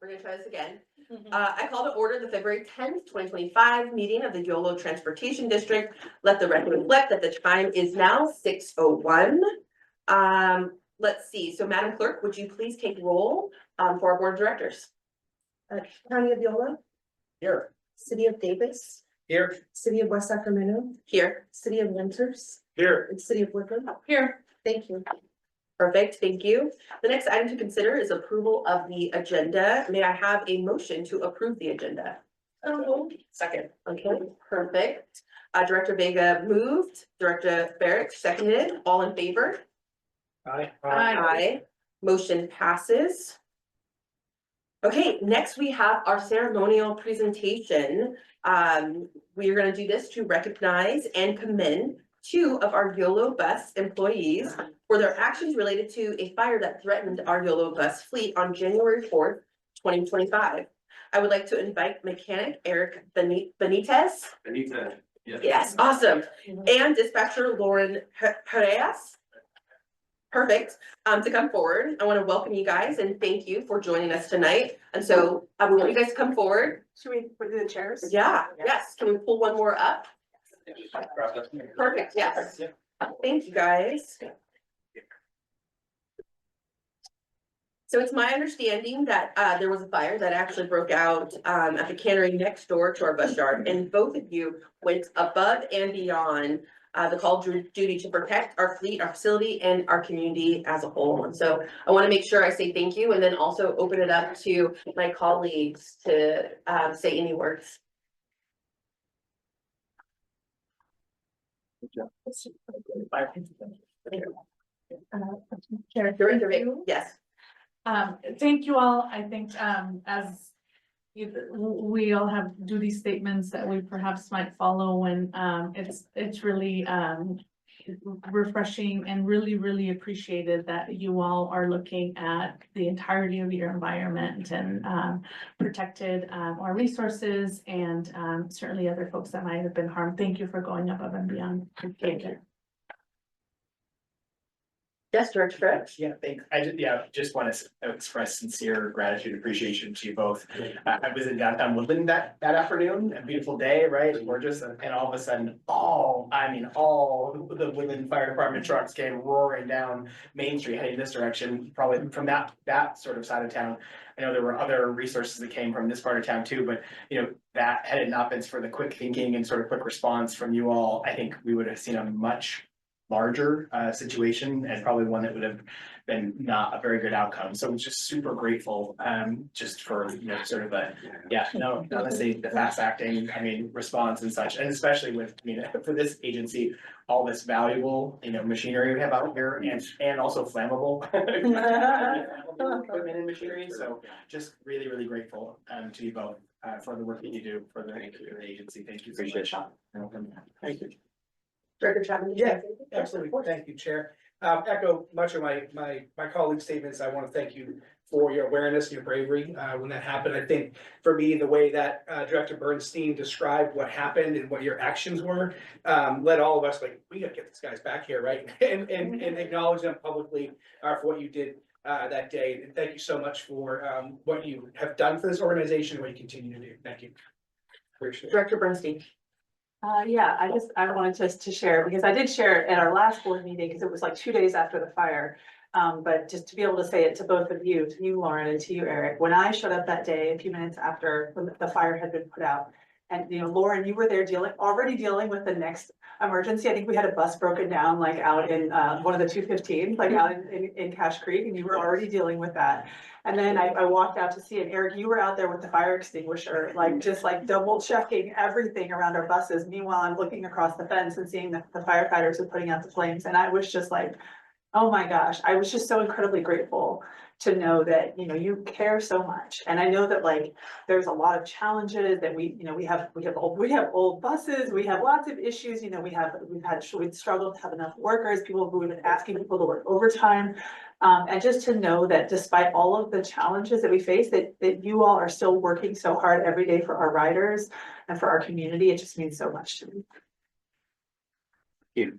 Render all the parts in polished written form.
We're gonna try this again. I call to order the February 10th, 2025 meeting of the Yolo Transportation District. Let the record reflect that the time is now 6:01. Let's see. So Madam Clerk, would you please take roll for our board of directors? County of Yolo, Here. City of Davis, Here. City of West Sacramento, Here. City of Winters, Here. and City of Woodland. Here. Thank you. Perfect, thank you. The next item to consider is approval of the agenda. May I have a motion to approve the agenda? Second. Okay, perfect. Director Vega moved, Director Barrett seconded, all in favor? Aye. Aye. Motion passes. Okay, next we have our ceremonial presentation. We are gonna do this to recognize and commend two of our Yolo bus employees for their actions related to a fire that threatened our Yolo bus fleet on January 4th, 2025. I would like to invite mechanic Eric Benitez. Yes, awesome. And dispatcher Lauren Perez. Perfect, to come forward. I want to welcome you guys and thank you for joining us tonight. And so we want you guys to come forward. Should we put the chairs? Yeah, yes. Can we pull one more up? Perfect, yes. Thank you, guys. So it's my understanding that there was a fire that actually broke out at the cannery next door to our bus yard, and both of you went above and beyond the call of duty to protect our fleet, our facility, and our community as a whole. And so I want to make sure I say thank you and then also open it up to my colleagues to say any words. Director Vic, yes. Thank you all. I think, we all have duty statements that we perhaps might follow when, it's really, refreshing and really appreciated that you all are looking at the entirety of your environment and, protected, our resources and, certainly other folks that might have been harmed. Thank you for going above and beyond. Thank you. Yes, Director Fritz. Yeah, thanks. Just want to express sincere gratitude and appreciation to you both. I was in downtown Woodland that afternoon, a beautiful day, right? Gorgeous. And all of a sudden, all the Woodland Fire Department trucks came roaring down Main Street heading this direction, probably from that sort of side of town. I know there were other resources that came from this part of town too, but that had it not been for the quick thinking and sort of quick response from you all, I think we would have seen a much larger situation and probably one that would have been not a very good outcome. So I'm just super grateful just for sort of not necessarily the fast acting, response and such, and especially with for this agency, all this valuable machinery we have out here and also flammable equipment and machinery. So just really grateful to you both for the work that you do for the agency. Thank you so much. Thank you. Director Chapman. Yeah, absolutely. Thank you, Chair. Echo much of my colleagues' statements. I want to thank you for your awareness and your bravery when that happened. I think for me, the way that Director Bernstein described what happened and what your actions were led all of us we got to get these guys back here, right? And acknowledge them publicly for what you did that day. And thank you so much for what you have done for this organization and what you continue to do. Thank you. Appreciate it. Director Bernstein. I wanted to share, because I did share at our last board meeting, because it was like 2 days after the fire. But just to be able to say it to both of you, to you, Lauren, and to you, Eric, when I showed up that day, a few minutes after the fire had been put out, and Lauren, you were there already dealing with the next emergency. I think we had a bus broken down out in one of the 215s, out in Cache Creek, and you were already dealing with that. And then I walked out to see it. Eric, you were out there with the fire extinguisher, just double checking everything around our buses. Meanwhile, I'm looking across the fence and seeing that the firefighters are putting out the flames. And I was just oh my gosh, I was just so incredibly grateful to know that, you care so much. And I know that there's a lot of challenges that we have old buses, we have lots of issues, we've struggled to have enough workers, people who have been asking people to work overtime. And just to know that despite all of the challenges that we face, that you all are still working so hard every day for our riders and for our community, it just means so much to me. Thank you.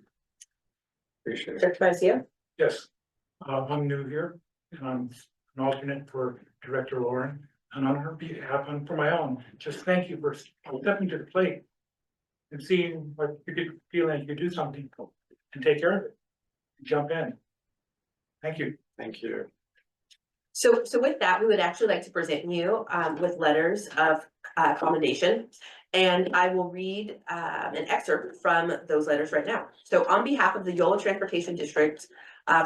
Appreciate it. Director Garcia. Yes, I'm new here and I'm an alternate for Director Lauren. And on her behalf and for my own, just thank you for stepping to the plate. And seeing what you could feel like you could do something and take care of it. Jump in. Thank you. Thank you. So with that, we would actually like to present you with letters of commendation. And I will read an excerpt from those letters right now. So on behalf of the Yolo Transportation District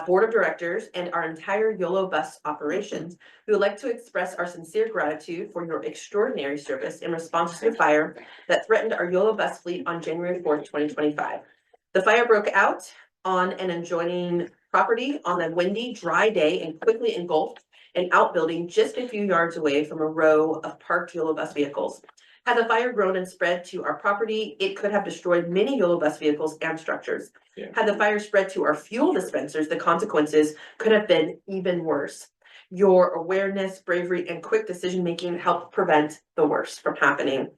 Board of Directors and our entire Yolo bus operations, we would like to express our sincere gratitude for your extraordinary service in response to the fire that threatened our Yolo bus fleet on January 4th, 2025. The fire broke out on an adjoining property on a windy, dry day and quickly engulfed an outbuilding just a few yards away from a row of parked Yolo bus vehicles. Had the fire grown and spread to our property, it could have destroyed many Yolo bus vehicles and structures. Yeah. Had the fire spread to our fuel dispensers, the consequences could have been even worse. Your awareness, bravery, and quick decision-making helped prevent the worst from happening.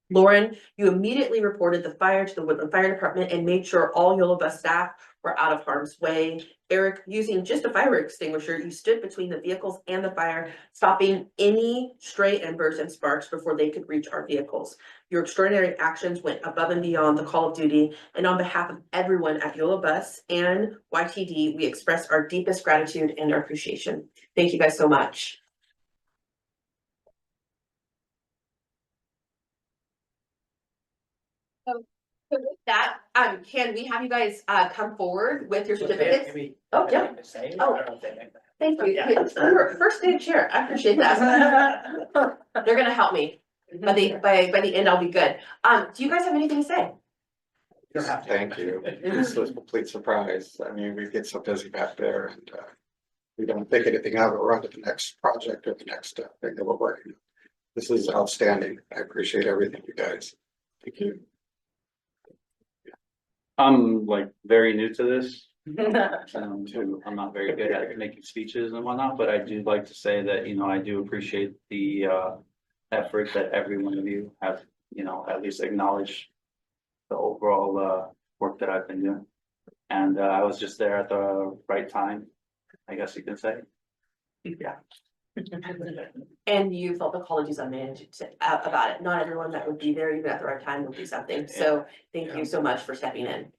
Lauren, you immediately reported the fire to the Woodland Fire Department and made sure all Yolo bus staff were out of harm's way. Eric, using just a fire extinguisher, you stood between the vehicles and the fire, stopping any stray embers and sparks before they could reach our vehicles. Your extraordinary actions went above and beyond the call of duty, and on behalf of everyone at Yolo Bus and YTD, we express our deepest gratitude and our appreciation. Thank you guys so much. So with that, can we have you guys come forward with your certificates? Oh, yeah. Oh. Thank you. Yeah. You're first day chair. I appreciate that. They're gonna help me. By the end, I'll be good. Do you guys have anything to say? Thank you. This was a complete surprise. I mean, we get so busy back there and we don't think anything of it. We're on to the next project or the next thing that we're working on. This is outstanding. I appreciate everything, you guys. Thank you. I'm like very new to this. I'm not very good at making speeches and whatnot, but I do like to say that, you know, I do appreciate the effort that every one of you have, you know, at least acknowledged the overall work that I've been doing. And I was just there at the right time, I guess you can say. Yeah. And you felt the college is unmanaged about it. Not everyone that would be there even at the right time would do something. So thank you so much for stepping in.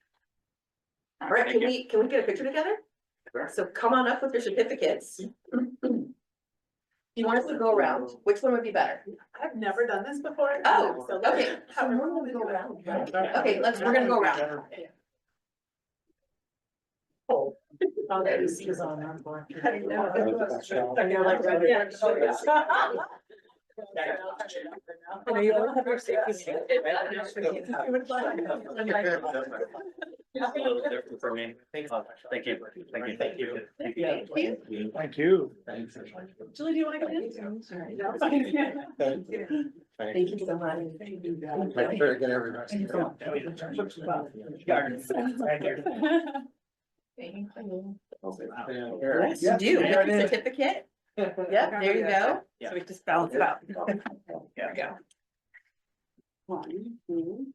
All right, can we get a picture together? Sure. So come on up with your certificates. Do you want us to go around? Which one would be better? I've never done this before. Oh, So okay. How will we go around? Okay, we're gonna go around. Oh, that is on. I know. I know, like, right there. I know you don't have your safety. It's a little different for me. Thank you. Thank you. Thank you. Thank you. Julie, do you wanna go in? Thank you so much. Very good, everybody. Yes, you do. Get your certificate. Yep, there you go. So we just balance it out. There we go. One, two.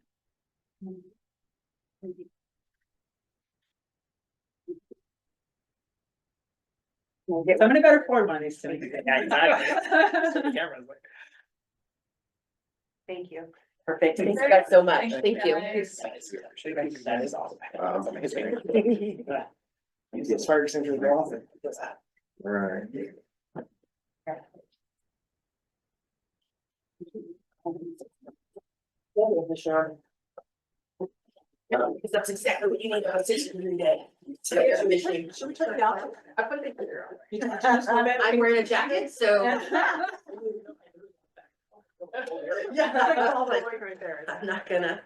Somebody better forward one of these to me. Yeah, exactly. Cameras like. Thank you. Perfect. Thank you guys so much. Thank you. That is awesome. As far as things go off, it does that. Right. Sure. Because that's exactly what you need on a station every day. So here's your mission. Should we turn it down? I put it there. I'm wearing a jacket, so. I'm not gonna.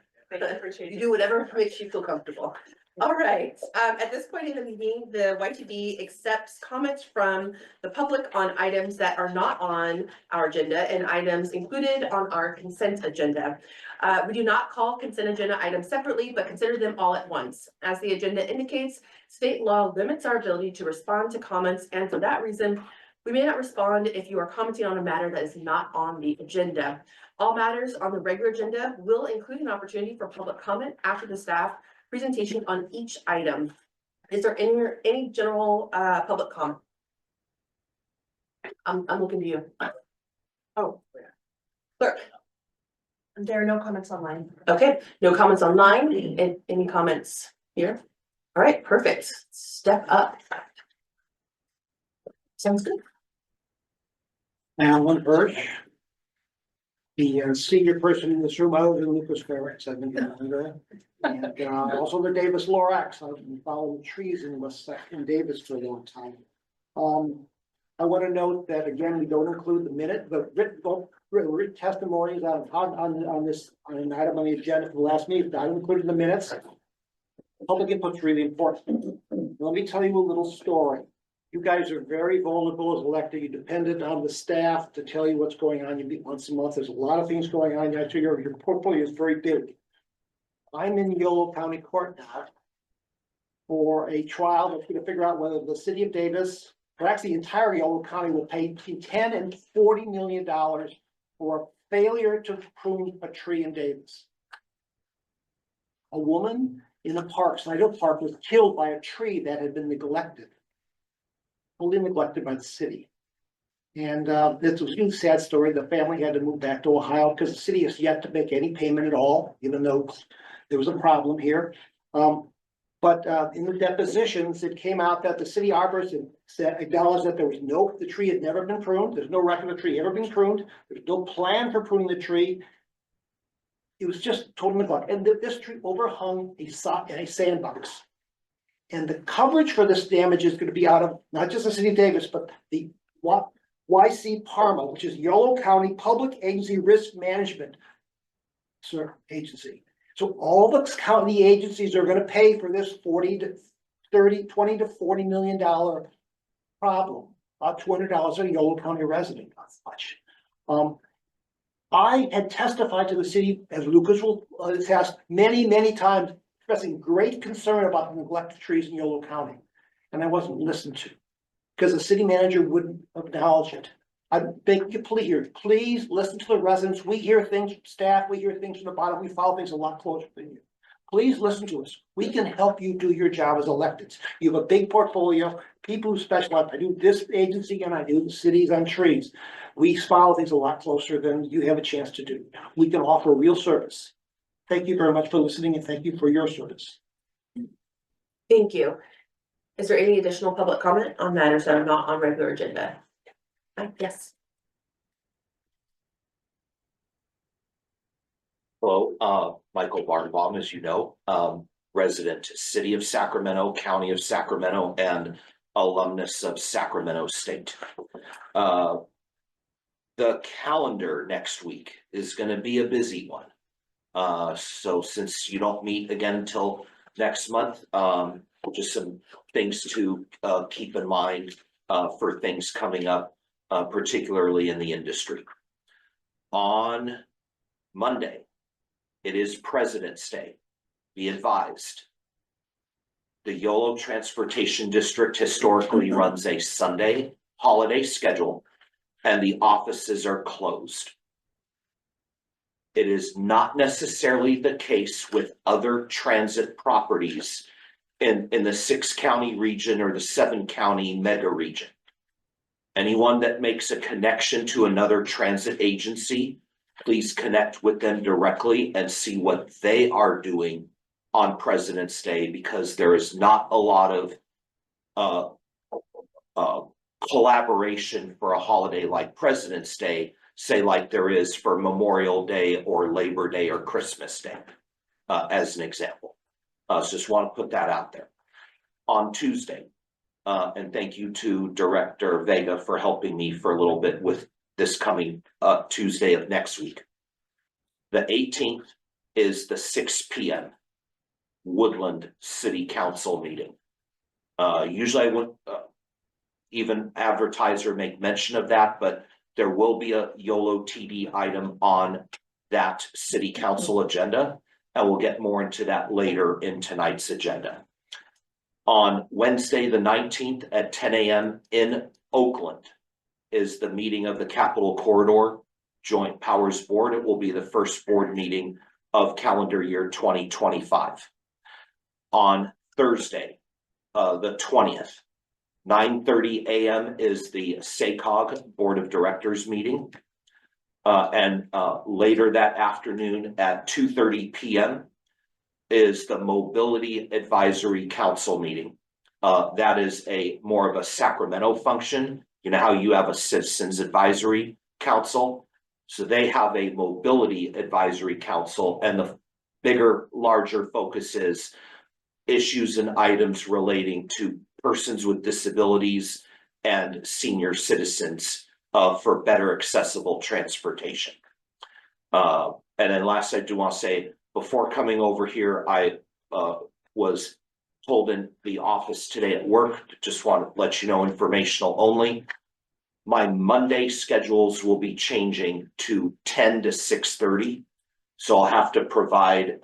You do whatever makes you feel comfortable. All right, at this point in the meeting, the YTD accepts comments from the public on items that are not on our agenda and items included on our consent agenda. We do not call consent agenda items separately, but consider them all at once. As the agenda indicates, state law limits our ability to respond to comments, and for that reason, we may not respond if you are commenting on a matter that is not on the agenda. All matters on the regular agenda will include an opportunity for public comment after the staff presentation on each item. Is there any general public comment? I'm looking to you. Oh, Clerk, There are no comments online. okay, no comments online, and any comments here? All right, perfect, step up. Sounds good. Alan Hirsch. The senior person in this room, other than Lucas Ferrex, I've been down under. And also the Davis Lorax, I've been following trees in Davis for a long time. I want to note that again, we don't include the written testimonies on an item on the agenda for the last meeting, not included in the minutes. Public input's really important. Let me tell you a little story. You guys are very vulnerable as elected. You're dependent on the staff to tell you what's going on. You meet once a month. There's a lot of things going on. I figure your portfolio is very big. I'm in Yolo County Court now for a trial that's going to figure out whether the city of Davis, or actually the entire Yolo County, will pay between $10 and $40 million for failure to prune a tree in Davis. A woman in a park, Snyder Park, was killed by a tree that had been neglected. Totally neglected by the city. And this was a really sad story. The family had to move back to Ohio because the city has yet to make any payment at all, even though there was a problem here. But in the depositions, it came out that the city arborist acknowledged that the tree had never been pruned. There's no record of the tree ever being pruned. There's no plan for pruning the tree. It was just total neglect. And this tree overhung a sandbox. And the coverage for this damage is going to be out of not just the city of Davis, but the YC Parma, which is Yolo County Public Agency Risk Management Agency. So all the county agencies are going to pay for this $20 to $40 million problem. About $200 a Yolo County resident, not much. I had testified to the city, as Lucas will attest, many times, expressing great concern about the neglected trees in Yolo County. And I wasn't listened to because the city manager wouldn't acknowledge it. I beg you, please listen to the residents. We hear things from staff, we hear things from the bottom, we follow things a lot closer than you. Please listen to us. We can help you do your job as electeds. You have a big portfolio, people who specialize. I do this agency and I do the cities on trees. We follow things a lot closer than you have a chance to do. We can offer real service. Thank you very much for listening and thank you for your service. Thank you. Is there any additional public comment on matters that are not on regular agenda? Yes. Hello, Michael Barnbaum, as you know, resident, city of Sacramento, county of Sacramento, and alumnus of Sacramento State. The calendar next week is going to be a busy one. So since you don't meet again until next month, just some things to keep in mind for things coming up, particularly in the industry. On Monday, it is President's Day. Be advised. The Yolo Transportation District historically runs a Sunday holiday schedule, and the offices are closed. It is not necessarily the case with other transit properties in the 6-county region or the 7-county mega region. Anyone that makes a connection to another transit agency, please connect with them directly and see what they are doing on President's Day, because there is not a lot of collaboration for a holiday like President's Day, say like there is for Memorial Day or Labor Day or Christmas Day, as an example. So just want to put that out there. On Tuesday, and thank you to Director Vega for helping me for a little bit with this coming Tuesday of next week. The 18th is the 6 p.m. Woodland City Council meeting. Usually I wouldn't even advertise or make mention of that, but there will be a YoloTD item on that City Council agenda, and we'll get more into that later in tonight's agenda. On Wednesday, the 19th at 10 a.m. in Oakland is the meeting of the Capitol Corridor Joint Powers Board. It will be the first board meeting of calendar year 2025. On Thursday, the 20th, 9:30 a.m. is the SACOG Board of Directors meeting. And later that afternoon at 2:30 PM is the Mobility Advisory Council meeting. That is a more of a Sacramento function. You know how you have a Citizens Advisory Council? So they have a Mobility Advisory Council, and the bigger, larger focus is issues and items relating to persons with disabilities and senior citizens for better accessible transportation. And then last, I do want to say, before coming over here, I was told in the office today at work, just want to let you know, informational only. My Monday schedules will be changing to 10 to 6:30. So I'll have to provide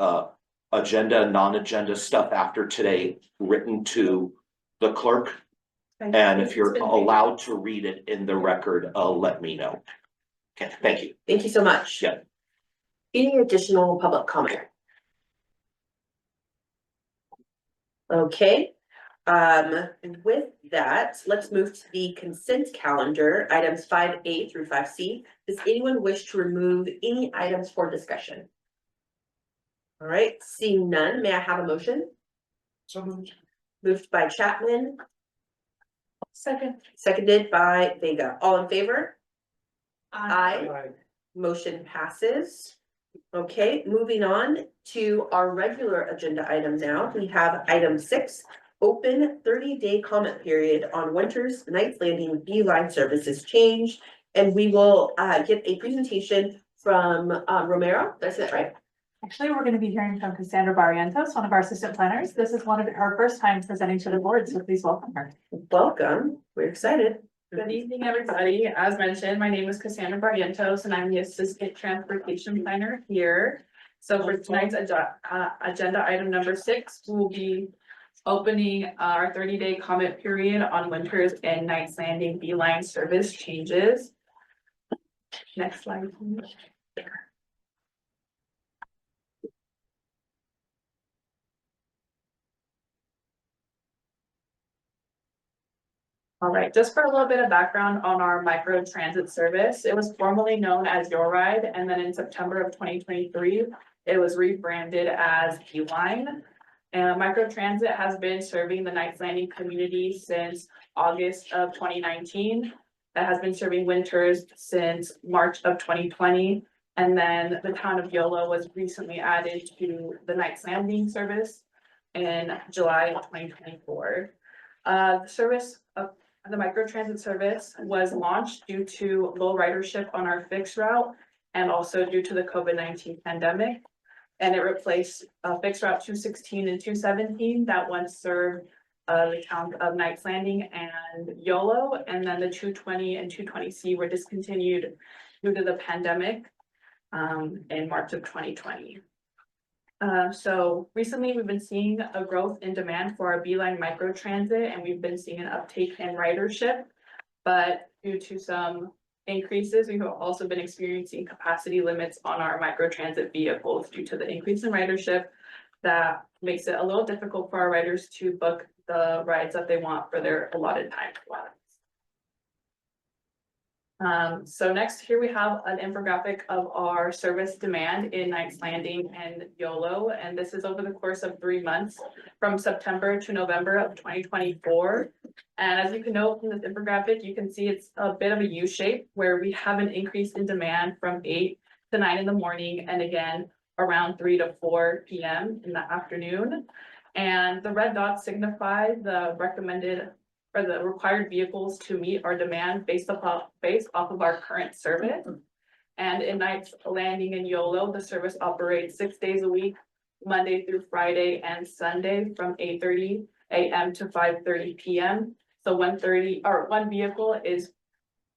agenda, non-agenda stuff after today written to the clerk. And if you're allowed to read it in the record, let me know. Okay, thank you. Thank you so much. Yeah. Any additional public comment? Okay, and with that, let's move to the consent calendar, items 5A through 5C. Does anyone wish to remove any items for discussion? All right, seeing none, may I have a motion? So moved. Moved by Chapman, Second. seconded by Vega. All in favor? Aye. Aye. Motion passes. Okay, moving on to our regular agenda item now. We have item 6, open 30-day comment period on Winters Knights Landing B-Line services change. And we will get a presentation from Romero. Did I say that right? Actually, we're going to be hearing from Cassandra Barrientos, one of our assistant planners. This is one of her first time presenting to the board, so please welcome her. Welcome. We're excited. Good evening, everybody. As mentioned, my name is Cassandra Barrientos and I'm the Assistant Transportation Planner here. So for tonight's agenda item number 6, we'll be opening our 30-day comment period on Winters and Knights Landing B-Line service changes. Next slide, please. All right, just for a little bit of background on our micro transit service, it was formerly known as Your Ride, and then in September of 2023, it was rebranded as B-Line. And micro transit has been serving the Knights Landing community since August of 2019. It has been serving Winters since March of 2020. And then the town of Yolo was recently added to the Knights Landing service in July of 2024. The service of the microtransit service was launched due to low ridership on our fixed route and also due to the COVID-19 pandemic. And it replaced fixed route 216 and 217 that once served the town of Knights Landing and Yolo, and then the 220 and 220C were discontinued due to the pandemic in March of 2020. So recently we've been seeing a growth in demand for our B-Line microtransit, and we've been seeing an uptake in ridership, but due to some increases, we have also been experiencing capacity limits on our microtransit vehicles due to the increase in ridership. That makes it a little difficult for our riders to book the rides that they want for their allotted time slots. So next here we have an infographic of our service demand in Knights Landing and Yolo, and this is over the course of 3 months from September to November of 2024. And as you can note from this infographic, you can see it's a bit of a U shape where we have an increase in demand from 8 to 9 in the morning and again around 3 to 4 p.m. in the afternoon. And the red dots signify the recommended or the required vehicles to meet our demand based off of our current service. And in Knights Landing and Yolo, the service operates 6 days a week, Monday through Friday and Sunday from 8:30 a.m. to 5:30 p.m. So one vehicle is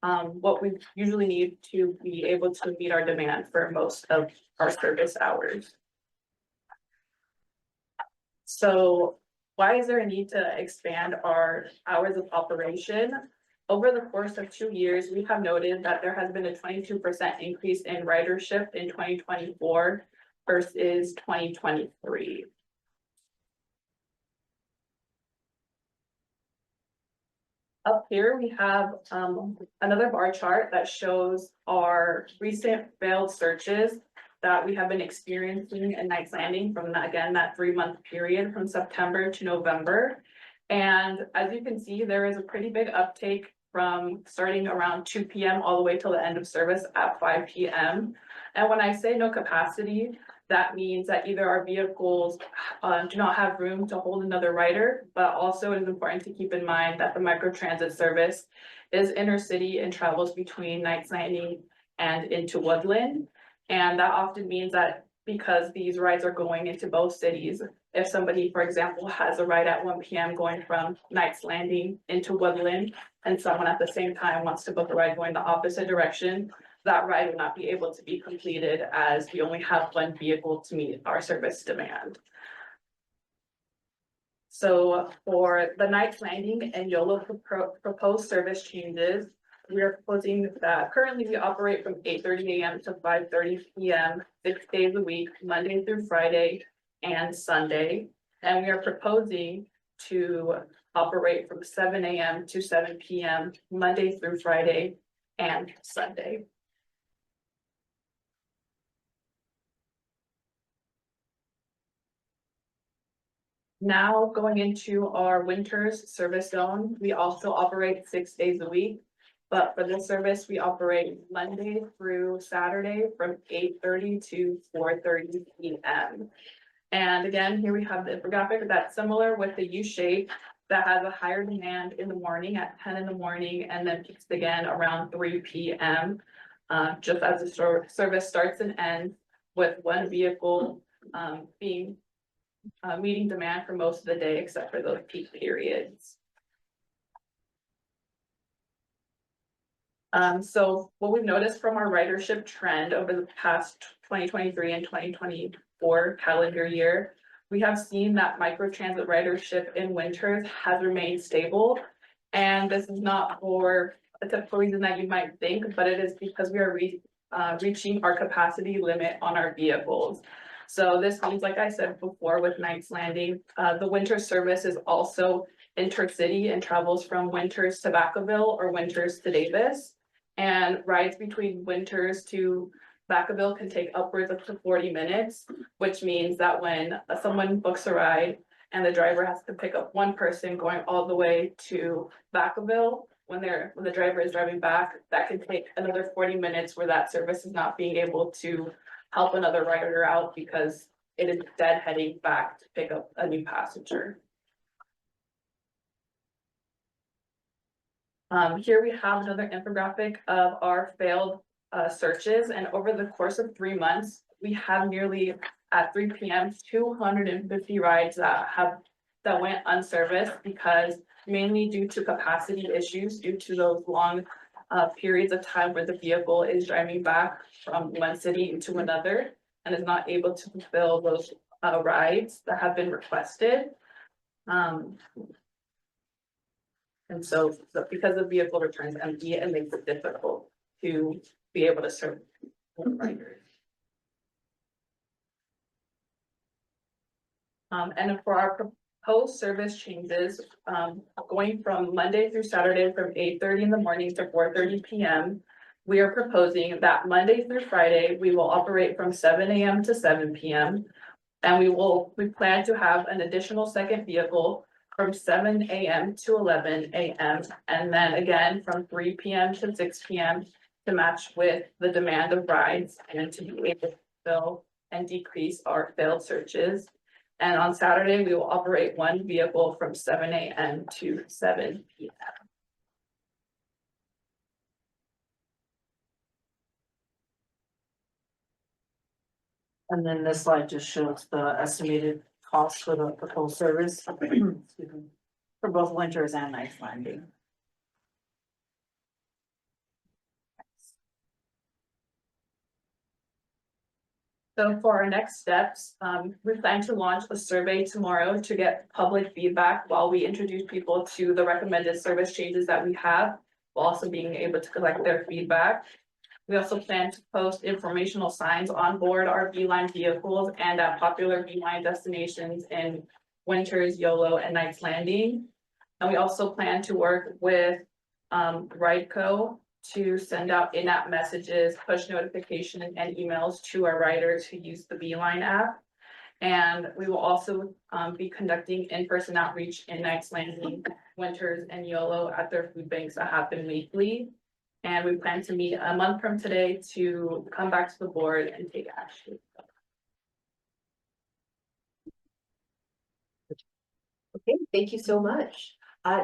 what we usually need to be able to meet our demand for most of our service hours. So why is there a need to expand our hours of operation? Over the course of 2 years, we have noted that there has been a 22% increase in ridership in 2024 versus 2023. Up here, we have another bar chart that shows our recent failed searches that we have been experiencing in Knights Landing from that, again, that 3-month period from September to November. And as you can see, there is a pretty big uptake from starting around 2 p.m. all the way till the end of service at 5 p.m. And when I say no capacity, that means that either our vehicles do not have room to hold another rider, but also it is important to keep in mind that the microtransit service is intercity and travels between Knights Landing and into Woodland. And that often means that because these rides are going into both cities, if somebody, for example, has a ride at 1 p.m. going from Knights Landing into Woodland, and someone at the same time wants to book a ride going the opposite direction, that ride would not be able to be completed as we only have one vehicle to meet our service demand. So for the Knights Landing and Yolo proposed service changes, we are proposing that currently we operate from 8:30 a.m. to 5:30 p.m. 6 days a week, Monday through Friday and Sunday. And we are proposing to operate from 7 a.m. to 7 p.m. Monday through Friday and Sunday. Now going into our winter's service zone, we also operate 6 days a week. But for this service, we operate Monday through Saturday from 8:30 to 4:30 p.m. And again, here we have the infographic that's similar with the U shape that has a higher demand in the morning at 10 in the morning and then peaks again around 3 p.m. Just as the service starts and ends with one vehicle meeting demand for most of the day except for those peak periods. So what we've noticed from our ridership trend over the past 2023 and 2024 calendar year, we have seen that microtransit ridership in winters has remained stable. And this is not for a typical reason that you might think, but it is because we are reaching our capacity limit on our vehicles. So this means, like I said before, with Knights Landing, the winter service is also intercity and travels from Winters to Vacaville or Winters to Davis. And rides between Winters to Vacaville can take upwards of to 40 minutes, which means that when someone books a ride and the driver has to pick up one person going all the way to Vacaville, when the driver is driving back, that can take another 40 minutes where that service is not being able to help another rider out because it is deadheading back to pick up a new passenger. Here we have another infographic of our failed searches, and over the course of 3 months, we have nearly at 3 p.m. 250 rides that went unserviced because mainly due to capacity issues, due to those long periods of time where the vehicle is driving back from one city into another and is not able to fulfill those rides that have been requested. And so because the vehicle returns empty, it makes it difficult to be able to serve riders. And for our proposed service changes, going from Monday through Saturday from 8:30 in the morning to 4:30 p.m., we are proposing that Monday through Friday, we will operate from 7 a.m. to 7 p.m. And we plan to have an additional second vehicle from 7 a.m. to 11 a.m. and then again from 3 p.m. to 6 p.m. to match with the demand of rides and to be able to fill and decrease our failed searches. And on Saturday, we will operate one vehicle from 7 a.m. to 7 p.m. And then this slide just shows the estimated cost for the proposed service for both Winters and Knights Landing. So for our next steps, we plan to launch a survey tomorrow to get public feedback while we introduce people to the recommended service changes that we have, while also being able to collect their feedback. We also plan to post informational signs on board our V-Line vehicles and at popular V-Line destinations in Winters, Yolo, and Knights Landing. And we also plan to work with Rideco to send out in-app messages, push notification and emails to our riders who use the Beeline app. And we will also be conducting in-person outreach in Knights Landing, Winters and Yolo at their food banks that happen weekly. And we plan to meet a month from today to come back to the board and take action. Okay, thank you so much.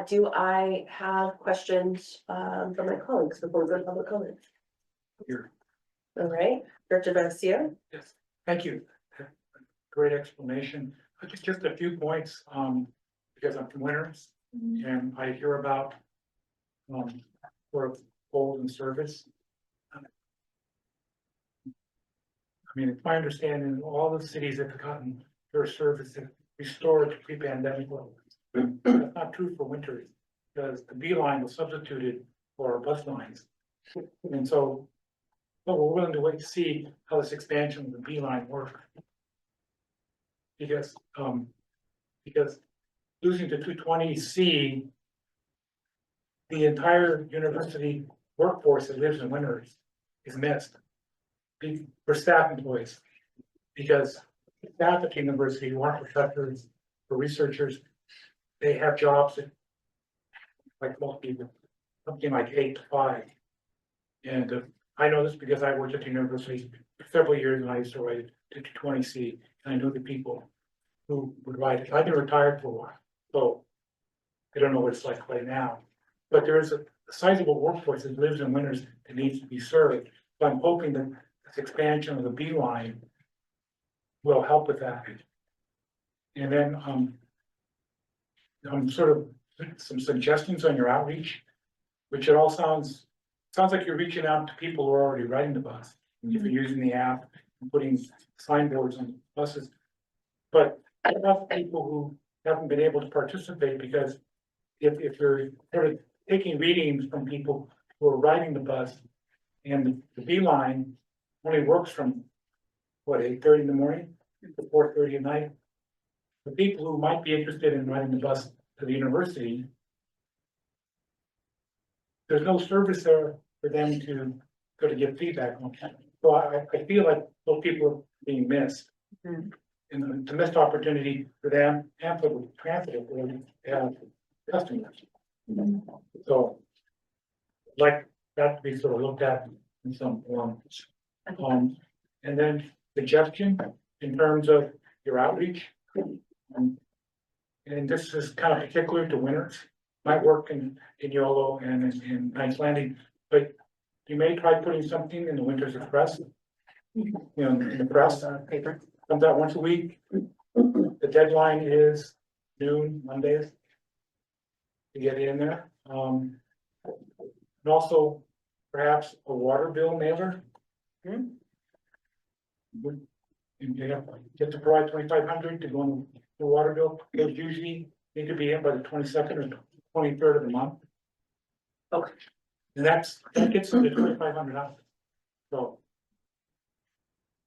Do I have questions from my colleagues before we go to public comment? Here. All right, Director Garcia. Yes, thank you. Great explanation. Just a few points, because I'm from Winters and I hear about sort of goals and service. I mean, it's my understanding all the cities that have gotten their service restored to pre-pandemic levels. That's not true for Winters, because the Beeline was substituted for our bus lines. And so, but we're willing to wait to see how this expansion of the Beeline works. Because losing to 220C, the entire university workforce that lives in Winters is missed. For staff employees, because staff at the university who aren't professors or researchers, they have jobs that, like most people, something like 8 to 5. And I know this because I worked at the university for several years and I used to write it to 220C, and I know the people who would write it. I've been retired for a while, so I don't know what it's like right now. But there is a sizable workforce that lives in Winters that needs to be served. So I'm hoping that this expansion of the Beeline will help with that. And then sort of some suggestions on your outreach, which it all sounds like you're reaching out to people who are already riding the bus. If you're using the app and putting signboards on buses. But enough people who haven't been able to participate, because if you're sort of taking readings from people who are riding the bus, and the Beeline only works from what, 8:30 in the morning to 4:30 at night. The people who might be interested in riding the bus to the university, there's no service there for them to go to get feedback on. So I feel like those people are being missed. And it's a missed opportunity for them and for the transit customers. So I'd like that to be sort of looked at in some form. And then suggestion in terms of your outreach. And this is kind of particular to Winters. Might work in Yolo and in Knights Landing, but you may try putting something in the Winters Express. You know, in the press, Paper. comes out once a week. The deadline is noon Mondays to get in there. And also perhaps a water bill mailer. You have to provide 2,500 to go on the water bill. Those usually need to be in by the 22nd or 23rd of the month. Okay. And that gets to the 2,500 out. So.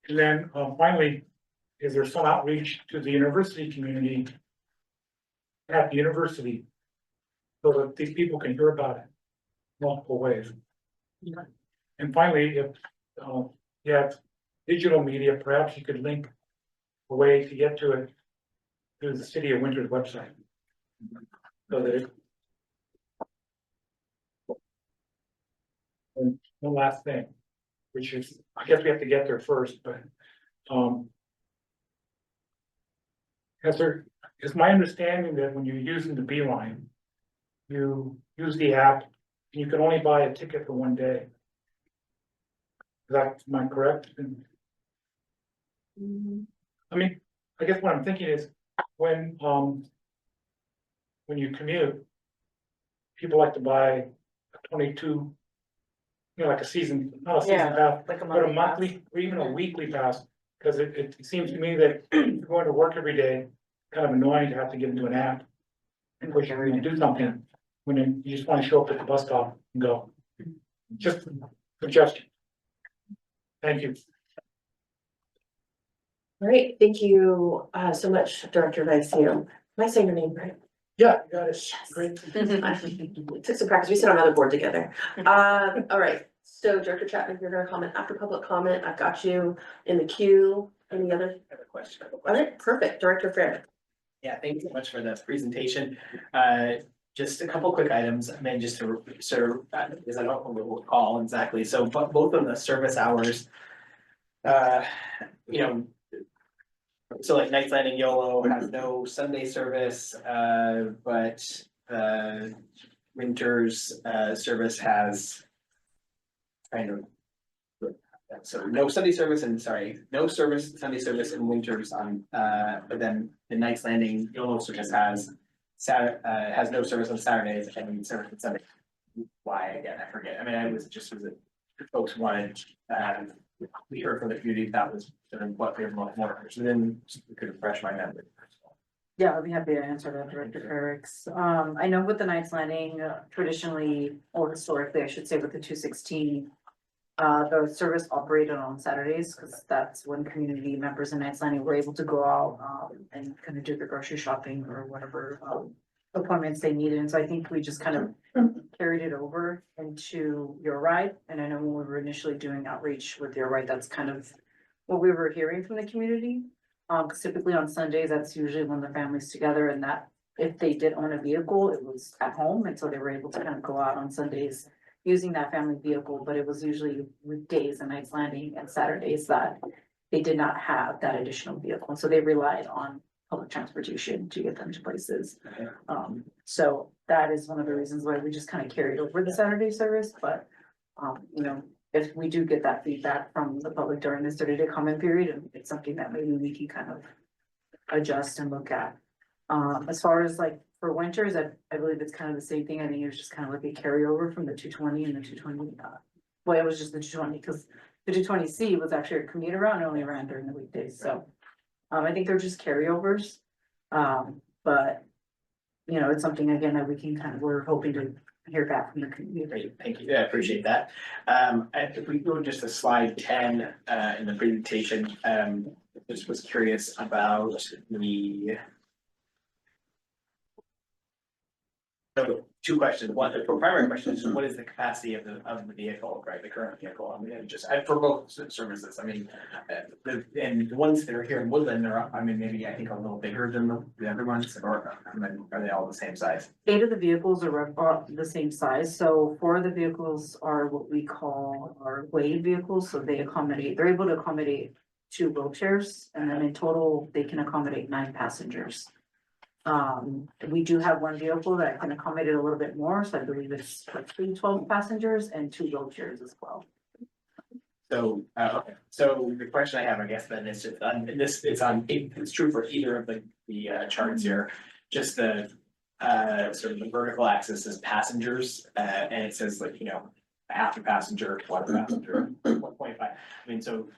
And then finally, is there some outreach to the university community at the university so that these people can hear about it multiple ways? And finally, if you have digital media, perhaps you could link a way to get to it through the City of Winters website. So that it. And one last thing, which is, I guess we have to get there first, but it's my understanding that when you're using the Beeline, you use the app and you can only buy a ticket for one day. Am I correct? I mean, I guess what I'm thinking is when you commute, people like to buy a 22, like a season, not a season pass, Like but a monthly or even a weekly pass. Because it seems to me that you're going to work every day, kind of annoying to have to get into an app and push everything to do something when you just want to show up at the bus stop and go. Just a suggestion. Thank you. All right, thank you so much, Director Vicio. Am I saying your name right? Yeah, you got it. Great. Took some practice, we sit on another board together. All right, so Director Chapman, you're gonna comment after public comment, I've got you in the queue, any other? I have a question. All right, perfect, Director Fair. Yeah, thank you so much for the presentation. Just a couple quick items, I mean, just to sort of, because I don't recall exactly, so but both of the service hours. You know. So like Knights Landing Yolo has no Sunday service, but Winters service has. Kind of. So no Sunday service and no Sunday service in Winters on, but then the Knights Landing Yolo service has no service on Saturdays and service on Sunday. Why again, I forget. I mean, I was just, folks wanted, we heard from the community that was sort of what they're more, so then we could refresh my memory. Yeah, I'll be happy to answer that, Director Eric's. I know with the Knights Landing, traditionally, or historically, I should say, with the 216. The service operated on Saturdays, because that's when community members in Knights Landing were able to go out, and kind of do their grocery shopping or whatever, appointments they needed. And so I think we just kind of carried it over into Your Ride. And I know when we were initially doing outreach with Your Ride, that's kind of what we were hearing from the community. Because typically on Sundays, that's usually when the family's together, and that if they did own a vehicle, it was at home, and so they were able to kind of go out on Sundays using that family vehicle, but it was usually weekdays and Knights Landing and Saturdays that they did not have that additional vehicle. And so they relied on public transportation to get them to places. So that is one of the reasons why we just kind of carried over the Saturday service, but you know, if we do get that feedback from the public during this 30-day comment period, and it's something that maybe we can kind of adjust and look at. As far as like for Winters, I believe it's kind of the same thing. I think it was just kind of like a carryover from the 220 and the 220. Well, it was just the 220 because the 220C was actually a commuter route and only ran during the weekdays. So I think they're just carryovers. But you know, it's something again that we can kind of, we're hoping to hear back from the community. Great, thank you, yeah, I appreciate that. If we go just to slide 10 in the presentation, just was curious about the. So two questions. One, the primary question is what is the capacity of the vehicle, right? The current vehicle. I mean, just for both services. I mean, and the ones that are here in Woodland are, I mean, maybe I think a little bigger than the other ones, or I mean, are they all the same size? 8 of the vehicles are the same size. So 4 of the vehicles are what we call our wave vehicles. So they're able to accommodate 2 wheelchairs, and then in total, they can accommodate 9 passengers. We do have 1 vehicle that can accommodate a little bit more, so I believe it's 12 passengers and 2 wheelchairs as well. So, okay, so the question I have, I guess, then is just on this, it's true for either of the charts here. Just the sort of the vertical axis is passengers, and it says like, you know, half a passenger, 1 passenger, 1.5. I mean, so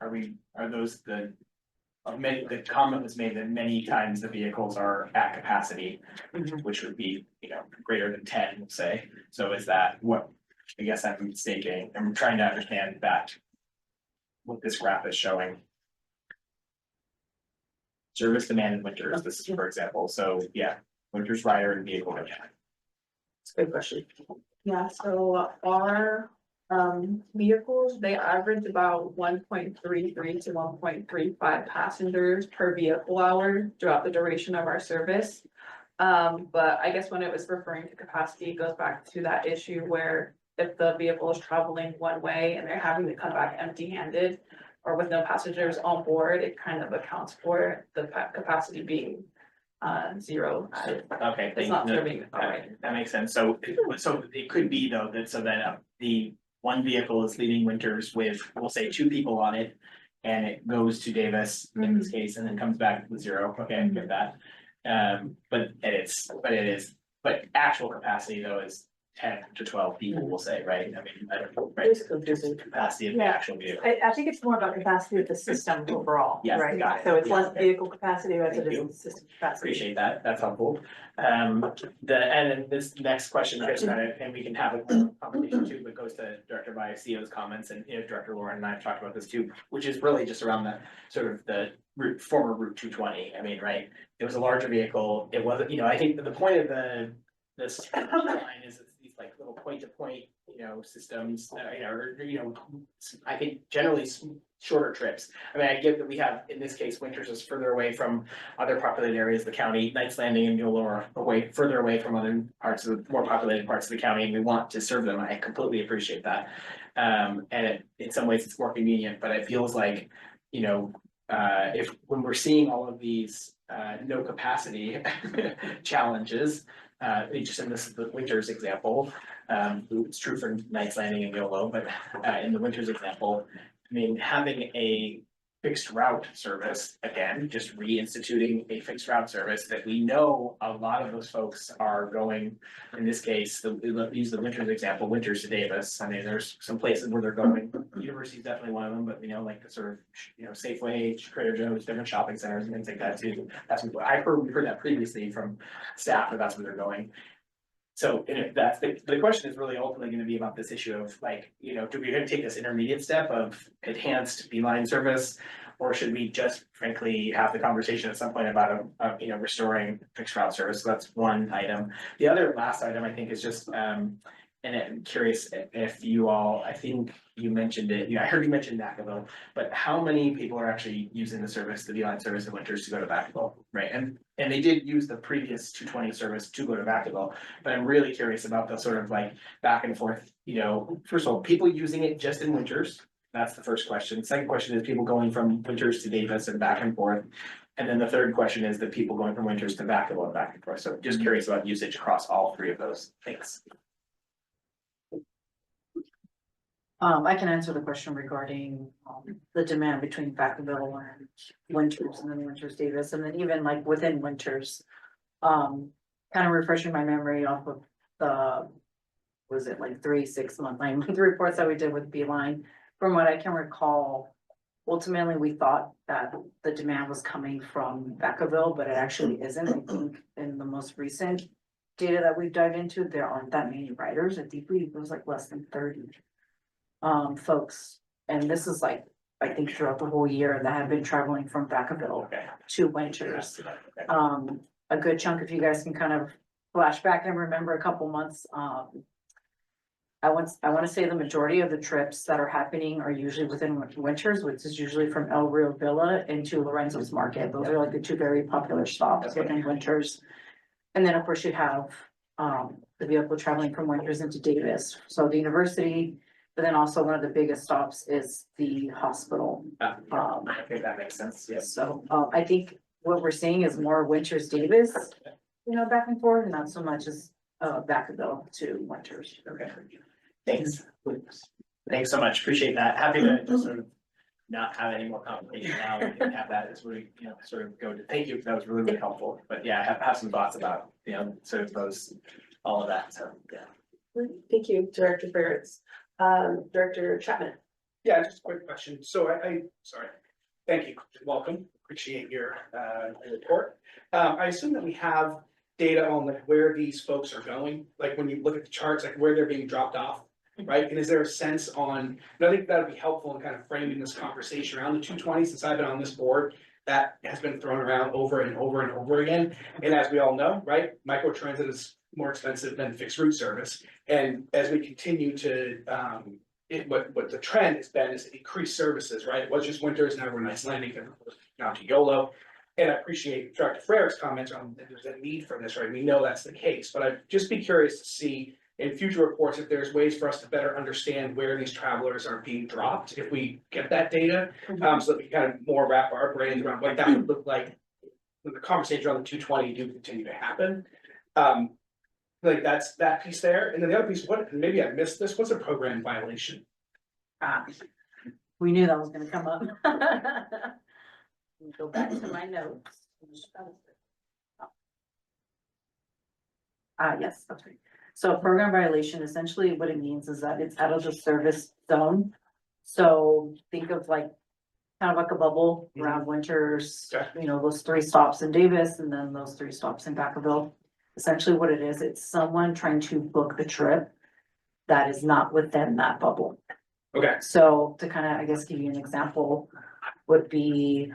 are those the comment was made that many times the vehicles are at capacity, which would be, you know, greater than 10, we'll say. So is that what, I guess I'm mistaking, I'm trying to understand that. What this graph is showing. Service demand in Winters, this is for example, so yeah, Winters rider and vehicle demand. It's a good question. Yeah, so our vehicles, they average about 1.33 to 1.35 passengers per vehicle hour throughout the duration of our service. But I guess when it was referring to capacity, it goes back to that issue where if the vehicle is traveling one way and they're having to come back empty-handed or with no passengers on board, it kind of accounts for the capacity being 0. Okay, It's not serving, alright. that makes sense. So it could be though, that so that the 1 vehicle is leaving Winters with, we'll say 2 people on it. And it goes to Davis in this case, and then comes back with 0. Okay, I get that. But actual capacity though is 10 to 12 people, we'll say, right? I mean, I don't know, right? It's confusing. Capacity of the Yeah. actual vehicle. I think it's more about capacity of the system overall, Yes, right? got it. So it's Yeah, less okay. vehicle capacity as it Thank is you. system capacity. Appreciate that, that's helpful. And then this next question, just kind of, and we can have a conversation too, but goes to Director Biasio's comments, and, you know, Director Lauren and I have talked about this too, which is really just around the sort of the former Route 220. I mean, right, it was a larger vehicle, it wasn't, you know, I think the point of this line is it's these like little point-to-point, you know, systems, I think generally shorter trips. I mean, I get that we have, in this case, Winters is further away from other populated areas of the county, Knights Landing and Yolo are further away from other parts of the more populated parts of the county, and we want to serve them. I completely appreciate that. And in some ways it's more convenient, but it feels like, you know, when we're seeing all of these no capacity challenges, just in the Winters example, it's true for Knights Landing and Yolo, but in the Winters example, I mean, having a fixed route service, again, just reinstituting a fixed route service that we know a lot of those folks are going, in this case, use the Winters example, Winters to Davis. I mean, there's some places where they're going, University is definitely one of them, but you know, like the sort of, you know, Safeway, Trader Joe's, different shopping centers and things like that too. We've heard that previously from staff, that that's where they're going. So, and if that's the question is really ultimately gonna be about this issue of like, you know, do we gonna take this intermediate step of enhanced beeline service? Or should we just frankly have the conversation at some point about, you know, restoring fixed route service? So that's one item. The other last item, I think, is just, and I'm curious if you all, I think you mentioned it, I heard you mention Vacaville, but how many people are actually using the service, the beeline service in Winters to go to Vacaville, right? And they did use the previous 220 service to go to Vacaville, but I'm really curious about the sort of like back and forth, you know, first of all, people using it just in Winters. That's the first question. Second question is people going from Winters to Davis and back and forth. And then the third question is the people going from Winters to Vacaville and back and forth. So just curious about usage across all three of those. Thanks. I can answer the question regarding the demand between Vacaville and Winters and then Winters Davis, and then even like within Winters. Kind of refreshing my memory off of the, was it like 3-6 month, 9 month reports that we did with Beeline. From what I can recall, ultimately, we thought that the demand was coming from Vacaville, but it actually isn't. I think in the most recent data that we've dug into, there aren't that many riders. I think it was like less than 30 folks. And this is like, I think throughout the whole year that have been traveling from Vacaville to Winters. A good chunk, if you guys can kind of flash back and remember a couple months, I want to say the majority of the trips that are happening are usually within Winters, which is usually from El Rio Villa into Lorenzo's Market. Those are like the two very popular stops within Winters. And then of course you have the vehicle traveling from Winters into Davis. So the university, but then also one of the biggest stops is the hospital. Okay, that makes sense, yes. So I think what we're seeing is more Winters Davis, you know, back and forth, not so much as Vacaville to Winters. Okay, thanks. Thanks so much, appreciate that. Happy to just sort of not have any more complication now. We can have that as we, you know, sort of go to, thank you, that was really, really helpful. But yeah, I have some thoughts about, you know, sort of those, all of that, so, yeah. Thank you, Director Ferretz. Director Chapman. Yeah, just a quick question. So sorry. Thank you. Welcome. Appreciate your report. I assume that we have data on like where these folks are going, like when you look at the charts, like where they're being dropped off, right? And is there a sense on, and I think that would be helpful in kind of framing this conversation around the 220, since I've been on this board, that has been thrown around over and over and over again. And as we all know, right, microtransit is more expensive than fixed route service. And as we continue to, what the trend has been is increased services, right? It was just Winters, now we're Knights Landing, now to Yolo. And I appreciate Dr. Frericks' comments on that there's a need for this, right? We know that's the case, but I'd just be curious to see in future reports if there's ways for us to better understand where these travelers are being dropped, if we get that data, so that we kind of more wrap our brains around what that would look like when the conversations around the 220 do continue to happen. Like that's that piece there. And then the other piece, what, maybe I missed this, what's a program violation? We knew that was gonna come up. Let me go back to my notes. Yes, that's right. So a program violation, essentially what it means is that it's out of the service zone. So think of like, kind of like a bubble around Winters, you know, those 3 stops in Davis and then those 3 stops in Vacaville. Essentially what it is, it's someone trying to book a trip that is not within that bubble. Okay, So to kind of, I guess, give you an example, would be,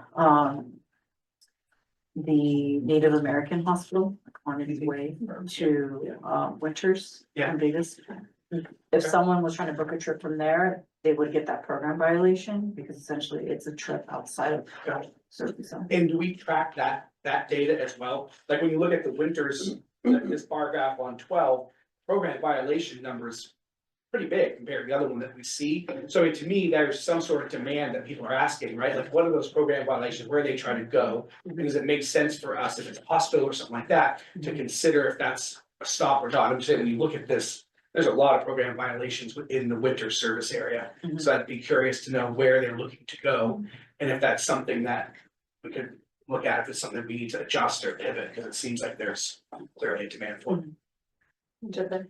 the Native American Hospital on its way to, Winters Yeah. in Vegas. If someone was trying to book a trip from there, they would get that program violation because essentially it's a trip outside of got it. service zone. And do we track that data as well? Like when you look at the Winters, this bar graph on 12, program violation numbers pretty big compared to the other one that we see. So to me, there's some sort of demand that people are asking, right? Like, what are those program violations? Where are they trying to go? Because it makes sense for us, if it's a hospital or something like that, to consider if that's a stop or not. I'm saying, when you look at this, there's a lot of program violations within the winter service area. Mhm. So I'd be curious to know where they're looking to go, and if that's something that we could look at, if it's something we need to adjust or pivot, because it seems like there's clearly a demand for it.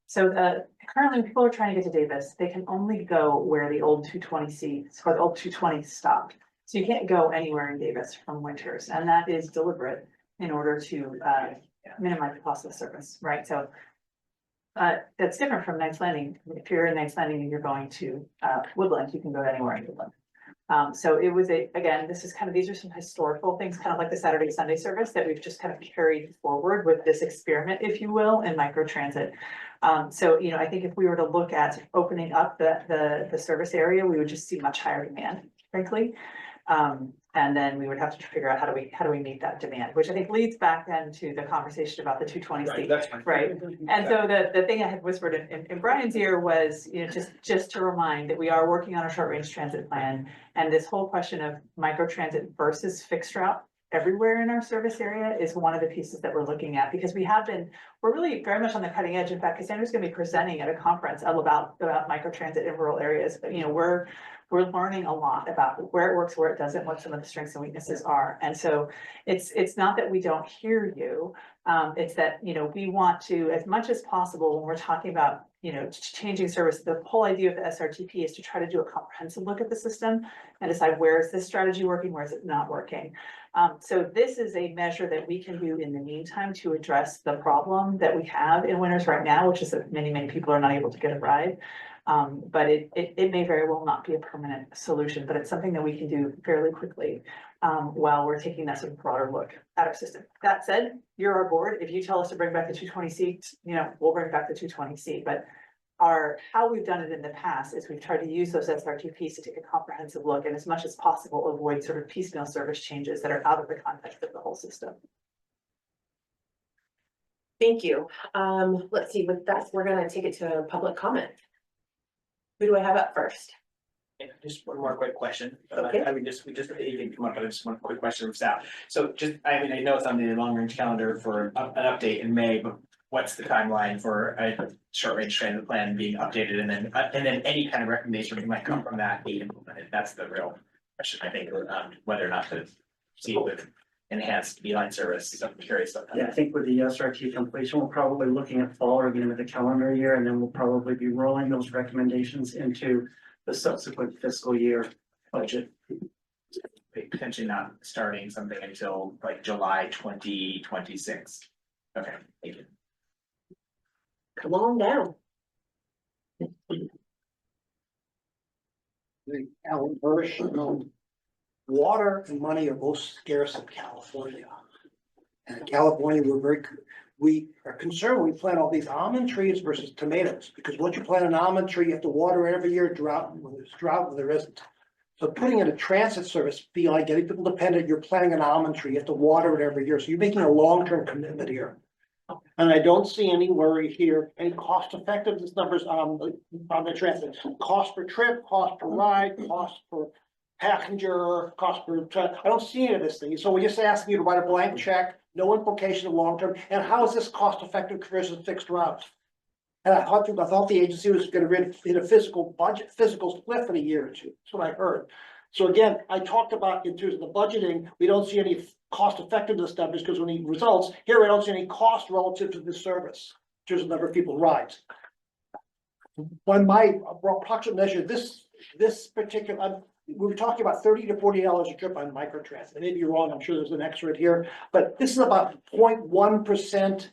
So currently when people are trying to get to Davis, they can only go where the old 220 or the old 220 stopped. So you can't go anywhere in Davis from Winters, and that is deliberate in order to minimize the cost of the service, right? So that's different from Knights Landing. If you're in Knights Landing and you're going to Woodland, you can go anywhere in Woodland. So it was again, this is kind of, these are some historical things, kind of like the Saturday, Sunday service that we've just kind of carried forward with this experiment, if you will, in microtransit. So, you know, I think if we were to look at opening up the service area, we would just see much higher demand, frankly. And then we would have to figure out how do we meet that demand, which I think leads back then to the conversation about the 220 Right, seat. that's my. Right. And so the thing I had whispered in Brian's ear was, you know, just to remind that we are working on a short range transit plan. And this whole question of microtransit versus fixed route everywhere in our service area is one of the pieces that we're looking at, because we're really very much on the cutting edge. In fact, Cassandra's gonna be presenting at a conference about microtransit in rural areas, but you know, we're learning a lot about where it works, where it doesn't, what some of the strengths and weaknesses are. And so it's not that we don't hear you. It's that, you know, we want to, as much as possible, when we're talking about, you know, changing service, the whole idea of the SRTP is to try to do a comprehensive look at the system and decide where is this strategy working, where is it not working. So this is a measure that we can do in the meantime to address the problem that we have in Winters right now, which is that many people are not able to get a ride. But it may very well not be a permanent solution, but it's something that we can do fairly quickly while we're taking that sort of broader look at our system. That said, you're our board. If you tell us to bring back the 220 seats, you know, we'll bring back the 220 seat. But how we've done it in the past is we've tried to use those SRTPs to take a comprehensive look and as much as possible avoid sort of piecemeal service changes that are out of the context of the whole system. Thank you. Let's see, with that, we're gonna take it to public comment. Who do I have up first? Yeah, just one more quick question. Okay. I mean, you can come up with just one quick question from staff. So just, I mean, I know it's on the long range calendar for an update in May, but what's the timeline for a short range transit plan being updated, and then any kind of recommendation that might come from that being implemented? That's the real question, I think, whether or not to see with enhanced beeline service. So I'm curious about that. Yeah, I think with the SRT completion, we're probably looking at fall or the end of the calendar year, and then we'll probably be rolling those recommendations into the subsequent fiscal year budget. Potentially not starting something until like July 2026. Okay, thank you. Come on down. Alan Hirsch, water and money are both scarce in California. And in California, we are concerned when we plant all these almond trees versus tomatoes, because once you plant an almond tree, you have to water it every year, when there's drought, when there isn't. So putting in a transit service, be like getting people dependent, you're planting an almond tree, you have to water it every year, so you're making a long-term commitment here. And I don't see any worry here, any cost effectiveness numbers on the transit, cost per trip, cost per ride, cost per passenger, cost per truck. I don't see any of this thing. So we're just asking you to write a blank check, no implication of long-term. And how is this cost effective versus fixed routes? And I thought the agency was gonna hit a physical split in a year or two. That's what I heard. So again, I talked about in terms of the budgeting, we don't see any cost effectiveness numbers, because we need results. Here, I don't see any cost relative to this service, in terms of number of people rides. When my approximate measure, this particular, we were talking about $30 to $40 a trip on microtrans. I may be wrong, I'm sure there's an expert here, but this is about 0.1%.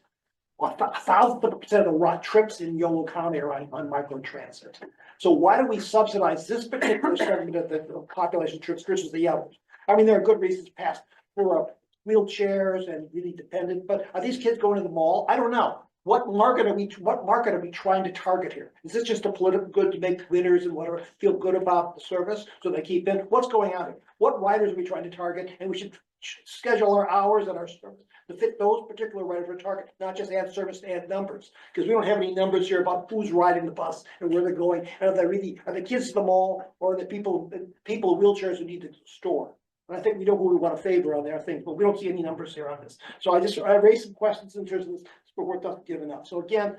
Well, 1,000% of the trips in Yolo County are on microtransit. So why do we subsidize this particular segment of the population trips versus the others? I mean, there are good reasons past for wheelchairs and really dependent, but are these kids going to the mall? I don't know. What market are we trying to target here? Is this just a political good to make winners and whatever feel good about the service so they keep in? What's going on here? What riders are we trying to target? And we should schedule our hours and our service to fit those particular riders we're targeting, not just add service to add numbers. Because we don't have any numbers here about who's riding the bus and where they're going. And are the kids at the mall, or are the people in wheelchairs who need to store? And I think we know who we want to favor on there, but we don't see any numbers here on this. So I raised some questions in terms of this, but we're not giving up. So again,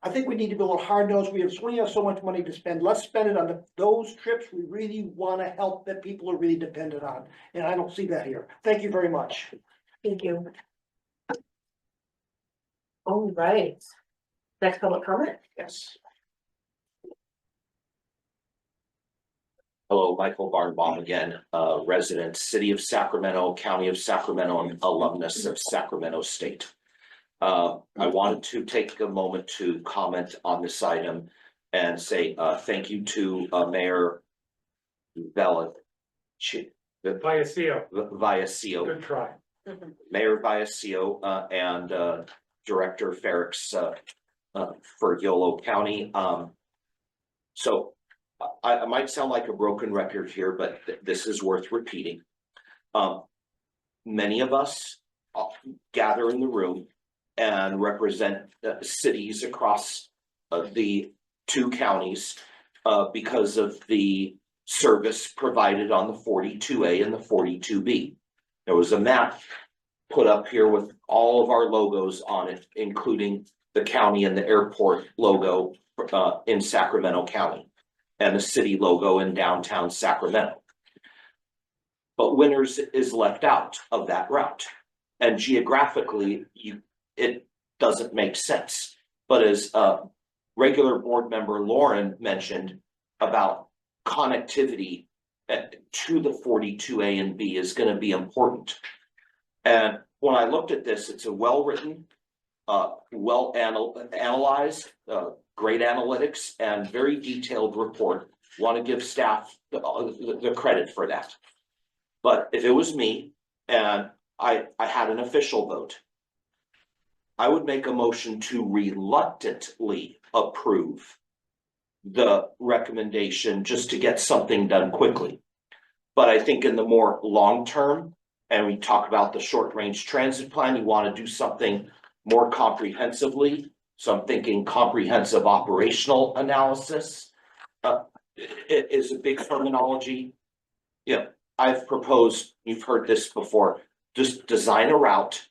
I think we need to be a little hard nosed. We have so much money to spend. Let's spend it on those trips we really want to help that people are really dependent on. And I don't see that here. Thank you very much. Thank you. All right. Next public comment? Yes. Hello, Michael Barnbaum again, resident, City of Sacramento, County of Sacramento, and alumnus of Sacramento State. I wanted to take a moment to comment on this item and say thank you to Mayor Viacio. Good try. Mayor Viacio and Director Ferrix for Yolo County. So I might sound like a broken record here, but this is worth repeating. Many of us gather in the room and represent cities across the two counties because of the service provided on the 42A and the 42B. There was a map put up here with all of our logos on it, including the county and the airport logo in Sacramento County and the city logo in downtown Sacramento. But Winters is left out of that route. And geographically, it doesn't make sense. But as regular board member Lauren mentioned about connectivity to the 42A and B is going to be important. And when I looked at this, it's a well-written, analyzed, great analytics and very detailed report. Want to give staff the credit for that. But if it was me and I had an official vote, I would make a motion to reluctantly approve the recommendation just to get something done quickly. But I think in the more long term, and we talk about the short range transit plan, you want to do something more comprehensively. So I'm thinking comprehensive operational analysis it is a big terminology. Yeah, I've proposed, you've heard this before, just design a route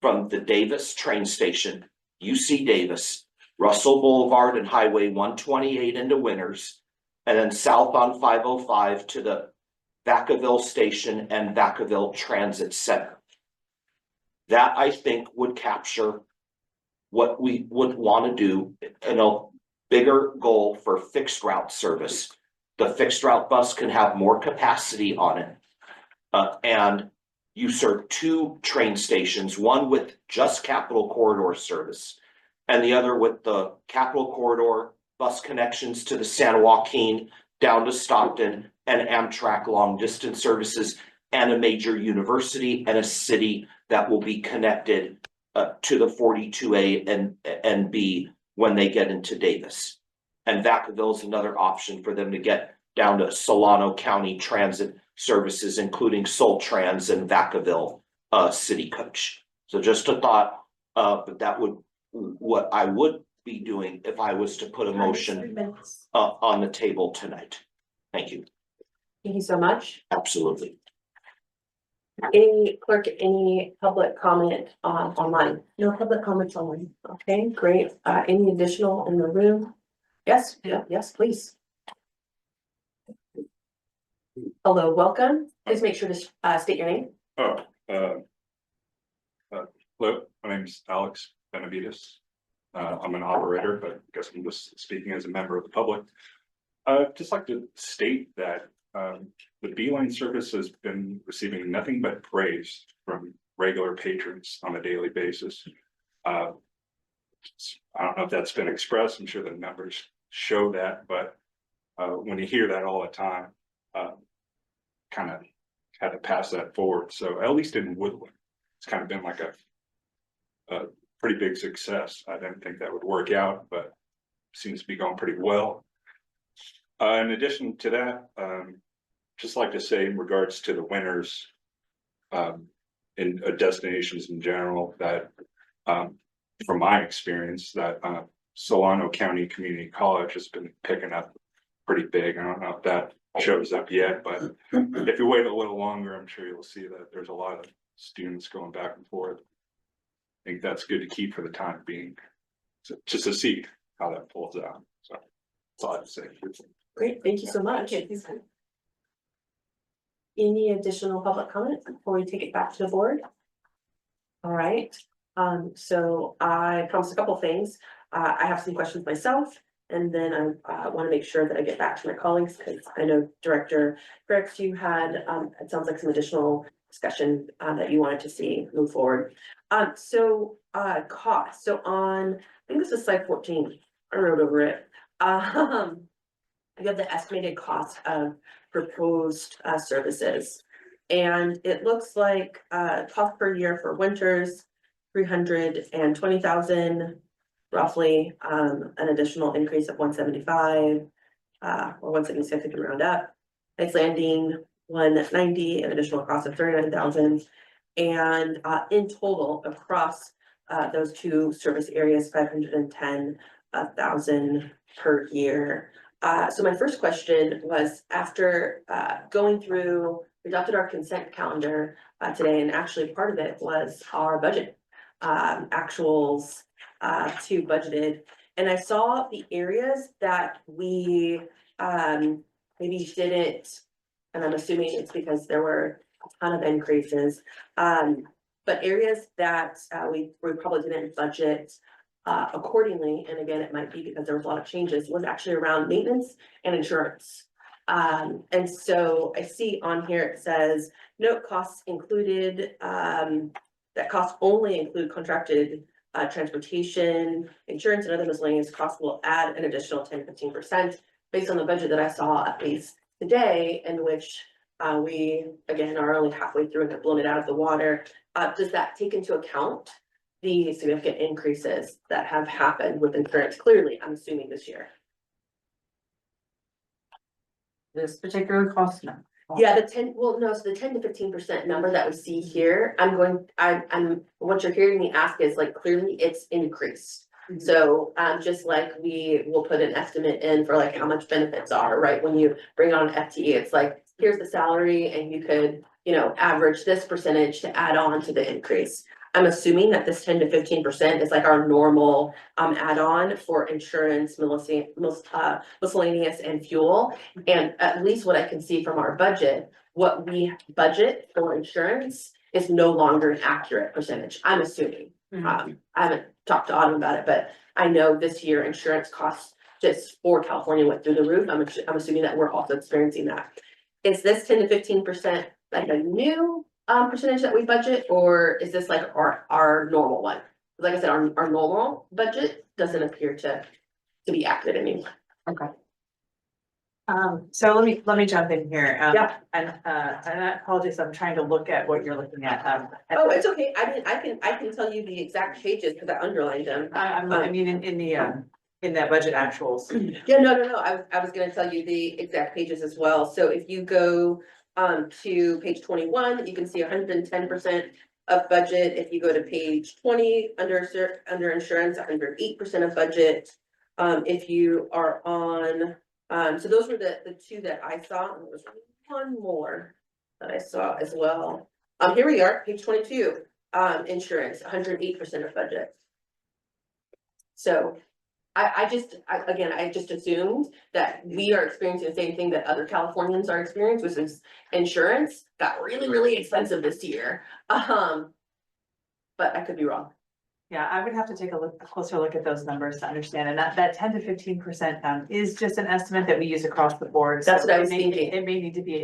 from the Davis train station, UC Davis, Russell Boulevard and Highway 128 into Winters, and then south on 505 to the Vacaville Station and Vacaville Transit Center. That I think would capture what we would want to do in a bigger goal for fixed route service. The fixed route bus can have more capacity on it. And you serve two train stations, one with just Capital Corridor service and the other with the Capital Corridor bus connections to the San Joaquin down to Stockton and Amtrak long distance services and a major university and a city that will be connected to the 42A and B when they get into Davis. And Vacaville is another option for them to get down to Solano County transit services, including Soul Trans and Vacaville City Coach. So just a thought, but that would what I would be doing if I was to put a motion on the table tonight. Thank you. Thank you so much. Absolutely. Any clerk, any public comment online? No public comments online. Okay, great. Any additional in the room? Yes, yeah, yes, please. Hello, welcome. Please make sure to state your name. Hello, my name's Alex Benavides. I'm an operator, but I guess I'm just speaking as a member of the public. I'd just like to state that the Beeline service has been receiving nothing but praise from regular patrons on a daily basis. I don't know if that's been expressed. I'm sure the numbers show that, but when you hear that all the time, kind of had to pass that forward. So at least in Woodland, it's kind of been like a pretty big success. I didn't think that would work out, but seems to be going pretty well. In addition to that, just like to say in regards to the winners in destinations in general, that from my experience, that Solano County Community College has been picking up pretty big. I don't know if that shows up yet, but if you wait a little longer, I'm sure you'll see that there's a lot of students going back and forth. I think that's good to keep for the time being, so just to see how that pulls out. So that's all I have to say. Great, thank you so much. Any additional public comments before we take it back to the board? All right, so I promised a couple things. I have some questions myself, and then I want to make sure that I get back to my colleagues, because I know Director Fricks, you had, it sounds like some additional discussion that you wanted to see move forward. Cost, so on, I think this is slide 14, I wrote over it. You have the estimated cost of proposed services. And it looks like cost per year for winters, 320,000, roughly, an additional increase of 175, or 176 if you round up. Nice landing, 190, an additional cost of 39,000. And in total across those two service areas, 510,000 per year. So my first question was, after going through, we adopted our consent calendar today, and actually part of it was our budget actuals to budgeted. And I saw the areas that we maybe didn't, and I'm assuming it's because there were a ton of increases. But areas that we probably didn't budget accordingly, and again, it might be because there was a lot of changes, was actually around maintenance and insurance. And so I see on here, it says, note costs included, that costs only include contracted transportation, insurance, and other miscellaneous costs will add an additional 10-15% based on the budget that I saw at least today, in which we, again, are only halfway through and have blown it out of the water. Does that take into account the significant increases that have happened with insurance? Clearly, I'm assuming this year. This particular cost, no. Yeah, the 10, well, no, so the 10 to 15% number that we see here, I'm what you're hearing me ask is like, clearly it's increased. So, just like we will put an estimate in for like how much benefits are, right? When you bring on an FTE, it's like, here's the salary, and you could, average this percentage to add on to the increase. I'm assuming that this 10 to 15% is like our normal add-on for insurance, miscellaneous and fuel. And at least what I can see from our budget, what we budget for insurance is no longer an accurate percentage, I'm assuming. I haven't talked to Autumn about it, but I know this year insurance costs just for California went through the roof. I'm assuming that we're also experiencing that. Is this 10 to 15% like a new percentage that we budget, or is this like our normal one? Like I said, our normal budget doesn't appear to be accurate anymore. Okay. So let me jump in here. Yeah. And I apologize, I'm trying to look at what you're looking at. Oh, it's okay. I can tell you the exact pages because I underlined them. I mean, in that budget actuals. Yeah, no. I was gonna tell you the exact pages as well. So if you go to page 21, you can see 110% of budget. If you go to page 20, under insurance, 108% of budget. If you are on, so those were the two that I saw, and there was one more that I saw as well. Here we are, page 22, insurance, 108% of budget. So I just assumed that we are experiencing the same thing that other Californians are experiencing, which is insurance got really, really expensive this year. But I could be wrong. Yeah, I would have to take a closer look at those numbers to understand, and that 10 to 15% is just an estimate that we use across the board. That's So what I was it may- thinking. It may need to be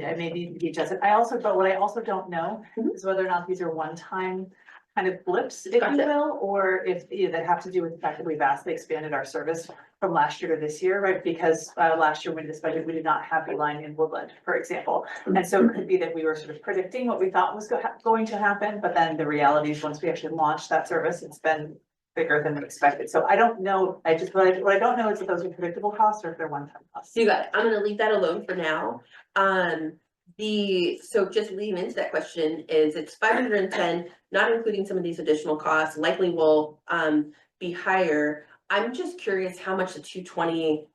adjusted. But what I also don't know is whether or not these are one-time kind of blips, if you Gotcha. will, or if that have to do with the fact that we've vastly expanded our service from last year to this year, right? Because last year when this budget, we did not have a line in Woodland, for example. And so it could be that we were sort of predicting what we thought was going to happen, but then the reality is once we actually launched that service, it's been bigger than we expected. So I don't know. What I don't know is if those are predictable costs or if they're one-time costs. You got it. I'm gonna leave that alone for now. So just leading into that question is it's 510, not including some of these additional costs, likely will be higher. I'm just curious how much the 220C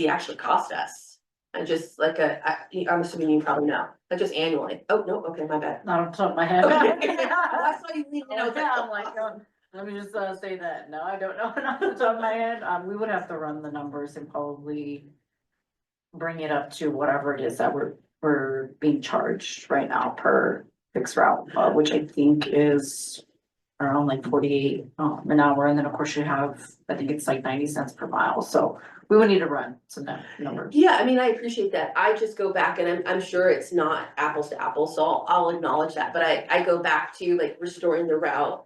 actually cost us. And just like I'm assuming you probably know, like just annually. Oh, no, okay, my bad. Not on top of my head. Okay. I saw you leaving. I was Yeah, I'm like, like, let me just say that. No, I don't know off the top of my head. We would have to run the numbers and probably bring it up to whatever it is that we're being charged right now per fixed route, which I think is around like 48 an hour. And then of course you have, I think it's like 90 cents per mile. So we would need to run some numbers. Yeah, I mean, I appreciate that. I just go back and I'm sure it's not apples to apples, so I'll acknowledge that. But I go back to like restoring the route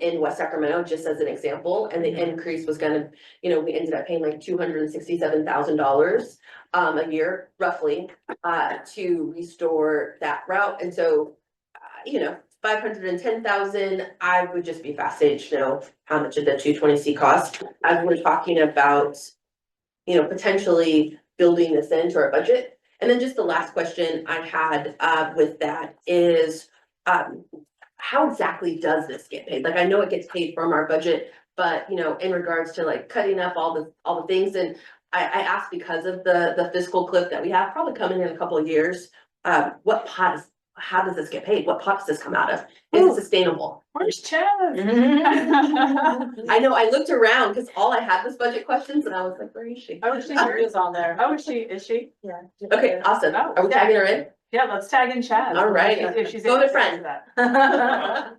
in West Sacramento, just as an example, and the increase was gonna, we ended up paying like $267,000 a year roughly to restore that route. And so, 510,000, I would just be fascinated to know how much of the 220C cost, as we're talking about, potentially building this into our budget. And then just the last question I had with that is, how exactly does this get paid? Like, I know it gets paid from our budget, but in regards to like cutting up all the things, and I asked because of the fiscal cliff that we have probably coming in a couple of years. How does this get paid? What pot does this come out of? Is it sustainable? Where's Chad? I know, I looked around because all I had was budget questions and I was like, where is she? Oh, she is on there. Oh, is she? Yeah. Okay, awesome. Oh, Are we tagging her in? Yeah, let's tag in Chad. All right. If she's Go to able friend. answer that.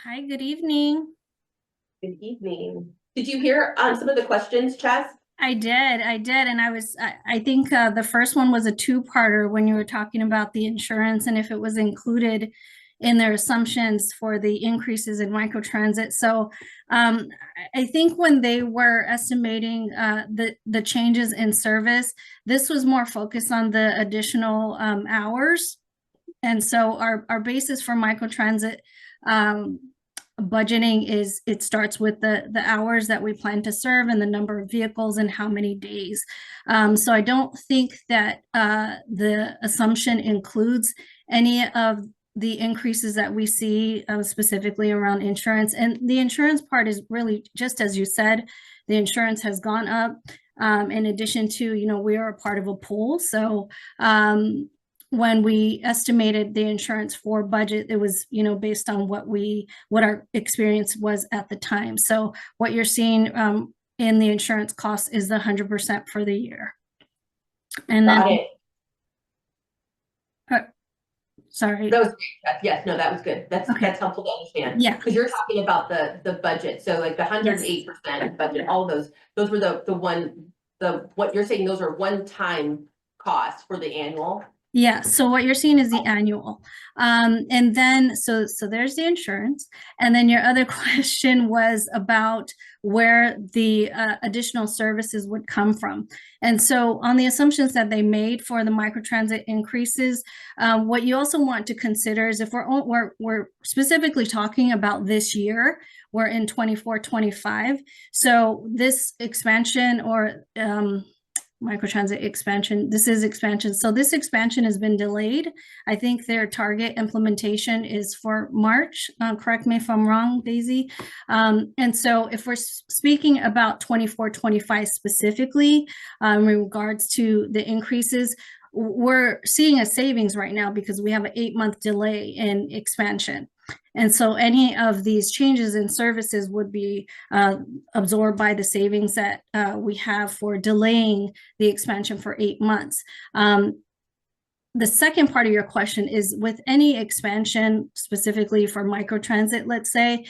Hi, good evening. Good evening. Did you hear some of the questions, Chaz? I did, and I think the first one was a two-parter when you were talking about the insurance and if it was included in their assumptions for the increases in microtransit. So I think when they were estimating the changes in service, this was more focused on the additional hours. And so our basis for microtransit budgeting is it starts with the hours that we plan to serve and the number of vehicles and how many days. So I don't think that the assumption includes any of the increases that we see specifically around insurance. And the insurance part is really, just as you said, the insurance has gone up. In addition to, we are a part of a pool. So when we estimated the insurance for budget, it was, based on what our experience was at the time. So what you're seeing in the insurance cost is the 100% for the year. And Got then, it. Sorry. That was great. Yes, no, that was good. That's helpful to understand. Yeah. Because you're talking about the budget. So like the 108% budget, all those were what you're saying, those are one-time costs for the annual. Yeah, so what you're seeing is the annual. And then, so there's the insurance. And then your other question was about where the additional services would come from. And so on the assumptions that they made for the microtransit increases, what you also want to consider is if we're specifically talking about this year, we're in 24-25. So this expansion or microtransit expansion, this is expansion. So this expansion has been delayed. I think their target implementation is for March. Correct me if I'm wrong, Daisy. And so if we're speaking about 24-25 specifically, in regards to the increases, we're seeing a savings right now because we have an 8-month delay in expansion. And so any of these changes in services would be absorbed by the savings that we have for delaying the expansion for 8 months. The second part of your question is, with any expansion, specifically for microtransit, let's say,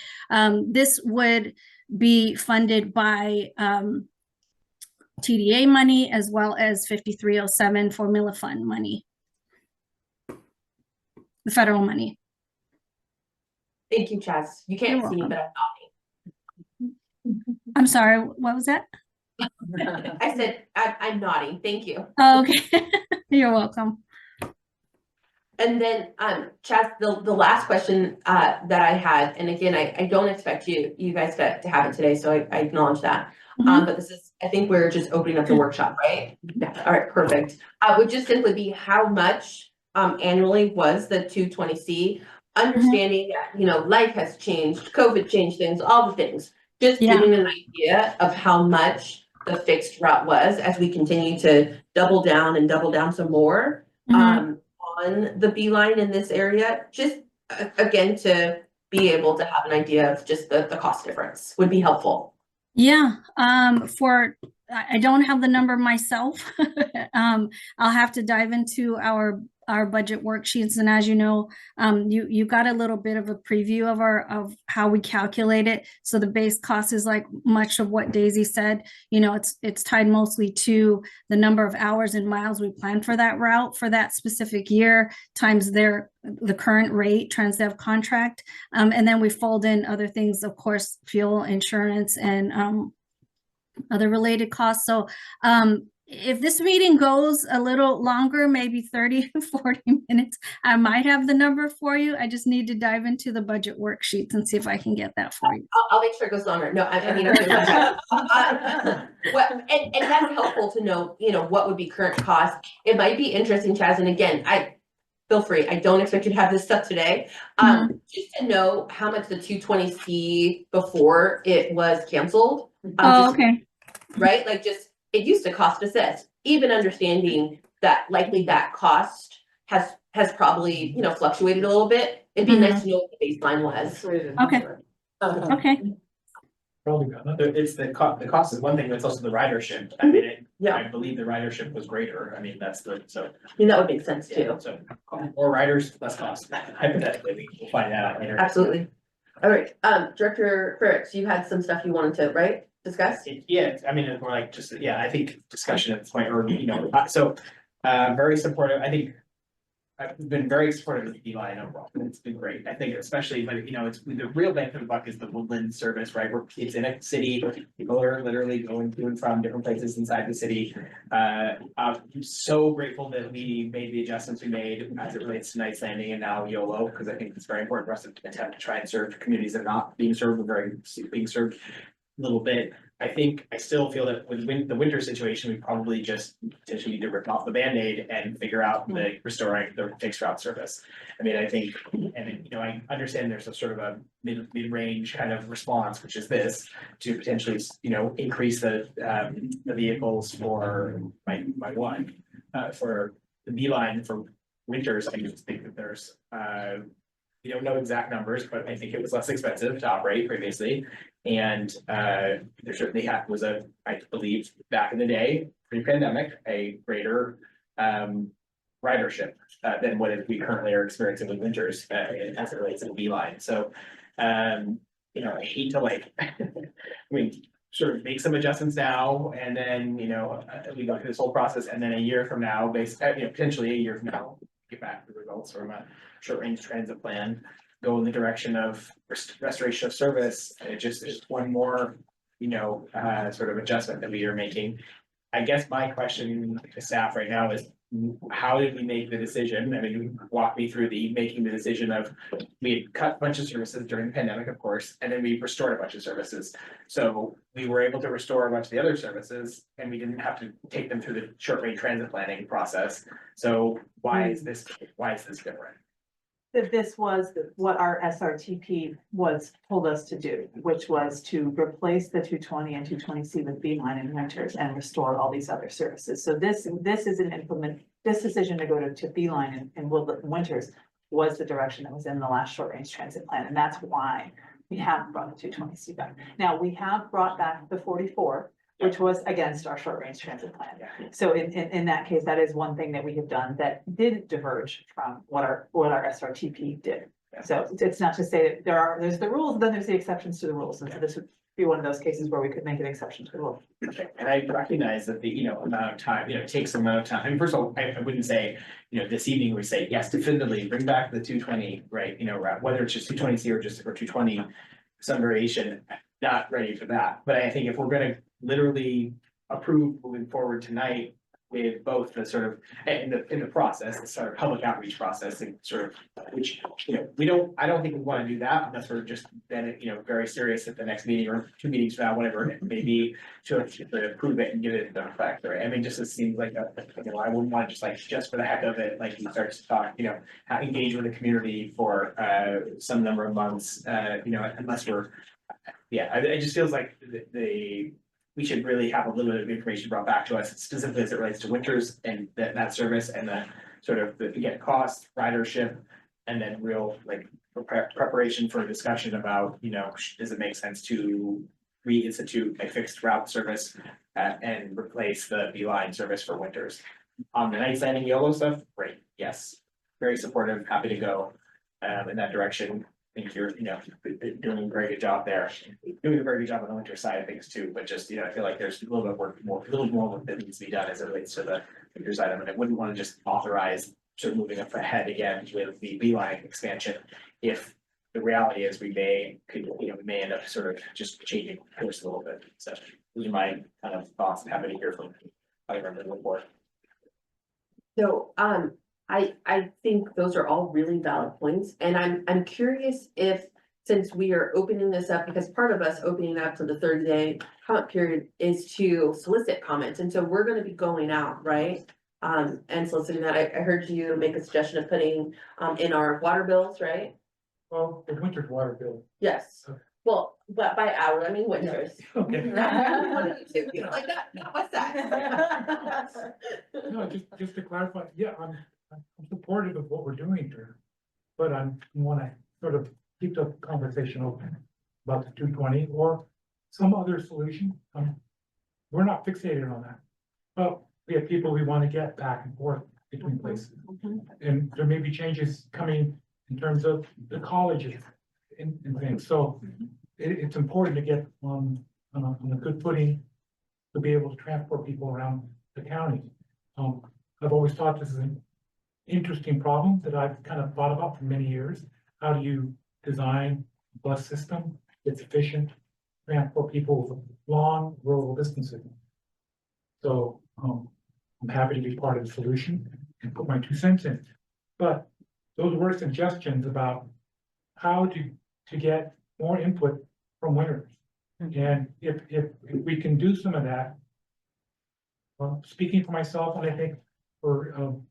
this would be funded by TDA money as well as 5307 formula fund money, the federal money. Thank you, Chaz. You can't You're see me, welcome. but I'm nodding. I'm sorry, what was that? I said, I'm nodding. Thank you. Oh, okay. You're welcome. And then, Chaz, the last question that I had, and again, I don't expect you guys to have it today, so I acknowledge that. But this is, I think we're just opening up the workshop, right? Yeah, all right, perfect. Would just simply be how much annually was the 220C? Understanding that, you know, life has changed, COVID changed things, all the things. Just Yeah. giving an idea of how much the fixed route was as we continue to double down some more. On the beeline in this area, just again, to be able to have an idea of just the cost difference would be helpful. Yeah, I don't have the number myself. I'll have to dive into our budget worksheets, and as you know, you got a little bit of a preview of how we calculate it. So the base cost is like much of what Daisy said. You know, it's tied mostly to the number of hours and miles we plan for that route for that specific year times the current rate Transdev contract, and then we fold in other things, of course, fuel, insurance, and other related costs. So if this meeting goes a little longer, maybe 30 to 40 minutes, I might have the number for you. I just need to dive into the budget worksheets and see if I can get that for you. I'll make sure it goes longer. No, I mean, and that's helpful to know, you know, what would be current cost. It might be interesting, Chaz, and again, feel free. I don't expect you to have this stuff today. Just to know how much the 220C before it was canceled. Okay. Right? Like just, it used to cost us this, even understanding that likely that cost has probably, you know, fluctuated a little bit. It'd be nice to know what the baseline was. Okay. Okay. Probably got it. It's the cost is one thing, but it's also the ridership. I mean, I believe the ridership was greater. I mean, that's so. I mean, that would make sense too. So more riders, less cost. Hypothetically, we'll find that out later. Absolutely. All right, Director Ferrix, you had some stuff you wanted to, discuss? Yeah, I mean, it's more like just, I think discussion at this point, or, you know, very supportive. I think I've been very supportive of the beeline overall. It's been great. I think especially when, you know, it's the real bang for the buck is the woodland service, right? Where it's in a city, people are literally going to and from different places inside the city. I'm so grateful that we made the adjustments we made as it relates to Knights Landing and now YOLO, because I think it's very important for us to attempt to try and serve communities that are not being served, but being served a little bit. I think I still feel that with the winter situation, we probably just potentially need to rip off the Band-Aid and figure out the restoring the fixed route service. I mean, I think, and you know, I understand there's a sort of a mid-range kind of response, which is this, to potentially, you know, increase the vehicles for my one, for the beeline for winters. I just think that there's, we don't know exact numbers, but I think it was less expensive to operate previously. And there certainly was I believe back in the day, pre-pandemic, a greater ridership than what we currently are experiencing with winters as it relates to the beeline. So, you know, I hate to I mean, sort of make some adjustments now, and then, you know, we go through this whole process, and then a year from now, potentially a year from now, get back the results from a short range transit plan, go in the direction of restoration of service. It just is one more, you know, sort of adjustment that we are making. I guess my question to staff right now is, how did we make the decision? I mean, walk me through making the decision of, we had cut a bunch of services during the pandemic, of course, and then we restored a bunch of services. So we were able to restore a bunch of the other services, and we didn't have to take them through the short range transit planning process. So why is this different? that this was what our SRTP told us to do, which was to replace the 220 and 220C with Beeline in winters and restore all these other services. So this is this decision to go to Beeline in winters was the direction that was in the last short range transit plan, and that's why we haven't brought the 220C back. Now, we have brought back the 44, which was against our short range transit plan. So in that case, that is one thing that we have done that did diverge from what our SRTP did. So it's not to say that there's the rules, then there's the exceptions to the rules, and so this would be one of those cases where we could make an exception to the rule. Okay, and I recognize that the, amount of time, it takes some amount of time. I mean, first of all, I wouldn't say, this evening we say, yes, definitively bring back the 220, right? Whether it's just 220C or 220, some variation, not ready for that. But I think if we're gonna literally approve moving forward tonight with both the sort of, in the process, the sort of public outreach process and sort of, which, I don't think we wanna do that unless we're just then, very serious at the next meeting or 2 meetings from now, whatever it may be, to approve it and get it into effect, right? I mean, just it seems like I wouldn't want to just for the heck of it, like he starts to talk, how engage with the community for some number of months, unless we're, it just feels like we should really have a little bit of information brought back to us specifically as it relates to winters and that service and the sort of again, cost, ridership, and then real preparation for a discussion about, does it make sense to reinstitute a fixed route service and replace the Beeline service for winters. On the night landing Yolo stuff, great, yes, very supportive, happy to go in that direction. I think you're, doing a very good job there, doing a very good job on the winter side of things too, but just, I feel like there's a little bit more work that needs to be done as it relates to the winter side of it. I wouldn't want to just authorize sort of moving up ahead again with the Beeline expansion. If the reality is we may end up sort of just changing course a little bit. So those are my kind of thoughts. I'm happy to hear from other members of the board. So, I think those are all really valid points, and I'm curious if, since we are opening this up, because part of us opening up to the 30-day comment period is to solicit comments, and so we're gonna be going out, right? And soliciting that. I heard you make a suggestion of putting in our water bills, right? Well, the winter's water bill. Yes. Well, but by hour, I mean winters. Okay. What do you do? You don't like that? No, what's that? No, just to clarify, yeah, I'm supportive of what we're doing here, but I wanna sort of keep the conversation open about the 220 or some other solution. We're not fixated on that, but we have people we wanna get back and forth between places. And there may be changes coming in terms of the colleges and things, so it's important to get on a good footing to be able to transport people around the county. I've always thought this is an interesting problem that I've kind of thought about for many years. How do you design a bus system that's efficient, transport people over long rural distances? So I'm happy to be part of the solution and put my 2 cents in. But those were suggestions about how to get more input from winners. And if we can do some of that, speaking for myself, and I think for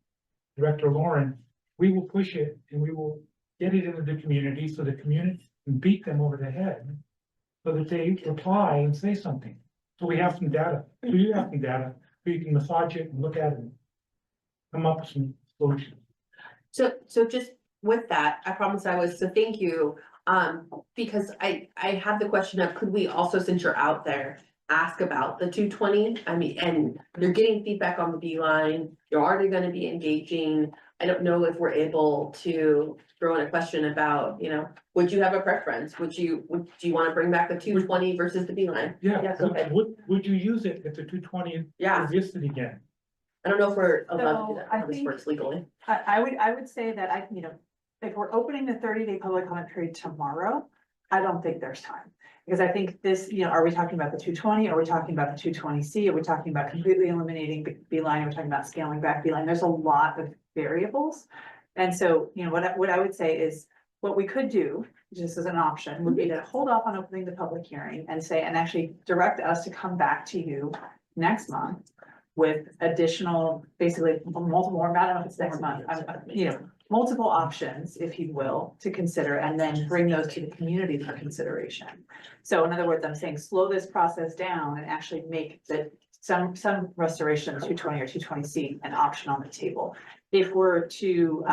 Director Lauren, we will push it and we will get it into the community so the community can beat them over the head so that they reply and say something. So we have some data. So you have some data, so you can massage it and look at it and come up with some solutions. So just with that, I promise I was, so thank you. Because I have the question of, could we also, since you're out there, ask about the 220? I mean, and you're getting feedback on the Beeline, you're already gonna be engaging. I don't know if we're able to throw in a question about, would you have a preference? Do you wanna bring back the 220 versus the Beeline? Yeah, Yes, okay. would you use it if the 220 existed again? I don't know if we're allowed to do So that, I how this think- works legally. I would say that if we're opening the 30-day public comment period tomorrow, I don't think there's time. Because I think this, are we talking about the 220? Are we talking about the 220C? Are we talking about completely eliminating Beeline? Are we talking about scaling back Beeline? There's a lot of variables. And so, what I would say is what we could do, just as an option, would be to hold off on opening the public hearing and actually direct us to come back to you next month with additional, basically multiple, I don't know if it's next month, multiple options, if you will, to consider, and then bring those to the community for consideration. So in other words, I'm saying slow this process down and actually make some restoration of 220 or 220C an option on the table. If we're to,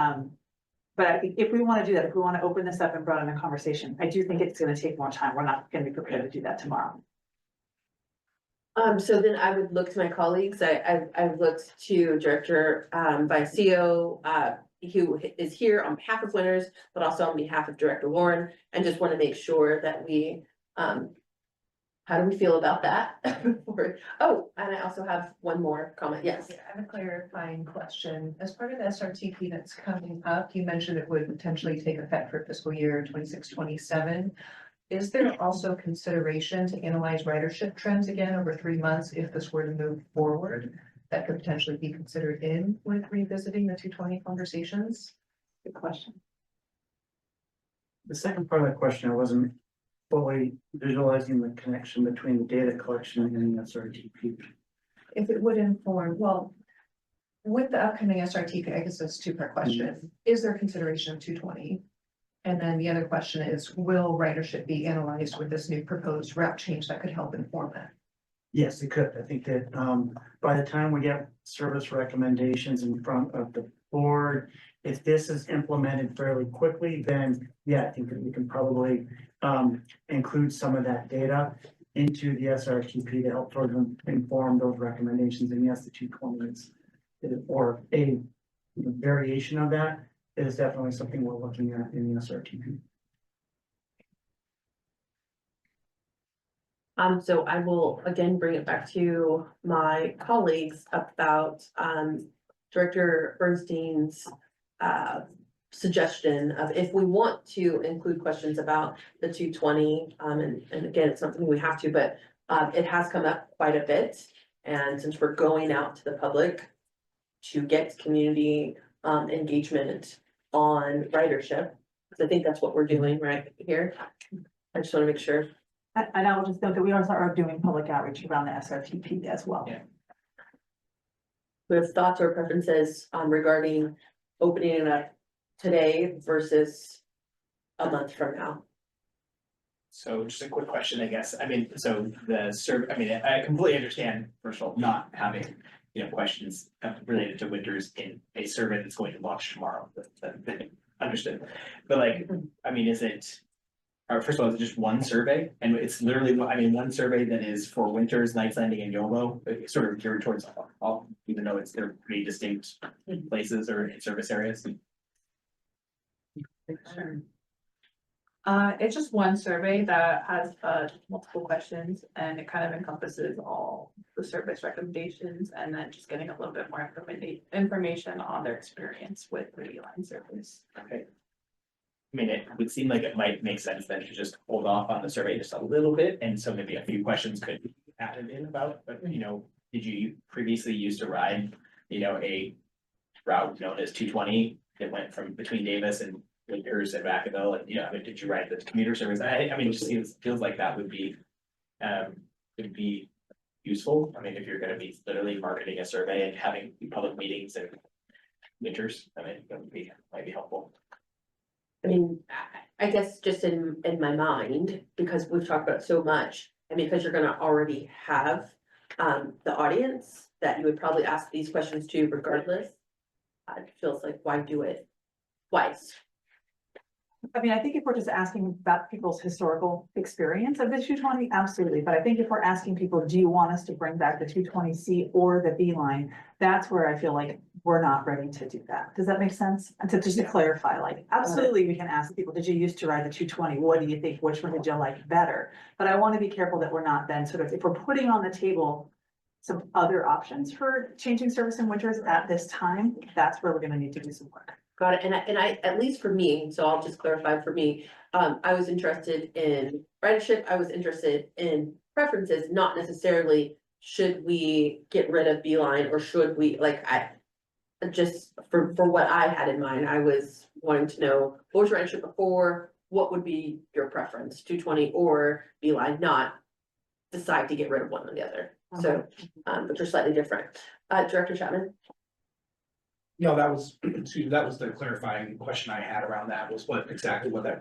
but I think if we want to do that, if we want to open this up and broaden the conversation, I do think it's going to take more time. We're not going to be prepared to do that tomorrow. So then I would look to my colleagues. I've looked to Director Vicio, who is here on behalf of Winters, but also on behalf of Director Warren, and just want to make sure that we, how do we feel about that? Oh, and I also have one more comment. Yes. I have a clarifying question. As part of the SRTP that's coming up, you mentioned it would potentially take effect for fiscal year 26-27. Is there also consideration to analyze ridership trends again over 3 months if this were to move forward? That could potentially be considered in with revisiting the 220 conversations? Good question. The second part of that question, I wasn't fully visualizing the connection between the data collection and the SRTP. If it would inform, well, with the upcoming SRTP, I guess it's a two-part question. Is there consideration of 220? And then the other question is, will ridership be analyzed with this new proposed route change that could help inform that? Yes, it could. I think that by the time we get service recommendations in front of the board, if this is implemented fairly quickly, then yeah, I think that we can probably include some of that data into the SRTP to help sort of inform those recommendations. And yes, the 220 is, or a variation of that is definitely something we're looking at in the SRTP. So I will again bring it back to my colleagues about Director Bernstein's suggestion of if we want to include questions about the 220, and again, it's something we have to, but it has come up quite a bit. And since we're going out to the public to get community engagement on ridership, because I think that's what we're doing right here. I just want to make sure. And I will just note that we also are doing public outreach around the SRTP as well. Yeah. We have thoughts or preferences regarding opening it up today versus a month from now. So just a quick question, I guess. I mean, so I completely understand, first of all, not having, questions related to Winters in a survey that's going to launch tomorrow. Understood. But like, I mean, is it, first of all, is it just one survey? And it's literally, one survey that is for Winters, Knights Landing and Yolo, sort of geared towards all, even though they're pretty distinct places or service areas. It's just one survey that has multiple questions, and it kind of encompasses all the service recommendations, and then just getting a little bit more information on their experience with the line service. Okay. I mean, it would seem like it might make sense then to just hold off on the survey just a little bit, and so maybe a few questions could be added in about, but did you previously used to ride, a route known as 220 that went from between Davis and Winters and Vacaville, and did you ride the commuter service? I mean, it just feels like that would be useful. I mean, if you're gonna be literally marketing a survey and having public meetings and Winters, I mean, that might be helpful. I mean, I guess just in my mind, because we've talked about it so much, and because you're gonna already have the audience that you would probably ask these questions to regardless. It feels like, why do it twice? I mean, I think if we're just asking about people's historical experience of the 220, absolutely. But I think if we're asking people, do you want us to bring back the 220C or the B line? That's where I feel like we're not ready to do that. Does that make sense? And to just to clarify, like, absolutely, we can ask people, did you used to ride the 220? What do you think? Which one did you like better? But I want to be careful that we're not then sort of, if we're putting on the table some other options for changing service in Winters at this time, that's where we're going to need to do some work. Got it. And I, at least for me, so I'll just clarify for me, I was interested in ridership. I was interested in preferences, not necessarily should we get rid of Beeline or should we, like, I just for what I had in mind, I was wanting to know what was ridership before, what would be your preference, 220 or Beeline, not decide to get rid of one or the other. So, which are slightly different. Director Chapman. No, that was, excuse me, that was the clarifying question I had around that, was what exactly what that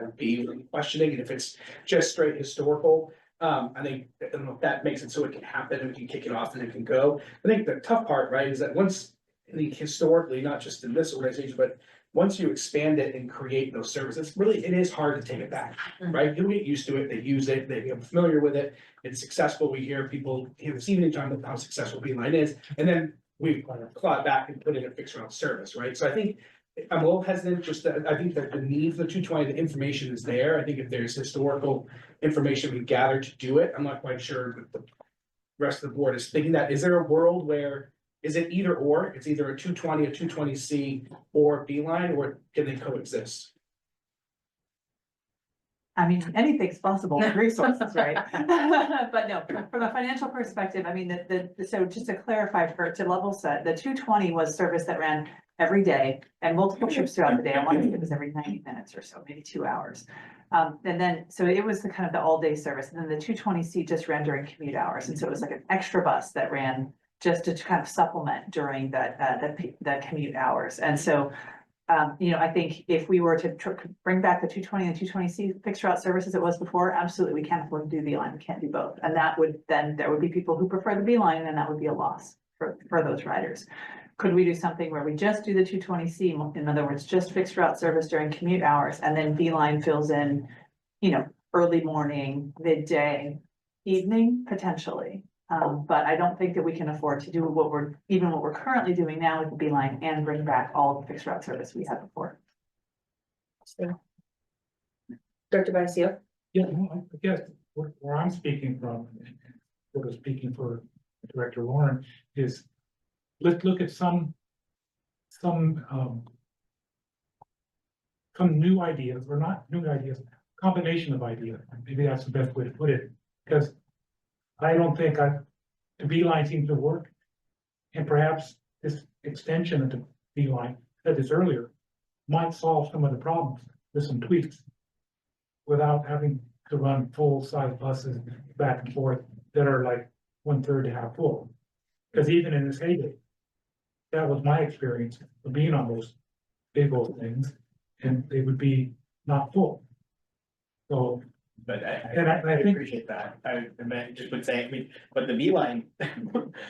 would be, questioning, and if it's just straight historical. I think, I don't know if that makes it so it can happen, and we can kick it off and it can go. I think the tough part, right, is that once, I think historically, not just in this organization, but once you expand it and create those services, really, it is hard to take it back, right? People get used to it, they use it, they become familiar with it, it's successful, we hear people, this evening talking about how successful Beeline is, and then we claw it back and put in a fixed route service, right? So I think I'm a little hesitant, just that I think that the need for the 220, the information is there. I think if there's historical information we gather to do it, I'm not quite sure that the rest of the board is thinking that. Is there a world where, is it either or? It's either a 220, a 220C, or Beeline, or can they coexist? I mean, anything's possible with resources, right? But no, from a financial perspective, I mean, so just to clarify, to level set, the 220 was service that ran every day and multiple trips throughout the day. I want to say it was every 90 minutes or so, maybe 2 hours. And then, so it was the kind of the all day service. And then the 220C just ran during commute hours. And so it was like an extra bus that ran just to kind of supplement during the commute hours. And so, you know, I think if we were to bring back the 220 and 220C fixed route services it was before, absolutely, we can't afford to do Beeline, we can't do both. And that would, then there would be people who prefer the Beeline, and that would be a loss for those riders. Could we do something where we just do the 220C, in other words, just fixed route service during commute hours, and then Beeline fills in, you know, early morning, midday, evening, potentially. But I don't think that we can afford to do what we're currently doing now with the Beeline and bring back all the fixed route service we had before. Director Vicio? Yeah, no, I guess where I'm speaking from, and sort of speaking for Director Lauren, is let's look at some new ideas, or not new ideas, combination of ideas. Maybe that's the best way to put it, because I don't think the Beeline seems to work. And perhaps this extension of the Beeline, said this earlier, might solve some of the problems with some tweaks without having to run full-size buses back and forth that are like 1/3 to half full. Because even in this heyday, that was my experience of being on those big old things, and they would be not full. So, But and I think, appreciate that. I meant, just would say, I mean, but the Beeline,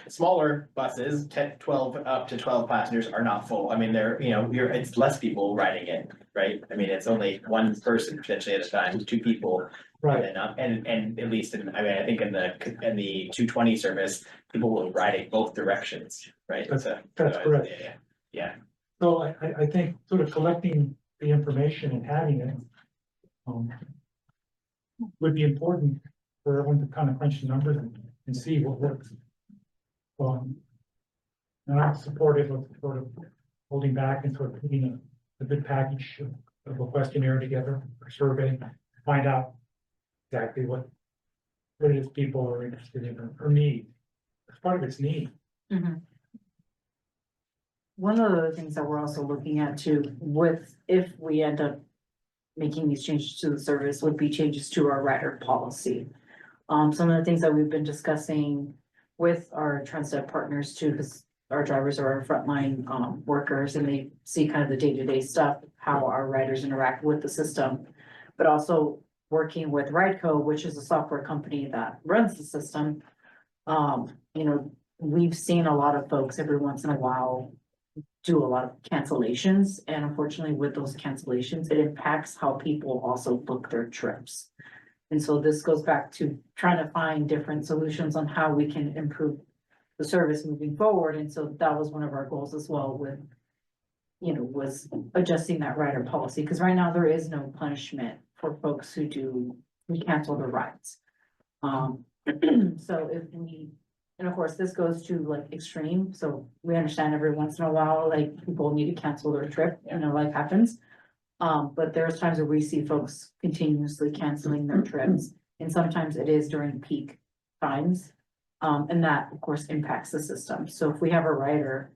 smaller buses, 10, 12, up to 12 passengers are not full. I mean, they're, you know, it's less people riding it, right? I mean, it's only one person potentially at a time, 2 people. right, And at least in, I mean, I think in the 220 service, people will ride it both directions, right? That's- So, that's correct. Yeah. so I think sort of collecting the information and having it would be important for everyone to kind of crunch the numbers and see what works. And I'm supportive of sort of holding back and sort of putting a good package of a questionnaire together, or survey, find out exactly what it is people are interested in or need. As part of its need. One of the things that we're also looking at too, if we end up making these changes to the service, would be changes to our rider policy. Some of the things that we've been discussing with our Transdev partners too, because our drivers are our frontline workers, and they see kind of the day-to-day stuff, how our riders interact with the system. But also working with Rideco, which is a software company that runs the system. You know, we've seen a lot of folks every once in a while do a lot of cancellations, and unfortunately with those cancellations, it impacts how people also book their trips. And so this goes back to trying to find different solutions on how we can improve the service moving forward. And so that was one of our goals as well with, you know, was adjusting that rider policy, because right now there is no punishment for folks who cancel their rides. So if we, and of course, this goes to like extreme, so we understand every once in a while, like people need to cancel their trip, you know, life happens. But there's times where we see folks continuously canceling their trips, and sometimes it is during peak times. And that of course impacts the system. So if we have a rider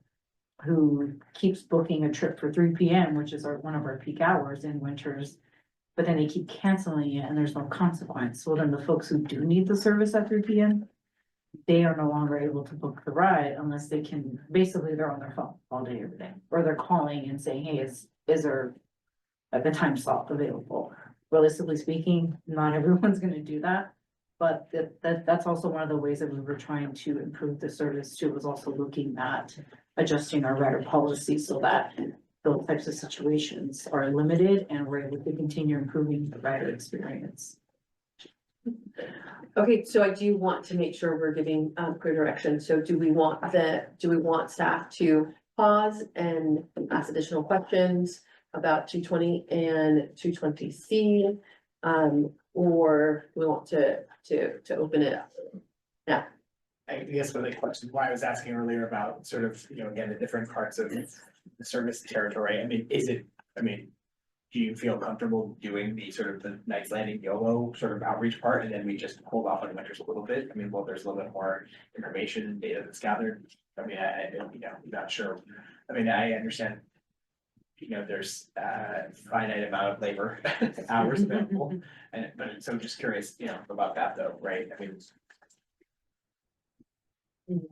who keeps booking a trip for 3 p.m., which is one of our peak hours in winters, but then they keep canceling it and there's no consequence. So then the folks who do need the service at 3 p.m., they are no longer able to book the ride unless they can, basically they're on their phone all day, every day. Or they're calling and saying, hey, is there like a time slot available? Realistically speaking, not everyone's gonna do that. But that's also one of the ways that we were trying to improve the service too, was also looking at adjusting our rider policy so that those types of situations are limited and we're able to continue improving the rider experience. Okay, so I do want to make sure we're giving clear direction. So do we want staff to pause and ask additional questions about 220 and 220C? Or we want to open it up? Yeah. I guess one of the questions, why I was asking earlier about sort of, again, the different parts of the service territory, I mean, do you feel comfortable doing the sort of the Knights Landing YOLO sort of outreach part, and then we just hold off on winters a little bit? I mean, well, there's a little bit more information and data that's gathered. I mean, I'm not sure. I mean, I understand, there's a finite amount of labor hours available, but so just curious, about that though, right? I mean,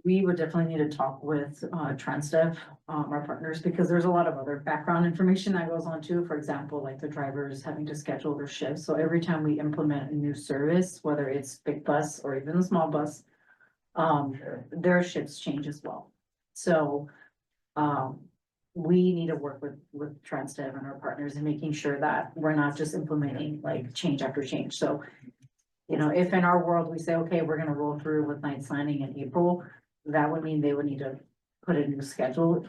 We would definitely need to talk with Transdev, our partners, because there's a lot of other background information that goes on too. For example, like the drivers having to schedule their shifts. So every time we implement a new service, whether it's big bus or even the small bus, their shifts change as well. So we need to work with Transdev and our partners in making sure that we're not just implementing like change after change. So if in our world we say, okay, we're gonna roll through with Knights Landing in April, that would mean they would need to put a new schedule,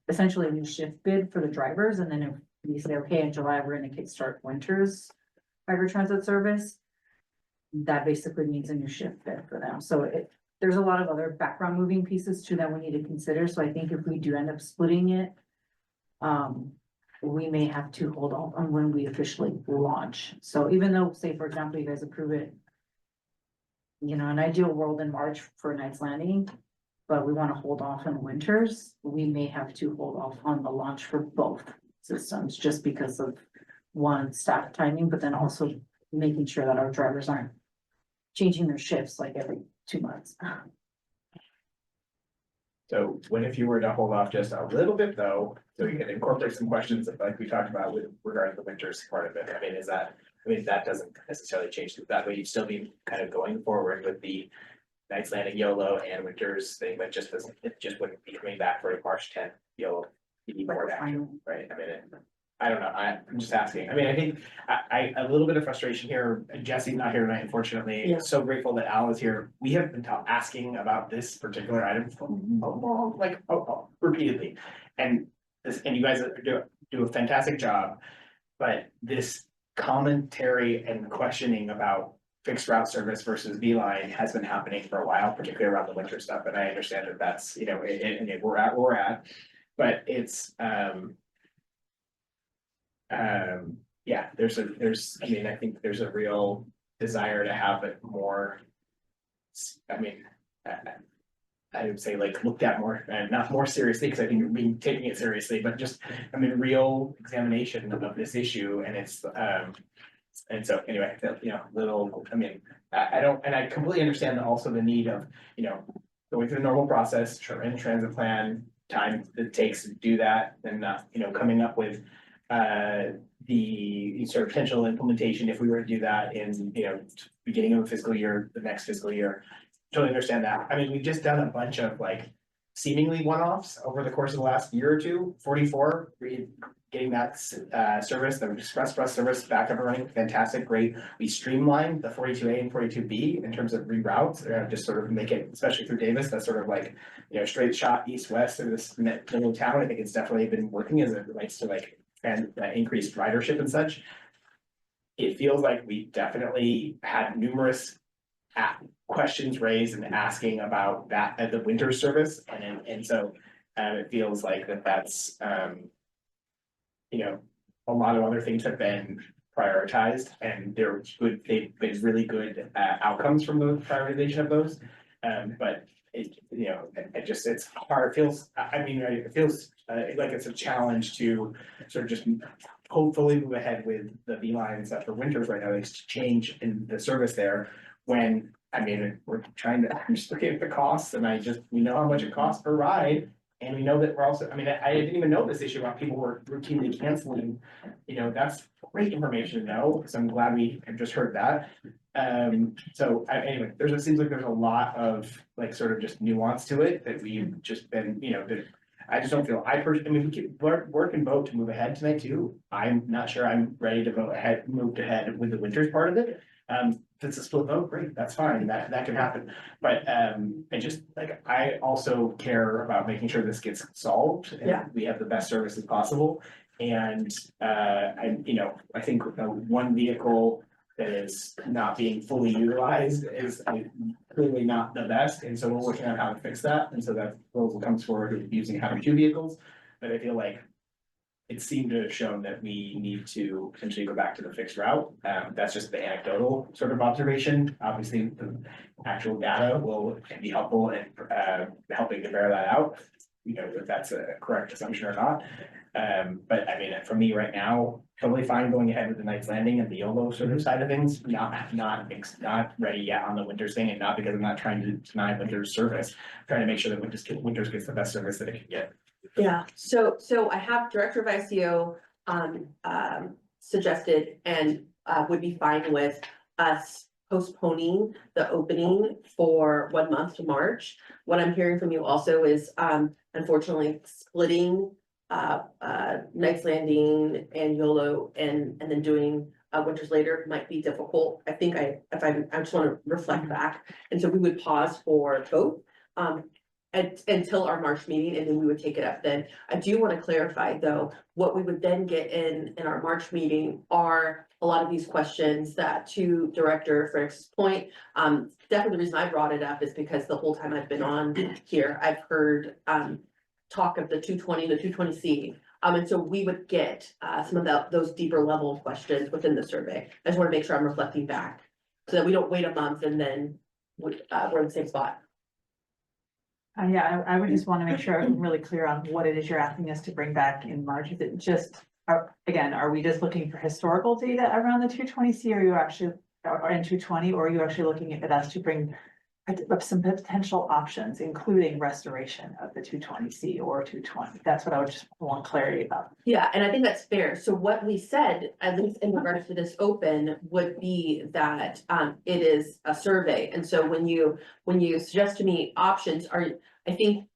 essentially a new shift bid for the drivers. And then if we say, okay, in July, we're gonna kickstart winter's driver transit service, that basically means a new shift bid for them. So there's a lot of other background moving pieces too that we need to consider. So I think if we do end up splitting it, we may have to hold off on when we officially launch. So even though, say, for example, you guys approve it, an ideal world in March for Knights Landing, but we want to hold off on winters, we may have to hold off on the launch for both systems just because of one, staff timing, but then also making sure that our drivers aren't changing their shifts like every 2 months. so what if you were to hold off just a little bit though, so we can incorporate some questions like we talked about with regarding the winters part of it? I mean, that doesn't necessarily change that way. You'd still be kind of going forward with the Knights Landing YOLO and winters thing, but it just wouldn't be coming back for a March 10th YOLO. Board action, right? I mean, I don't know. I'm just asking. I mean, I think a little bit of frustration here. Jesse's not here tonight, unfortunately. Yeah. So grateful that Al is here. We have been asking about this particular item repeatedly, and you guys do a fantastic job. But this commentary and questioning about fixed route service versus Beeline has been happening for a while, particularly around the winter stuff. And I understand that that's we're at where we're at, but it's yeah, I think there's a real desire to have it more. I mean, I would say like looked at more, not more seriously, because I think we're taking it seriously, but just, real examination of this issue, and it's, and so anyway, I completely understand also the need of, going through the normal process, transit plan, time that it takes to do that, and coming up with the sort of potential implementation if we were to do that in, beginning of a fiscal year, the next fiscal year. Totally understand that. I mean, we've just done a bunch of like seemingly one-offs over the course of the last year or two. 44, getting that service, the express bus service back up and running, fantastic, great. We streamlined the 42A and 42B in terms of reroutes, just sort of make it, especially through Davis, that's sort of like, straight shot east-west through this middle of town. I think it's definitely been working as it relates to like increased ridership and such. It feels like we definitely had numerous questions raised and asking about that at the winter service, and so it feels like that's a lot of other things have been prioritized, and they've been really good outcomes from the prioritization of those, but it's hard. It feels like it's a challenge to sort of just hopefully move ahead with the Beeline and stuff for winters right now. It's change in the service there when I mean, we're trying to, I'm just looking at the costs and we know how much it costs per ride. And we know that we're also, I mean, I didn't even know this issue about people were routinely canceling, that's great information to know, so I'm glad we have just heard that. Anyway, it seems like there's a lot of like sort of just nuance to it that we've just been, that I just don't feel, we can work and vote to move ahead tonight too. I'm not sure I'm ready to move ahead with the winters part of it. If it's a split vote, great, that's fine, that can happen. But I just, like, I also care about making sure this gets solved and we have the best services possible. And I think one vehicle that is not being fully utilized is clearly not the best, and so we're working on how to fix that, and so that proposal comes forward with using having two vehicles. But I feel like it seemed to have shown that we need to potentially go back to the fixed route. That's just the anecdotal sort of observation. Obviously, the actual data will be helpful in helping to bear that out, if that's a correct assumption or not. But I mean, for me right now, totally fine going ahead with the Knights Landing and the Yolo sort of side of things, not ready yet on the Winters thing, and not because I'm not trying to deny Winters service, I'm trying to make sure that Winters gets the best service that it can get. Yeah, so I have Director of ICO suggested and would be fine with us postponing the opening for 1 month to March. What I'm hearing from you also is unfortunately splitting Knights Landing and Yolo and then doing winters later might be difficult. I think I just want to reflect back, and so we would pause for both until our March meeting, and then we would take it up then. I do want to clarify though, what we would then get in our March meeting are a lot of these questions that, to Director Frick's point, definitely the reason I brought it up is because the whole time I've been on here, I've heard talk of the 220, the 220C. And so we would get some of those deeper level questions within the survey. I just want to make sure I'm reflecting back so that we don't wait a month and then we're in the same spot. Yeah, I would just want to make sure I'm really clear on what it is you're asking us to bring back in March. Is it just, are we just looking for historical data around the 220C, or are you actually, or in 220, or are you actually looking at us to bring some potential options, including restoration of the 220C or 220? That's what I would just want clarity about. Yeah, and I think that's fair. So what we said, at least in regards to this open, would be that it is a survey. And so when you suggest to me options I think,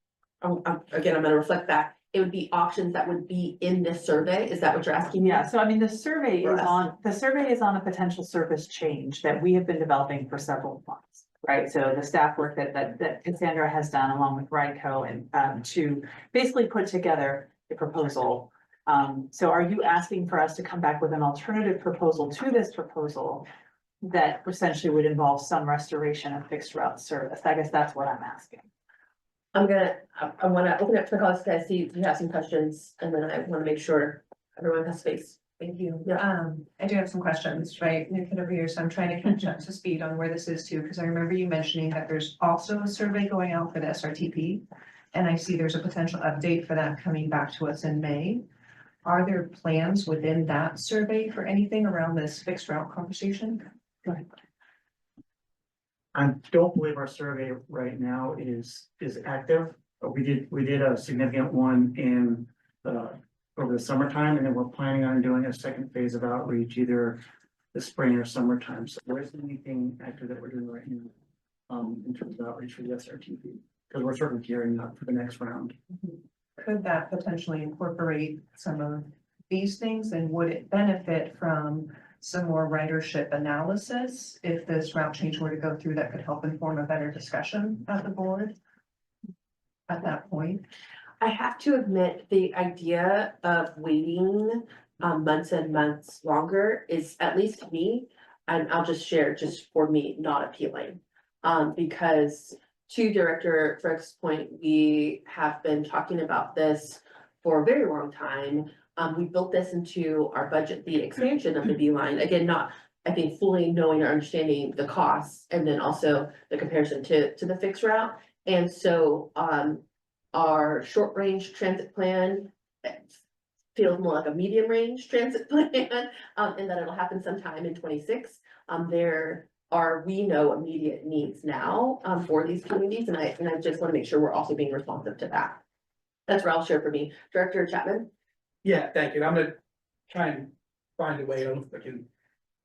again, I'm gonna reflect back, it would be options that would be in this survey. Is that what you're asking me? Yeah, so I mean, the survey is on a potential service change that we have been developing for several months. Right, so the staff work that Cassandra has done along with Ryco and to basically put together a proposal. So are you asking for us to come back with an alternative proposal to this proposal that essentially would involve some restoration of fixed route service? I guess that's what I'm asking. I want to open up to the colleagues, guys, see if you have some questions, and then I want to make sure everyone has space. Thank you. I do have some questions, right? Nick over here, so I'm trying to catch up to speed on where this is too, because I remember you mentioning that there's also a survey going out for the SRTP. And I see there's a potential update for that coming back to us in May. Are there plans within that survey for anything around this fixed route conversation? Go ahead. I don't believe our survey right now is active. We did a significant one in over the summertime, and then we're planning on doing a second phase of outreach either the spring or summertime. So there isn't anything active that we're doing right now in terms of outreach for the SRTP, because we're sort of gearing up for the next round. Could that potentially incorporate some of these things, and would it benefit from some more ridership analysis if this route change were to go through that could help inform a better discussion at the board at that point? I have to admit, the idea of waiting months and months longer is, at least to me, and I'll just share, just for me, not appealing. Because to Director Frick's point, we have been talking about this for a very long time. We built this into our budget, the expansion of the B line, again, not, I think, fully knowing or understanding the costs, and then also the comparison to the fixed route. And so our short range transit plan feels more like a medium range transit plan, and that it'll happen sometime in 26. There we know immediate needs now, for these communities, and I just wanna make sure we're also being responsive to that. That's where I'll share for me. Director Chapman? Yeah, thank you. I'm gonna try and find a way, I don't know if I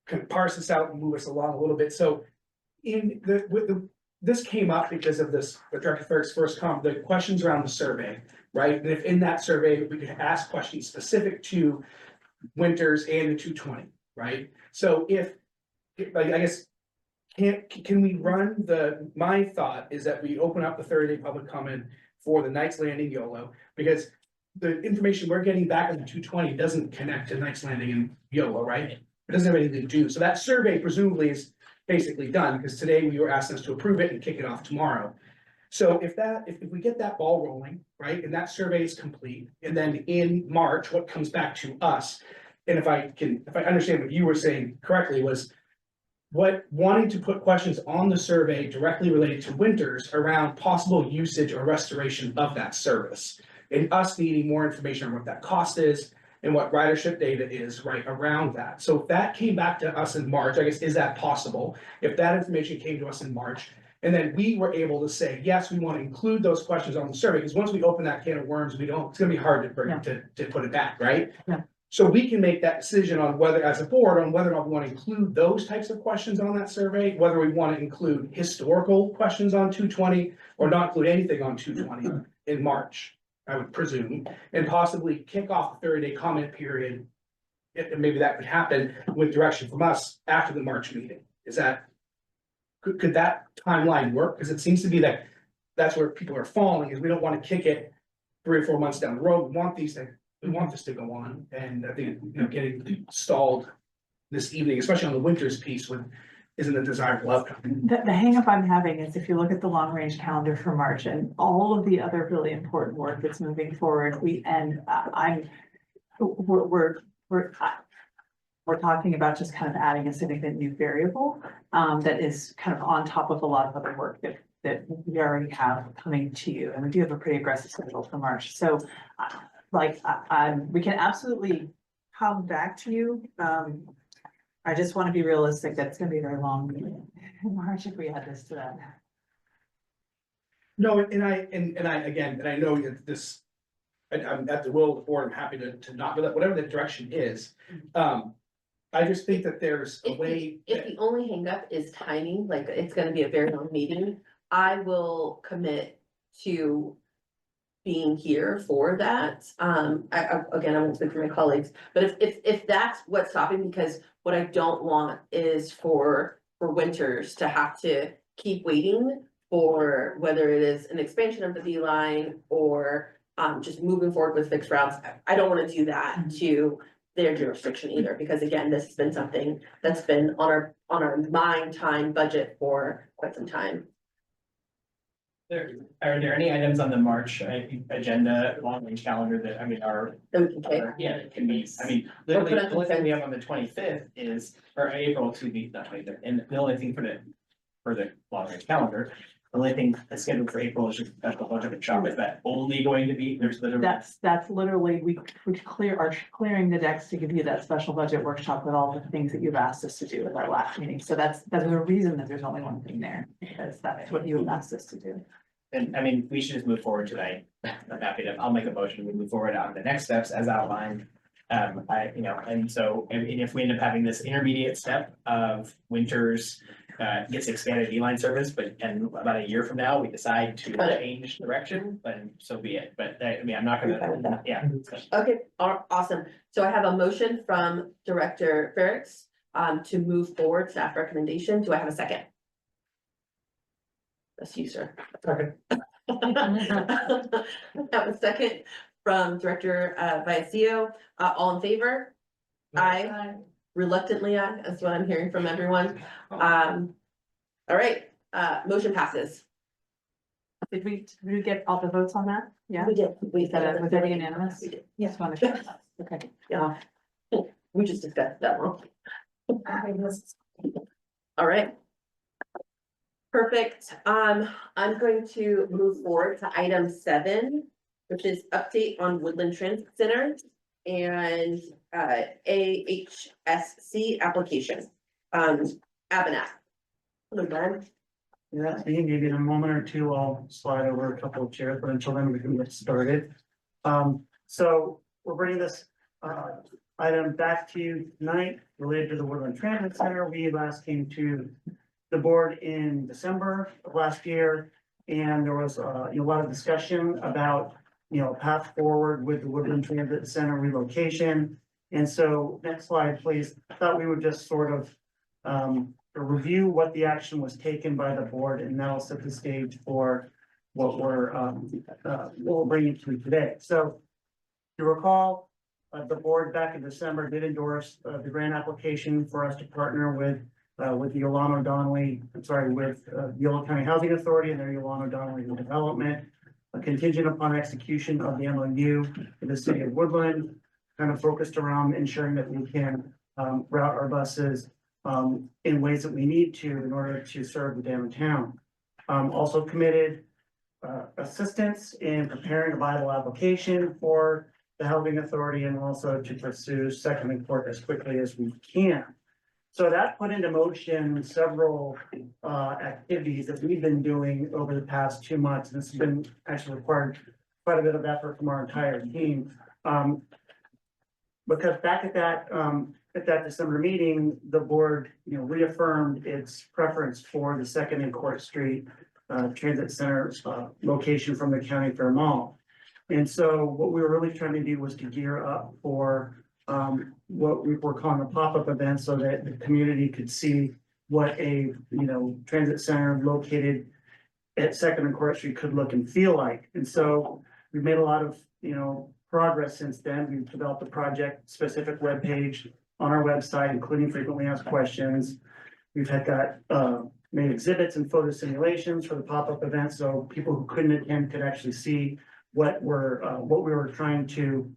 can parse this out and move us along a little bit. So this came up because of this, the Director Ferrick's first comment, the questions around the survey, right? And if in that survey, we could ask questions specific to Winters and the 220, right? So like, I guess, can we run my thought is that we open up the 30-day public comment for the Knights Landing YOLO, because the information we're getting back on the 220 doesn't connect to Knights Landing and YOLO, right? It doesn't have anything to do. So that survey presumably is basically done, because today we were asking us to approve it and kick it off tomorrow. So if we get that ball rolling, right, and that survey is complete, and then in March, what comes back to us, and if I understand what you were saying correctly, was wanting to put questions on the survey directly related to Winters around possible usage or restoration of that service. And us needing more information on what that cost is and what ridership data is right around that. So if that came back to us in March, I guess, is that possible? If that information came to us in March, and then we were able to say, yes, we want to include those questions on the survey, because once we open that can of worms, it's gonna be hard to put it back, right? Yeah. So we can make that decision on whether, as a board, on whether or not we want to include those types of questions on that survey, whether we want to include historical questions on 220 or not include anything on 220 in March, I would presume, and possibly kick off the 30-day comment period. And maybe that could happen with direction from us after the March meeting. Could that timeline work? Because it seems to be that's where people are falling, is we don't want to kick it 3 or 4 months down the road. We want this to go on, and I think, getting stalled this evening, especially on the Winters piece, isn't a desirable outcome. The hangup I'm having is if you look at the long range calendar for March and all of the other really important work that's moving forward, we're talking about just kind of adding a significant new variable that is kind of on top of a lot of other work that we already have coming to you, and we do have a pretty aggressive schedule for March. So we can absolutely come back to you. I just want to be realistic that it's gonna be a very long meeting in March if we add this to that. No, and I know that this, I'm at the will of the board, I'm happy to not, whatever the direction is. I just think that there's a way. If the only hangup is timing, like it's gonna be a very long meeting, I will commit to being here for that. Again, I won't speak for my colleagues, but if that's what's stopping, because what I don't want is for Winters to have to keep waiting for whether it is an expansion of the B line or just moving forward with fixed routes. I don't want to do that to their jurisdiction either, because again, this has been something that's been on our mind time budget for quite some time. Are there any items on the March agenda, long range calendar that, are, That we can take. yeah, it can be, literally, the only thing we have on the 25th is, or April, to be, not 23rd, and the only thing for the long range calendar, the only thing that's scheduled for April is your special budget workshop. Is that only going to be, there's literally. That's literally, we are clearing the decks to give you that special budget workshop with all the things that you've asked us to do at our last meeting. So that's the reason that there's only one thing there, because that's what you have asked us to do. And we should just move forward tonight. I'm happy I'll make a motion, we move forward on the next steps as outlined. And if we end up having this intermediate step of Winters gets expanded E-line service, and about a year from now, we decide to change direction, then so be it. But I'm not gonna, yeah. Okay, awesome. So I have a motion from Director Ferricks to move forward staff recommendation. Do I have a second? That's you, sir. Okay. I have a second from Director Viacio. All in favor? Aye. Reluctantly, aye. That's what I'm hearing from everyone. All right, motion passes. Did we get all the votes on that? Yeah. We did. Was that unanimous? We did. Yes. Okay. Yeah. We just discussed that one. All right. Perfect. I'm going to move forward to item 7, which is update on Woodland Transit Center and AHSC application. Abinap. Hello, Ben. Yeah, maybe in a moment or two, I'll slide over a couple of chairs, but until then, we can get started. So we're bringing this item back to you tonight related to the Woodland Transit Center. We last came to the board in December of last year. And there was a lot of discussion about, path forward with the Woodland Transit Center relocation. And so next slide, please. I thought we would just sort of review what the action was taken by the board, and that'll set the stage for what we're bringing to you today. So you recall, the board back in December did endorse the grant application for us to partner with the Yolo Donnelly, with Yolo County Housing Authority and their Yolo Donnelly Development, contingent upon execution of the MOU for the city of Woodland, kind of focused around ensuring that we can route our buses in ways that we need to in order to serve the downtown. Also committed assistance in preparing a viable application for the housing authority and also to pursue second court as quickly as we can. So that put into motion several activities that we've been doing over the past 2 months. This has been actually required quite a bit of effort from our entire team. Because back at that December meeting, the board, reaffirmed its preference for the 2nd and Court Street Transit Center location from the County Fair Mall. And so what we were really trying to do was to gear up for what we were calling a pop-up event so that the community could see what a, transit center located at 2nd and Court Street could look and feel like. And so we've made a lot of, progress since then. We've developed a project specific webpage on our website, including frequently asked questions. We've made exhibits and photo simulations for the pop-up event, so people who couldn't attend could actually see what we were trying to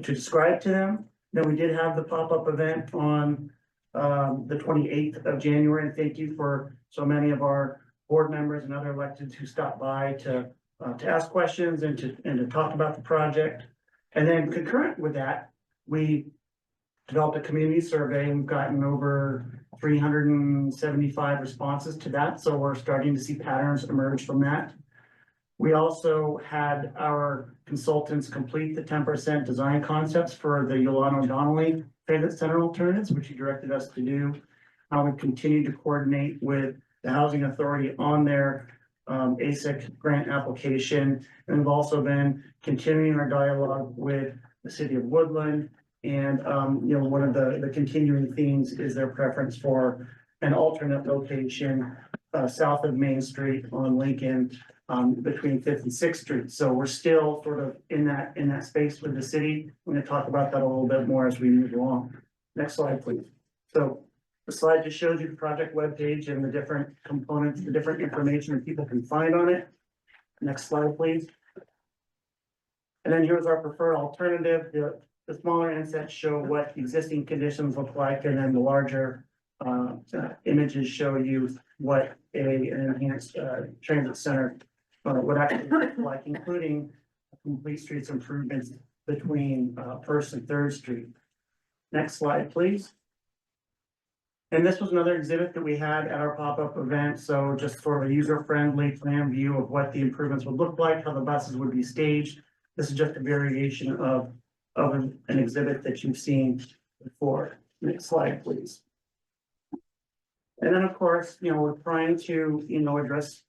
describe to them. Then we did have the pop-up event on the 28th of January, and thank you for so many of our board members and other electeds who stopped by to ask questions and to talk about the project. And then concurrent with that, we developed a community survey, and we've gotten over 375 responses to that. So we're starting to see patterns emerge from that. We also had our consultants complete the 10% design concepts for the Yolo Donnelly Transit Center alternatives, which he directed us to do. We continue to coordinate with the Housing Authority on their ASIC grant application. And we've also been continuing our dialogue with the city of Woodland. And, one of the continuing themes is their preference for an alternate location south of Main Street on Lincoln, between 5th and 6th Street. So we're still sort of in that space with the city. I'm going to talk about that a little bit more as we move along. Next slide, please. So the slide just shows you the project webpage and the different components, the different information that people can find on it. Next slide, please. And then here's our preferred alternative. The smaller insets show what existing conditions look like, and then the larger images show you what an enhanced transit center would actually look like, including complete streets improvements between 1st and 3rd Street. Next slide, please. And this was another exhibit that we had at our pop-up event. So just for a user-friendly plan view of what the improvements would look like, how the buses would be staged. This is just a variation of an exhibit that you've seen before. Next slide, please. And then, of course, we're trying to, address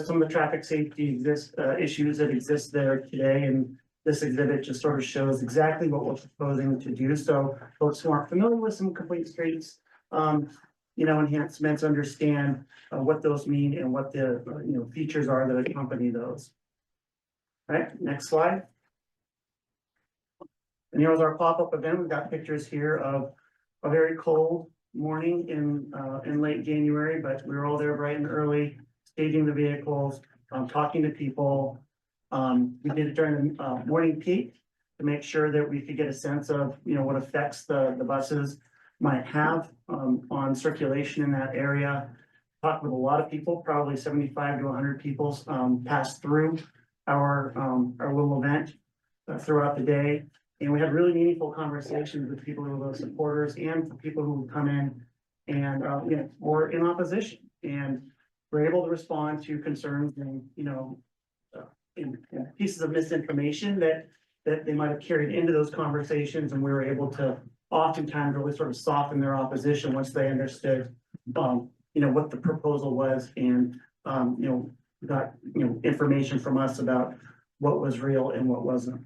some of the traffic safety issues that exist there today. And this exhibit just sort of shows exactly what we're proposing to do. So folks who aren't familiar with some complete streets, enhancements, understand what those mean and what the, features are that accompany those. All right, next slide. And here's our pop-up event. We've got pictures here of a very cold morning in late January, but we were all there bright and early, staging the vehicles, talking to people. We did it during the morning peak to make sure that we could get a sense of, what effects the buses might have on circulation in that area. Talked with a lot of people, probably 75 to 100 people passed through our little event throughout the day. And we had really meaningful conversations with people who were supporters and for people who would come in and, or in opposition. And we're able to respond to concerns and, in pieces of misinformation that they might have carried into those conversations, and we were able to oftentimes really sort of soften their opposition once they understood, what the proposal was and, got, information from us about what was real and what wasn't.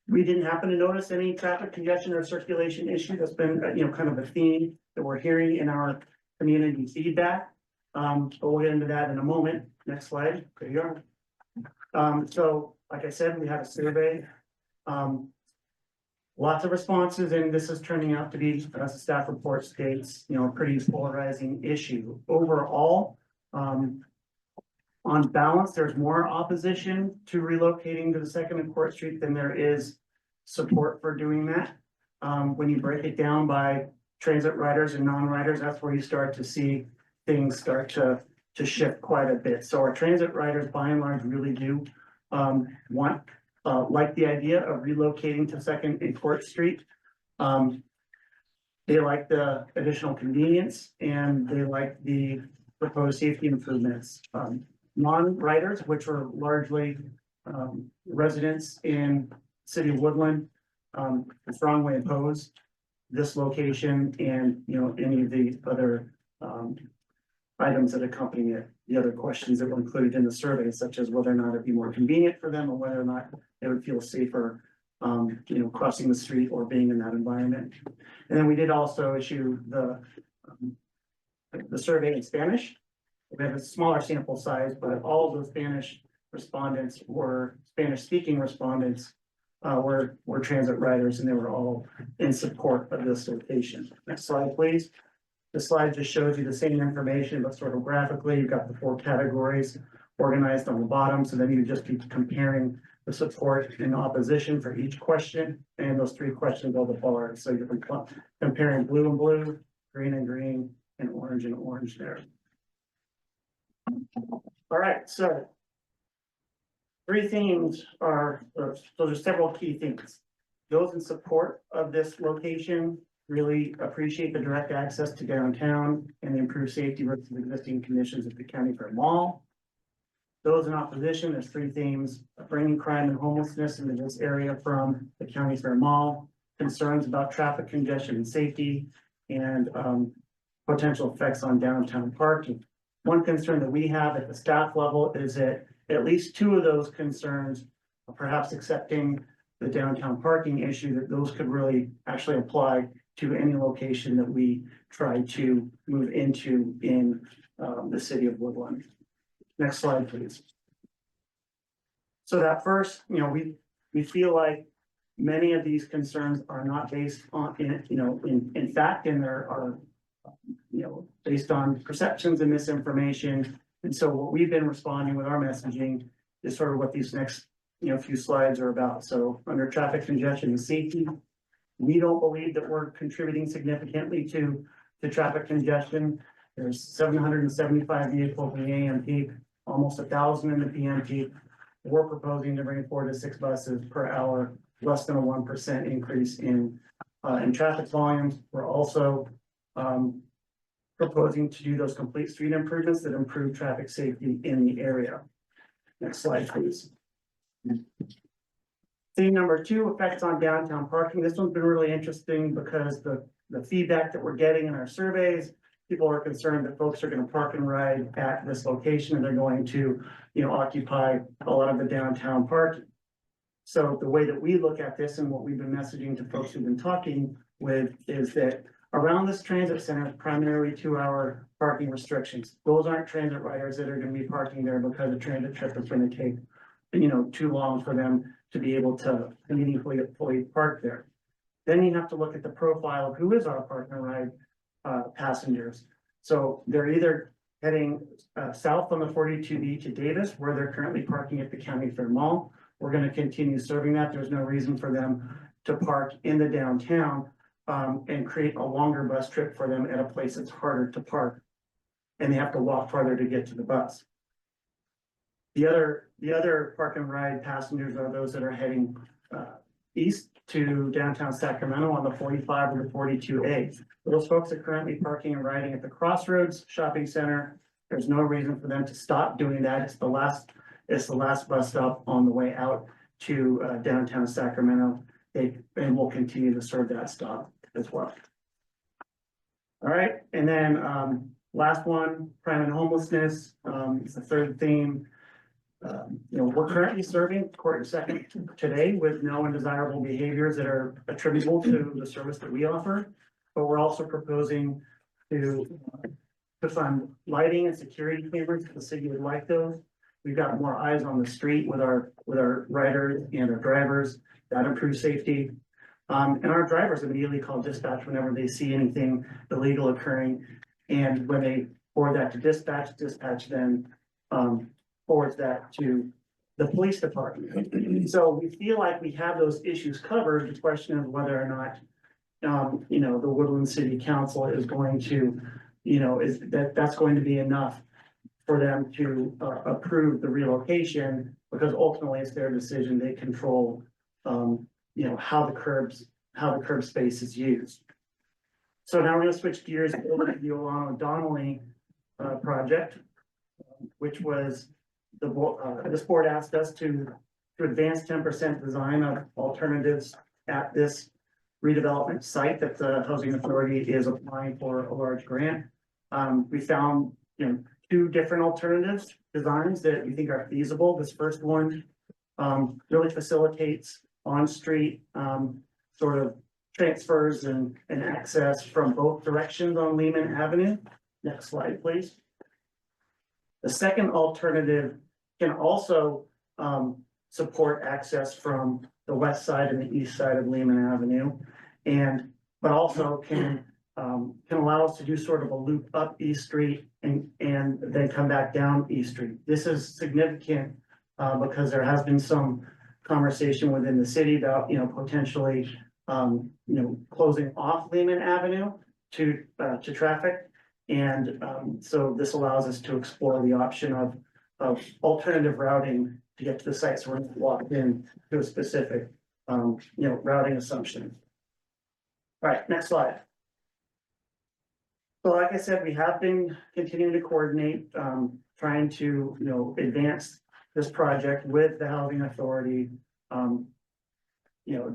We didn't happen to notice any traffic congestion or circulation issue. That's been, kind of a theme that we're hearing in our community feedback. But we'll get into that in a moment. Next slide. There you are. So like I said, we had a survey. Lots of responses, and this is turning out to be, as the staff report states, a pretty polarizing issue. Overall, on balance, there's more opposition to relocating to the Second and Court Street than there is support for doing that. When you break it down by transit riders and non-riders, that's where you start to see things start to shift quite a bit. So our transit riders, by and large, really do like the idea of relocating to Second and Court Street. They like the additional convenience and they like the proposed safety improvements. Non-riders, which are largely residents in City of Woodland, strongly oppose this location and, any of the other items that accompany it. The other questions that were included in the survey, such as whether or not it'd be more convenient for them or whether or not they would feel safer, crossing the street or being in that environment. And then we did also issue the survey in Spanish. We have a smaller sample size, but all of those Spanish respondents were Spanish-speaking respondents were transit riders, and they were all in support of this location. Next slide, please. This slide just shows you the same information, but sort of graphically. You've got the 4 categories organized on the bottom, so then you just keep comparing the support and opposition for each question, and those 3 questions are the bars. So you're comparing blue and blue, green and green, and orange there. All right, so 3 themes are, so there's several key themes. Those in support of this location really appreciate the direct access to downtown and the improved safety versus existing conditions at the County Fair Mall. Those in opposition, there's 3 themes: bringing crime and homelessness into this area from the County Fair Mall, concerns about traffic congestion and safety, and potential effects on downtown parking. One concern that we have at the staff level is that at least 2 of those concerns, perhaps accepting the downtown parking issue, that those could really actually apply to any location that we try to move into in the city of Woodland. Next slide, please. So that first, we feel like many of these concerns are not based on, in fact, and there are, based on perceptions and misinformation. And so what we've been responding with our messaging is sort of what these next, few slides are about. So under traffic congestion and safety, we don't believe that we're contributing significantly to traffic congestion. There's 775 vehicles in the AM peak, almost 1,000 in the PM peak. We're proposing to bring 4 to 6 buses per hour, less than a 1% increase in traffic volumes. We're also proposing to do those complete street improvements that improve traffic safety in the area. Next slide, please. Theme number 2, effects on downtown parking. This one's been really interesting because the feedback that we're getting in our surveys, people are concerned that folks are going to park and ride at this location and they're going to, occupy a lot of the downtown parking. So the way that we look at this and what we've been messaging to folks we've been talking with is that around this transit center, primarily 2-hour parking restrictions. Those aren't transit riders that are going to be parking there because a transit trip is going to take, too long for them to be able to meaningfully fully park there. Then you have to look at the profile of who is our park and ride passengers. So they're either heading south on the 42B to Davis, where they're currently parking at the County Fair Mall. We're going to continue serving that. There's no reason for them to park in the downtown and create a longer bus trip for them at a place that's harder to park. And they have to walk farther to get to the bus. The other park and ride passengers are those that are heading east to downtown Sacramento on the 45 or the 42A. Those folks are currently parking and riding at the Crossroads Shopping Center. There's no reason for them to stop doing that. It's the last bus stop on the way out to downtown Sacramento. And we'll continue to serve that stop as well. All right, and then last one, crime and homelessness, is the third theme. We're currently serving court and second today with no undesirable behaviors that are attributable to the service that we offer. But we're also proposing to fund lighting and security cameras if the city would like those. We've got more eyes on the street with our riders and our drivers. That improves safety. And our drivers immediately call dispatch whenever they see anything illegal occurring. And when they forward that to dispatch then forwards that to the police department. So we feel like we have those issues covered. The question of whether or not, the Woodland City Council is going to, that's going to be enough for them to approve the relocation, because ultimately it's their decision. They control, how the curb space is used. So now we're gonna switch gears over to the Yolo Donnelly project, which was this board asked us to advance 10% design of alternatives at this redevelopment site that the Housing Authority is applying for a large grant. We found, two different alternatives designs that we think are feasible. This first one really facilitates on-street sort of transfers and access from both directions on Lehman Avenue. Next slide, please. The second alternative can also support access from the west side and the east side of Lehman Avenue, but also can allow us to do sort of a loop up East Street and then come back down East Street. This is significant because there has been some conversation within the city about potentially closing off Lehman Avenue to traffic. And so this allows us to explore the option of alternative routing to get to the sites where we're locked in to a specific routing assumption. All right, next slide. So like I said, we have been continuing to coordinate, trying to advance this project with the Housing Authority.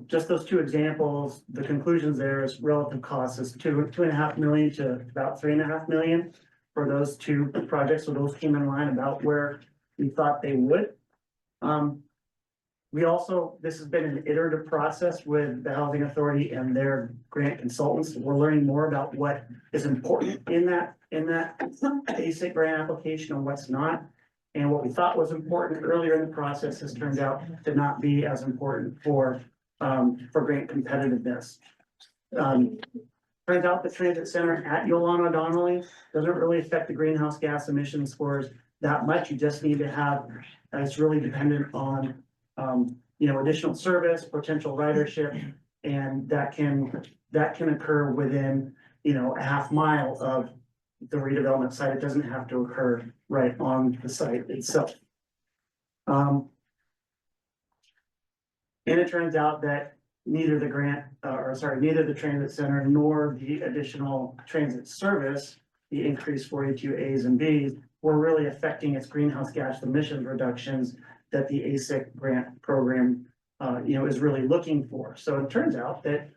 Just those two examples, the conclusions there is relative cost is $2.5 million to about $3.5 million for those two projects. So those came in line about where we thought they would. This has been an iterative process with the Housing Authority and their grant consultants. We're learning more about what is important in that basic grant application and what's not. And what we thought was important earlier in the process has turned out to not be as important for grant competitiveness. Turns out the transit center at Yolo Donnelly doesn't really affect the greenhouse gas emission scores that much. You just need to have, it's really dependent on additional service, potential ridership, and that can occur within a half mile of the redevelopment site. It doesn't have to occur right on the site itself. And it turns out that neither the transit center nor the additional transit service, the increased 42As and Bs, were really affecting its greenhouse gas emissions reductions that the ASIC grant program, is really looking for. So it turns out that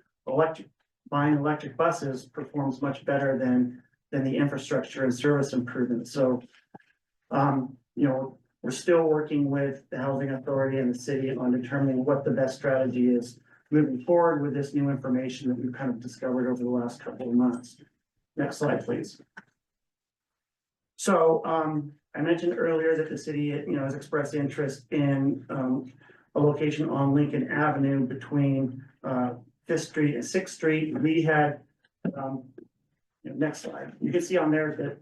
buying electric buses performs much better than the infrastructure and service improvements. So, we're still working with the Housing Authority and the city on determining what the best strategy is moving forward with this new information that we've kind of discovered over the last couple of months. Next slide, please. So, I mentioned earlier that the city, has expressed interest in a location on Lincoln Avenue between 5th Street and 6th Street. We had, next slide. You can see on there that,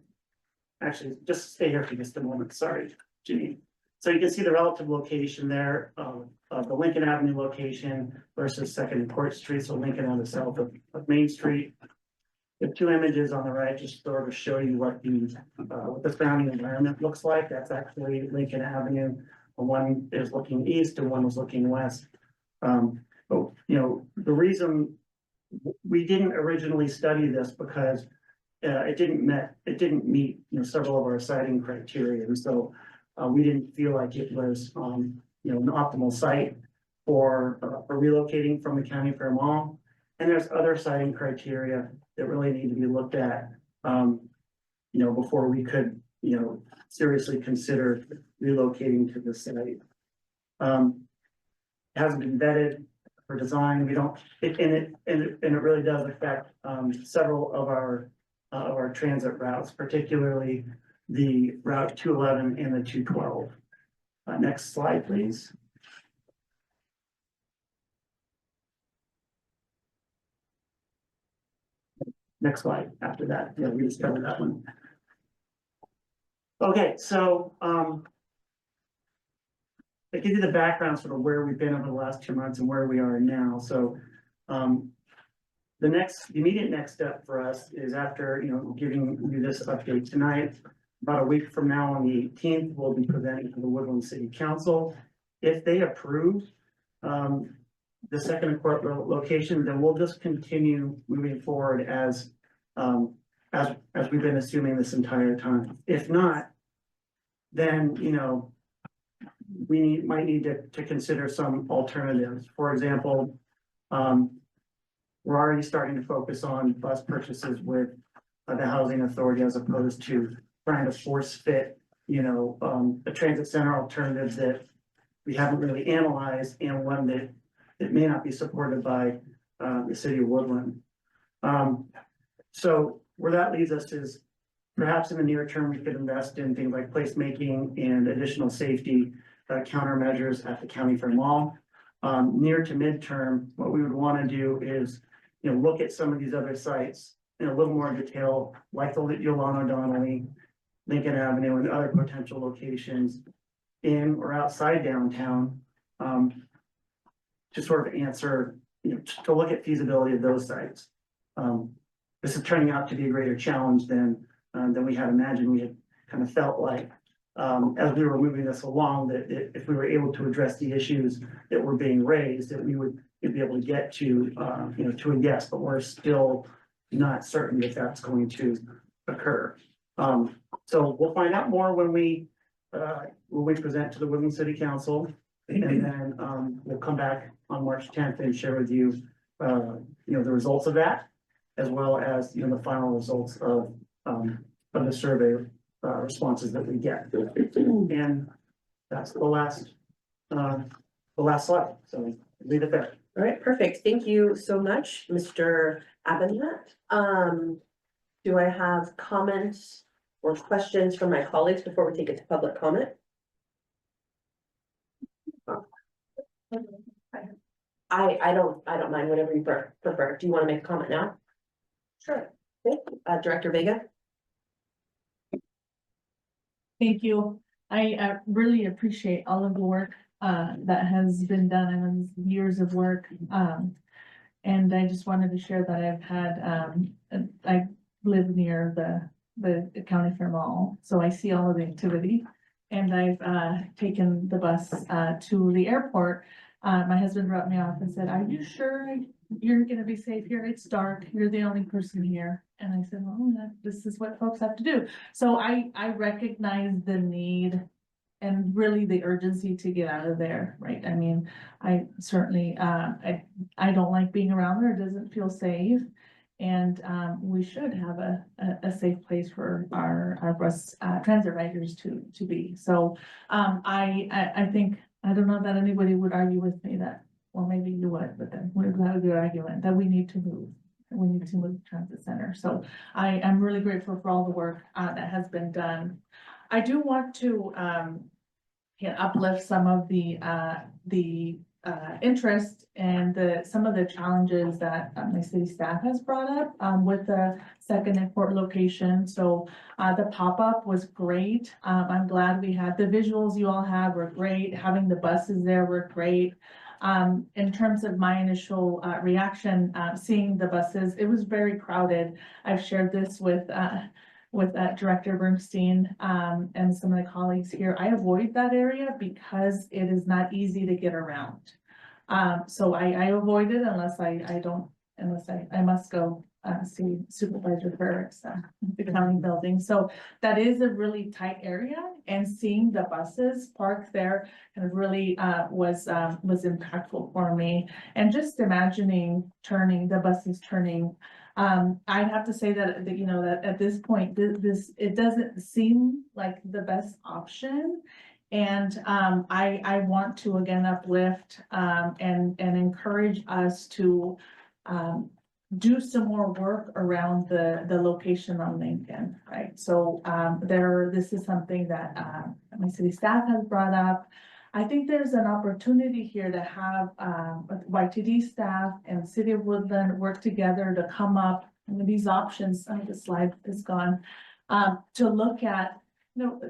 actually, just stay here for just a moment. Sorry, Ginny. So you can see the relative location there of the Lincoln Avenue location versus 2nd and Court Street. So Lincoln on the south of Main Street. The two images on the right just sort of show you what the surrounding environment looks like. That's actually Lincoln Avenue. One is looking east and one is looking west. But, the reason we didn't originally study this because it didn't meet, several of our siting criteria. And so we didn't feel like it was, an optimal site for relocating from the county fair mall. And there's other siting criteria that really need to be looked at, before we could, seriously consider relocating to the site. Hasn't been vetted for design. We don't, and it really does affect, several of our transit routes, particularly the Route 211 and the 212. Next slide, please. Next slide after that. Yeah, we just covered that one. Okay, so, I give you the background sort of where we've been over the last 2 months and where we are now. So, the immediate next step for us is after, giving you this update tonight, about a week from now on the 18th, we'll be presenting to the Woodland City Council. If they approve, the second court location, then we'll just continue moving forward as we've been assuming this entire time. If not, then, we might need to consider some alternatives. For example, we're already starting to focus on bus purchases with the housing authority as opposed to trying to force fit, a transit center alternative that we haven't really analyzed and one that may not be supported by the city of Woodland. So where that leads us is perhaps in the near term, we could invest in things like placemaking and additional safety countermeasures at the county fair mall. Near to midterm, what we would want to do is, look at some of these other sites in a little more detail, like the Yolo Donnelly, Lincoln Avenue, and other potential locations in or outside downtown, to sort of answer, to look at feasibility of those sites. This is turning out to be a greater challenge than we had imagined. We had kind of felt like, as we were moving this along, that if we were able to address the issues that were being raised, that we would be able to get to, to a yes, but we're still not certain if that's going to occur. So we'll find out more when we present to the Woodland City Council, and then we'll come back on March 10th and share with you, the results of that, as well as, the final results of the survey responses that we get. And that's the last slide. So leave it there. All right, perfect. Thank you so much, Mr. Abinat. Do I have comments or questions from my colleagues before we take it to public comment? I don't mind, whatever you prefer. Do you want to make a comment now? Sure. Okay, Director Vega. Thank you. I really appreciate all of the work that has been done and years of work. And I just wanted to share that I've had, I live near the county fair mall, so I see all of the activity. And I've taken the bus to the airport. My husband dropped me off and said, "Are you sure you're gonna be safe here? It's dark. You're the only person here." And I said, "Well, this is what folks have to do." So I recognize the need and really the urgency to get out of there, right? I mean, I certainly, I don't like being around there. It doesn't feel safe. And we should have a safe place for our bus transit riders to be. So I think, I don't know that anybody would argue with me that, well, maybe you would, but then we'd have a good argument that we need to move. We need to move the transit center. So I am really grateful for all the work that has been done. I do want to uplift some of the interest and some of the challenges that my city staff has brought up with the second and fourth location. So the pop-up was great. I'm glad we had the visuals you all had were great. Having the buses there were great. In terms of my initial reaction, seeing the buses, it was very crowded. I've shared this with Director Bernstein and some of the colleagues here. I avoid that area because it is not easy to get around. So I avoid it unless I must go see Supervisor Ferris, the county building. So that is a really tight area, and seeing the buses parked there kind of really was impactful for me. And just imagining the buses turning, I'd have to say that you know, that at this point, it doesn't seem like the best option. And I want to again uplift and encourage us to do some more work around the location on Lincoln, right? So this is something that my city staff has brought up. I think there's an opportunity here to have YTD staff and City of Woodland work together to come up with these options. The slide is gone. To look at, you know,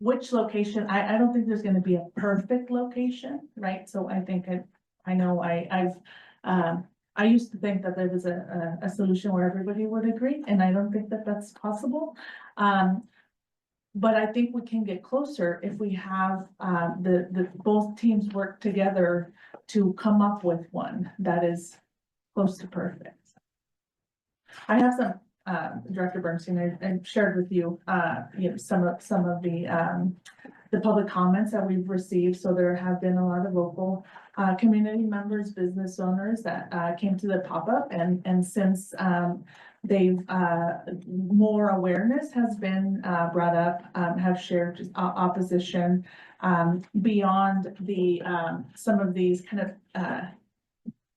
which location. I don't think there's going to be a perfect location, right? So I think I used to think that there was a solution where everybody would agree, and I don't think that that's possible. But I think we can get closer if we have both teams work together to come up with one that is close to perfect. I have some, Director Bernstein, I shared with you, you know, some of the public comments that we've received. So there have been a lot of local community members, business owners that came to the pop-up, and since they've more awareness has been brought up, have shared opposition beyond the some of these kind of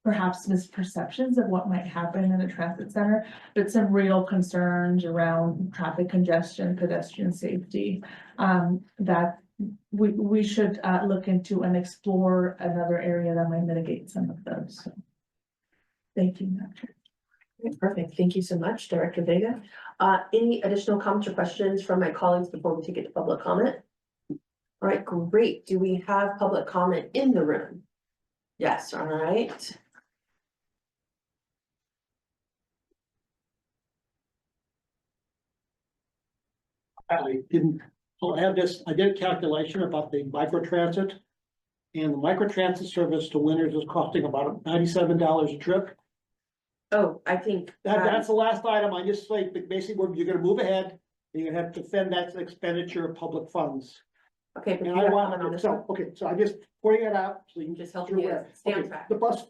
perhaps misperceptions of what might happen in a transit center, but some real concerns around traffic congestion, pedestrian safety, that we should look into and explore another area that might mitigate some of those. So, thank you. Okay, perfect. Thank you so much, Director Vega. Any additional comments or questions from my colleagues before we take it to public comment? All right, great. Do we have public comment in the room? Yes, all right. I did a calculation about the microtransit. And the microtransit service to Winters is costing about $97 a trip. Oh, I think. That's the last item. I just say, basically, you're gonna move ahead, and you're gonna have to defend that expenditure of public funds. Okay, but And I want, so I'm just pointing it out, so you can just help me stay on track. The bus,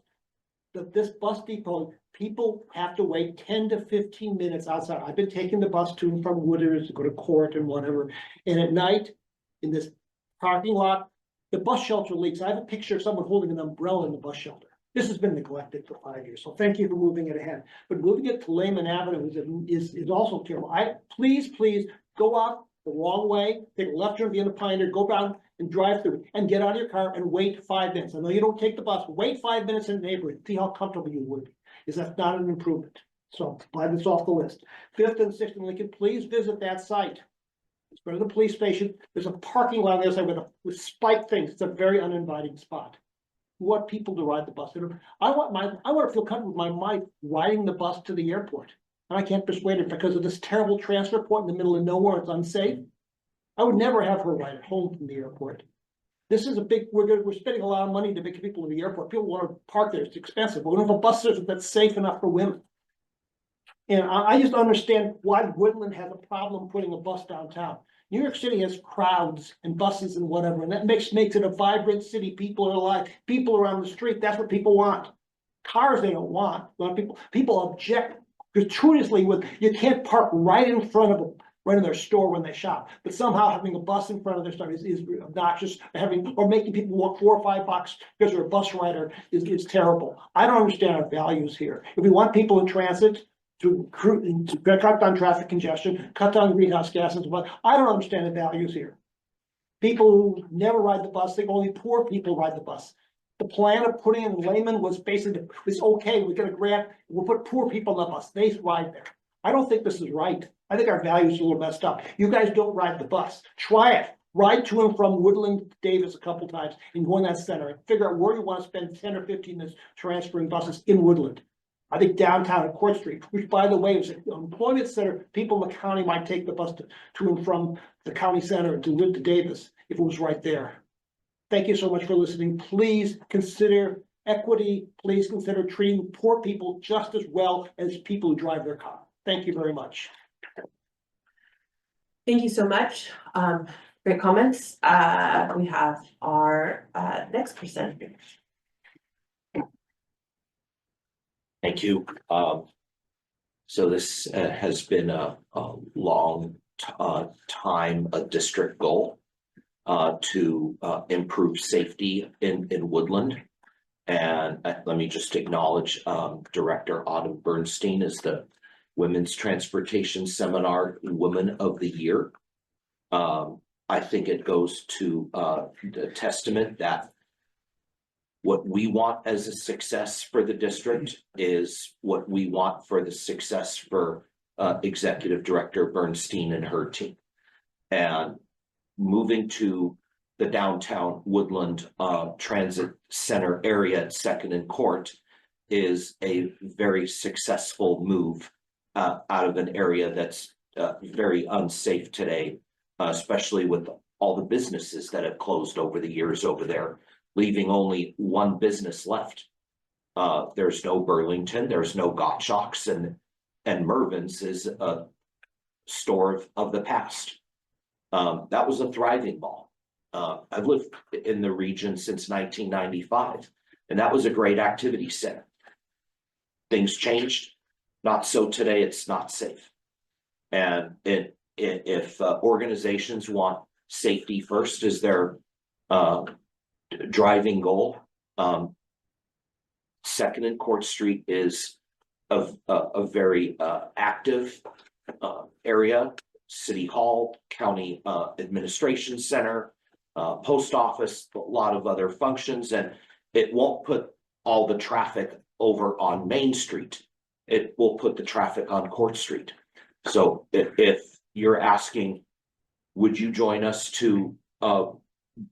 this bus depot, people have to wait 10 to 15 minutes outside. I've been taking the bus to and from Wooders to go to court and whatever. And at night, in this parking lot, the bus shelter leaks. I have a picture of someone holding an umbrella in the bus shelter. This has been neglected for 5 years, so thank you for moving it ahead. But moving it to Lehman Avenue is also terrible. Please go out the wrong way, take a left turn at the end of Pioneer, go down and drive through, and get out of your car and wait 5 minutes. I know you don't take the bus, but wait 5 minutes in the neighborhood, see how comfortable you would be. Is that not an improvement? So glad it's off the list. 5th and 6th and Lincoln, please visit that site. It's go to the police station. There's a parking lot on the other side with spike things. It's a very uninviting spot. We want people to ride the bus. I want to feel comfortable with my wife riding the bus to the airport. And I can't persuade her because of this terrible transfer point in the middle of nowhere. It's unsafe. I would never have her ride home from the airport. This is we're spending a lot of money to make people to the airport. People want to park there. It's expensive. But we don't have a bus system that's safe enough for women. And I just understand why Woodland has a problem putting a bus downtown. New York City has crowds and buses and whatever, and that makes it a vibrant city. People are alive. People around the street. That's what people want. Cars they don't want. A lot of people object gratuitously with you can't park right in front of them, right in their store when they shop. But somehow having a bus in front of their store is obnoxious. Or making people walk $4 or $5 because they're a bus rider is terrible. I don't understand our values here. If we want people in transit to cut down traffic congestion, cut down greenhouse gases, but I don't understand the values here. People who never ride the bus, think only poor people ride the bus. The plan of putting in Lehman was basically, it's okay, we get a grant, we'll put poor people on the bus, they ride there. I don't think this is right. I think our values are a little messed up. You guys don't ride the bus. Try it. Ride to and from Woodland to Davis a couple times and go in that center and figure out where you want to spend 10 or 15 minutes transferring buses in Woodland. I think downtown at Court Street, which by the way is an employment center, people in the county might take the bus to and from the county center to live to Davis if it was right there. thank you so much for listening. Please consider equity. Please consider treating poor people just as well as people who drive their car. Thank you very much. Thank you so much. Great comments. We have our next presenter. Thank you. So this has been a long time, a district goal to improve safety in Woodland. And let me just acknowledge Director Autumn Bernstein is the Women's Transportation Seminar Woman of the Year. I think it goes to the testament that what we want as a success for the district is what we want for the success for Executive Director Bernstein and her team. And moving to the downtown Woodland Transit Center area at 2nd and Court is a very successful move out of an area that's very unsafe today, especially with all the businesses that have closed over the years over there, leaving only one business left. There's no Burlington, there's no Gottschalk's, and Mervin's is a store of the past. That was a thriving mall. I've lived in the region since 1995, and that was a great activity center. Things changed, not so today, it's not safe. And if organizations want safety first as their driving goal, 2nd and Court Street is a very active area. City Hall, County Administration Center, Post Office, a lot of other functions, and it won't put all the traffic over on Main Street. It will put the traffic on Court Street. So if you're asking, would you join us to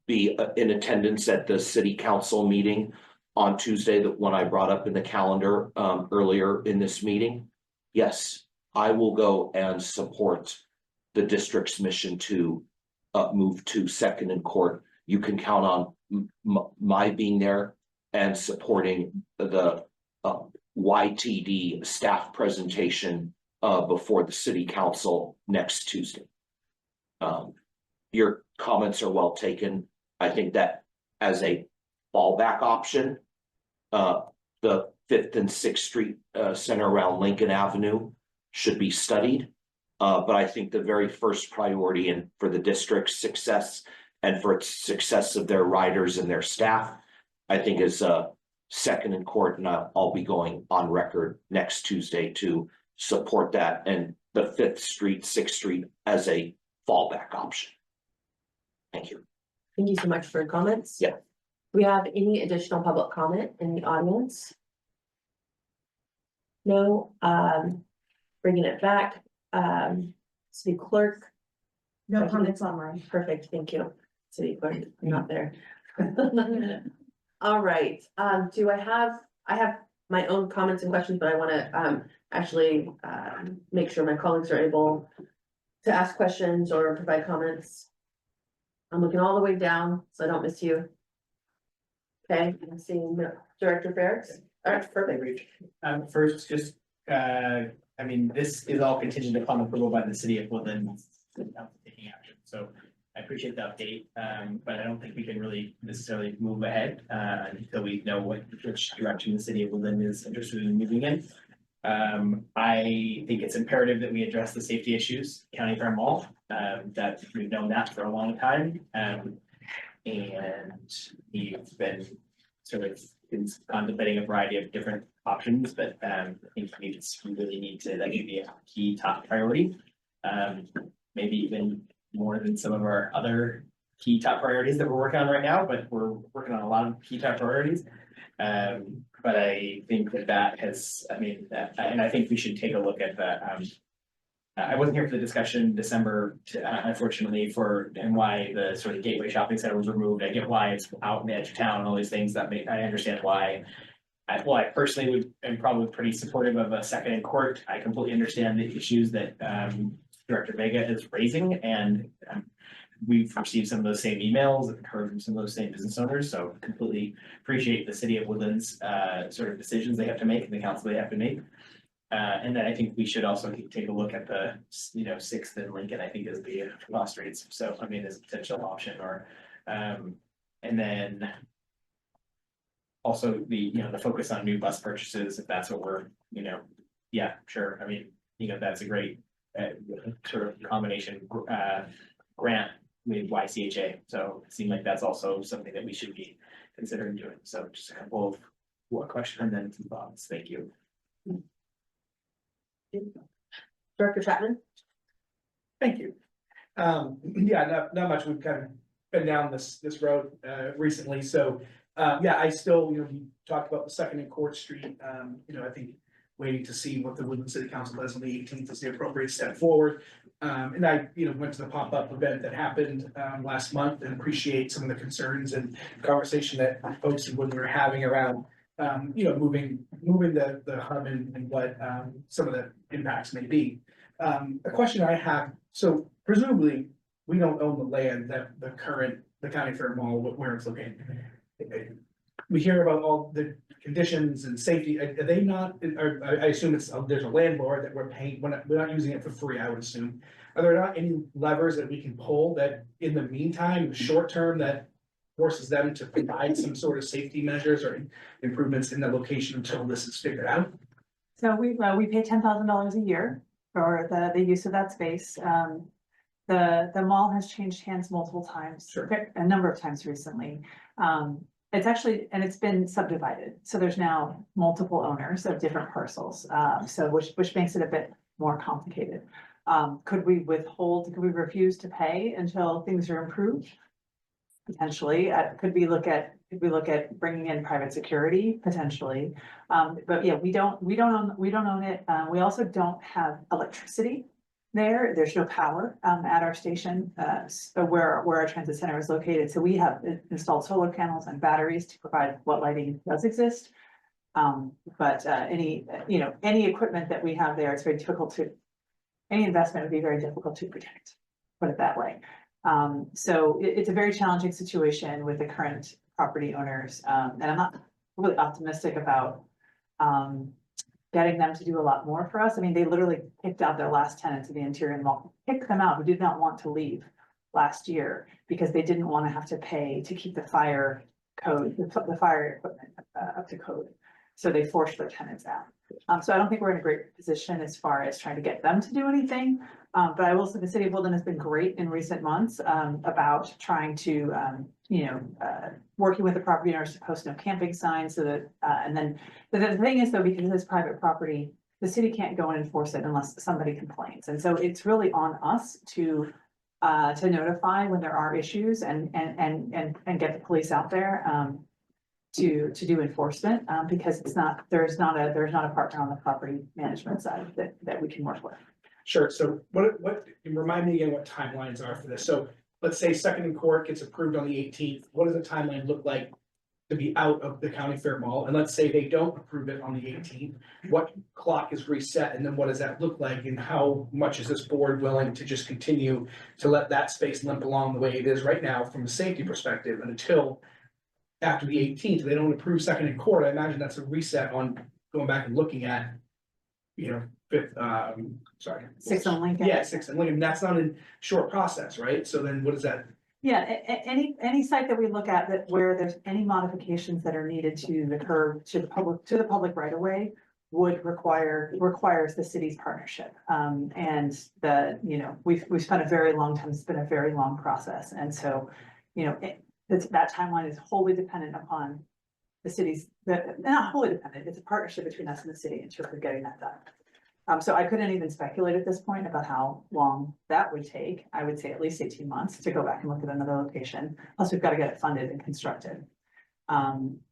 be in attendance at the City Council meeting on Tuesday, that one I brought up in the calendar earlier in this meeting? Yes, I will go and support the district's mission to move to 2nd and Court. You can count on my being there and supporting the YTD staff presentation before the City Council next Tuesday. Your comments are well taken. I think that as a fallback option, the 5th and 6th Street center around Lincoln Avenue should be studied. But I think the very first priority and for the district's success and for its success of their riders and their staff, I think is 2nd and Court, and I'll be going on record next Tuesday to support that, and the 5th Street, 6th Street as a fallback option. Thank you. Thank you so much for your comments. Yeah. Do we have any additional public comment in the audience? No. Bringing it back. City Clerk. No comments online. Perfect, thank you. City Clerk, I'm not there. All right, I have my own comments and questions, but I wanna actually make sure my colleagues are able to ask questions or provide comments. I'm looking all the way down, so I don't miss you. Okay, I'm seeing Director Ferris. All right, perfect. First, just, I mean, this is all contingent upon approval by the city of Woodland taking action. So I appreciate the update, but I don't think we can really necessarily move ahead until we know which direction the city of Woodland is interested in moving in. I think it's imperative that we address the safety issues, County Fair Mall, that we've known that for a long time. And we've been sort of contemplating a variety of different options, but I think we really need to, that should be a key top priority. Maybe even more than some of our other key top priorities that we're working on right now, but we're working on a lot of key top priorities. But I think that has, I mean, and I think we should take a look at the, I wasn't here for the discussion in December, unfortunately, and why the sort of Gateway Shopping Center was removed. I get why it's out in the edge of town and all these things that I understand why. I personally am probably pretty supportive of a 2nd and Court. I completely understand the issues that Director Vega is raising, and we've received some of those same emails and heard from some of those same business owners, so completely appreciate the city of Woodlands, sort of decisions they have to make and the council they have to make. And then I think we should also take a look at the, Sixth and Lincoln, I think is the loss rates, so I mean, as a potential option or, and then. Also the, the focus on new bus purchases, if that's what we're, yeah, sure, I mean, that's a great. Sort of combination, grant with YCHA, so it seemed like that's also something that we should be considering doing, so just a couple of what question and then some thoughts, thank you. Director Chapman? Thank you. Yeah, not much. We've kind of been down this road recently, so yeah, I still, we talked about the Second and Court Street, I think waiting to see what the Woodland City Council does on the 18th is the appropriate step forward. And I, went to the pop-up event that happened last month and appreciate some of the concerns and conversation that folks in Woodland were having around moving the hub and what some of the impacts may be. A question I have, so presumably we don't own the land that the county fair mall, where it's located. We hear about all the conditions and safety, are they not, I assume there's a landlord that we're paying, we're not using it for free, I would assume. Are there not any levers that we can pull that in the meantime, short term, that forces them to provide some sort of safety measures or improvements in the location until this is figured out? So we pay $10,000 a year for the use of that space. The mall has changed hands multiple times, a number of times recently. It's actually, and it's been subdivided, so there's now multiple owners of different parcels, so which makes it a bit more complicated. Could we refuse to pay until things are improved? Potentially, could we look at bringing in private security? Potentially, but yeah, we don't own it. We also don't have electricity there. There's no power at our station, where our transit center is located. So we have installed solar panels and batteries to provide what lighting does exist. But any equipment that we have there, it's very difficult any investment would be very difficult to protect, put it that way. So it's a very challenging situation with the current property owners. And I'm not really optimistic about getting them to do a lot more for us. I mean, they literally picked out their last tenants of the interior mall, picked them out who did not want to leave last year because they didn't want to have to pay to keep the fire code, the fire equipment up to code. So they forced their tenants out. So I don't think we're in a great position as far as trying to get them to do anything. But I will say the city of Woodland has been great in recent months about trying to, working with the property owners to post no camping signs so that, and then the thing is though, because it's private property, the city can't go and enforce it unless somebody complains. And so it's really on us to notify when there are issues and get the police out there to do enforcement, because there's not a partner on the property management side that we can work with. Sure, so what, remind me again what timelines are for this, so let's say Second and Court gets approved on the 18th, what does the timeline look like to be out of the county fair mall, and let's say they don't approve it on the 18th, what clock is reset, and then what does that look like, and how much is this board willing to just continue to let that space limp along the way it is right now from a safety perspective, and until after the 18th, they don't approve Second and Court, I imagine that's a reset on going back and looking at, Sixth and Lincoln. Yeah, Sixth and Lincoln, that's not a short process, right? So then what is that? Yeah, any site that we look at where there's any modifications that are needed to the curb, to the public right of way requires the city's partnership. And we've spent a very long time, it's been a very long process. And so, that timeline is wholly dependent upon the city's, not wholly dependent, it's a partnership between us and the city in terms of getting that done. So I couldn't even speculate at this point about how long that would take. I would say at least 18 months to go back and look at another location. Plus we've got to get it funded and constructed.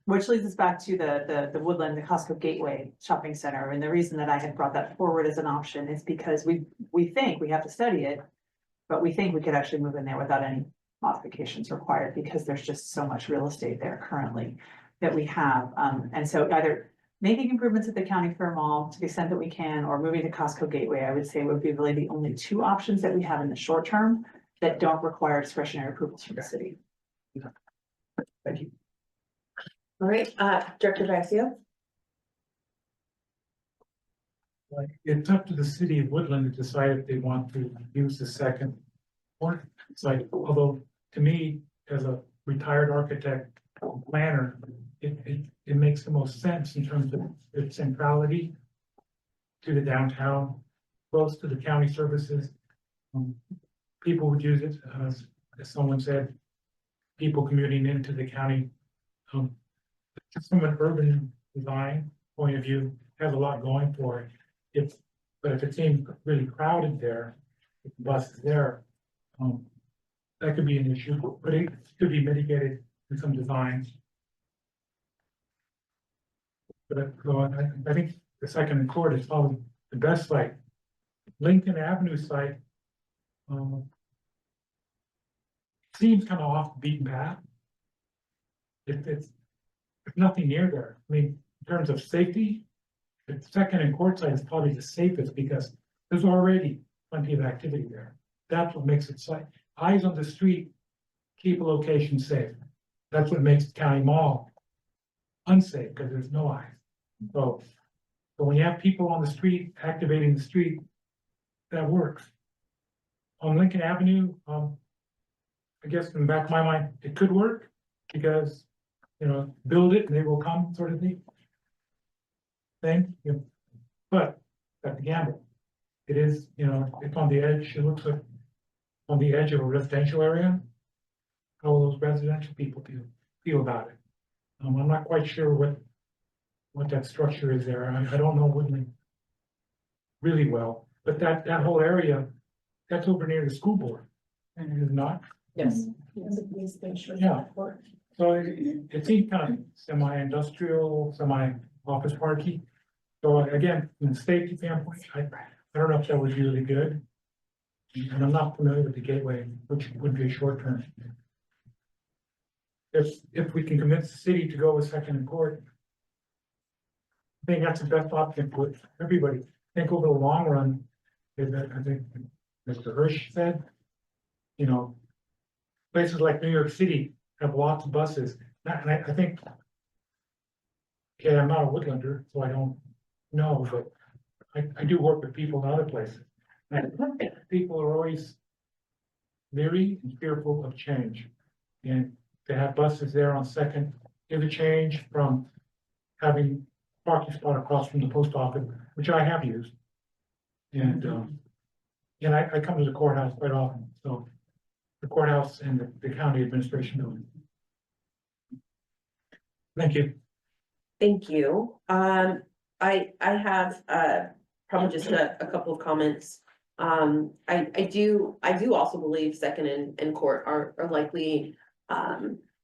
Which leads us back to the Woodland, the Costco Gateway Shopping Center. And the reason that I had brought that forward as an option is because we think we have to study it, but we think we could actually move in there without any modifications required because there's just so much real estate there currently that we have. And so either making improvements at the county fair mall to the extent that we can, or moving to Costco Gateway, I would say would be really the only two options that we have in the short term that don't require discretionary approvals from the city. Thank you. All right, Director Vazio? It's up to the city of Woodland to decide if they want to use the second or site, although to me, as a retired architect planner, it makes the most sense in terms of its centrality to the downtown, close to the county services. People would use it, as someone said, people commuting into the county. Just from an urban design point of view, has a lot going for it. But if it seems really crowded there, if the bus is there, that could be an issue, but it could be mitigated in some designs. But I think the second and court is probably the best site. Lincoln Avenue site seems kind of off the beaten path. It's nothing near there. I mean, in terms of safety, the second and court site is probably the safest because there's already plenty of activity there. That's what makes it safe. Eyes on the street keep a location safe. That's what makes the county mall unsafe because there's no eyes. So when you have people on the street activating the street, that works. On Lincoln Avenue, I guess in the back of my mind, it could work because, build it and they will come sort of thing. But that's the gamble. It is, it's on the edge. It looks like on the edge of a residential area. How will those residential people feel about it? I'm not quite sure what that structure is there. I don't know Woodland really well, but that whole area, that's over near the school board, and it is not. Yes. Yeah. So it seems kind of semi-industrial, semi-office parky. So again, from the safety standpoint, I don't know if that was really good. And I'm not familiar with the gateway, which would be a short term. If we can convince the city to go with second and court, I think that's the best option for everybody. I think over the long run, I think Mr. Hirsch said, places like New York City have lots of buses. And I think, okay, I'm not a Woodlander, so I don't know, but I do work with people in other places. And people are always leery and fearful of change. And to have buses there on second is a change from having parking spot across from the post office, which I have used. And I come to the courthouse quite often, so the courthouse and the county administration building. Thank you. Thank you. I have probably just a couple of comments. I do also believe second and court are likely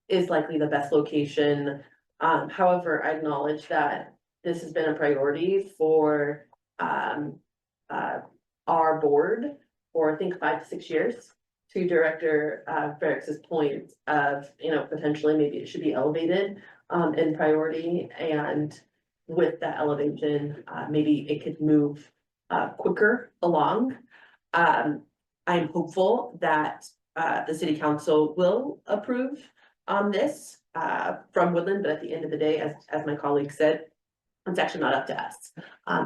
is likely the best location. However, I acknowledge that this has been a priority for our board for I think 5 to 6 years. To Director Ferricks's point of, potentially maybe it should be elevated in priority, and with that elevation, maybe it could move quicker along. I'm hopeful that the city council will approve this from Woodland, but at the end of the day, as my colleague said, it's actually not up to us.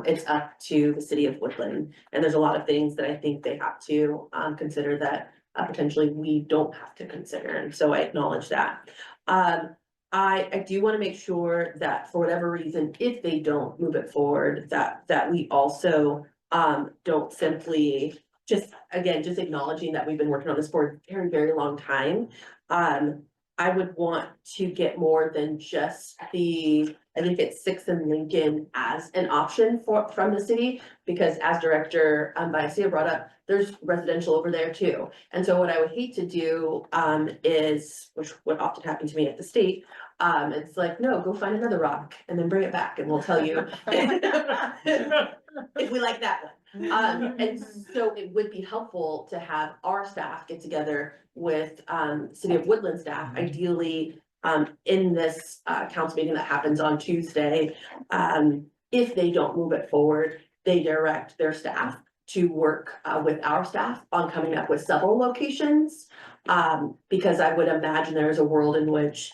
It's up to the city of Woodland, and there's a lot of things that I think they have to consider that potentially we don't have to consider, and so I acknowledge that. I do want to make sure that for whatever reason, if they don't move it forward, that we also don't simply just acknowledging that we've been working on this for a very, very long time. I would want to get more than just I think it's 6th and Lincoln as an option from the city, because as Director Vazio brought up, there's residential over there too. And so what I would hate to do is, which would often happen to me at the state, it's like, no, go find another rock and then bring it back and we'll tell you if we like that one. And so it would be helpful to have our staff get together with City of Woodland staff, ideally in this council meeting that happens on Tuesday. If they don't move it forward, they direct their staff to work with our staff on coming up with several locations. Because I would imagine there's a world in which,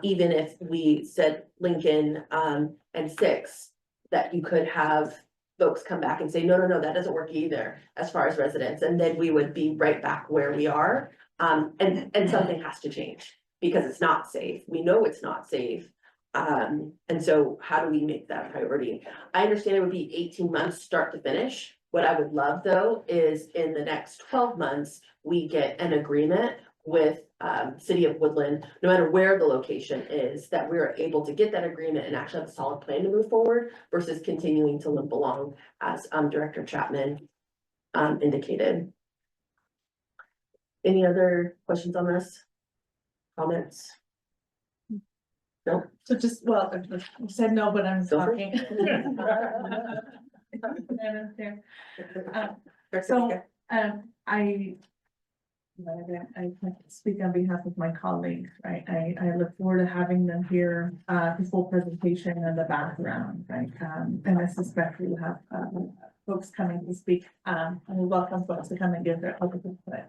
even if we said Lincoln, and 6, that you could have folks come back and say, no, no, no, that doesn't work either, as far as residents, and then we would be right back where we are. And something has to change, because it's not safe. We know it's not safe. And so how do we make that a priority? I understand it would be 18 months start to finish. What I would love, though, is in the next 12 months, we get an agreement with City of Woodland, no matter where the location is, that we're able to get that agreement and actually have a solid plan to move forward versus continuing to limp along, as Director Chapman indicated. Any other questions on this? Comments? No? So just, well, you said no, but I'm Go for talking. So, I speak on behalf of my colleagues, right? I look forward to having them hear, the full presentation and the background, right? And I suspect we will have, folks coming to speak, and we welcome folks to come and give their public input.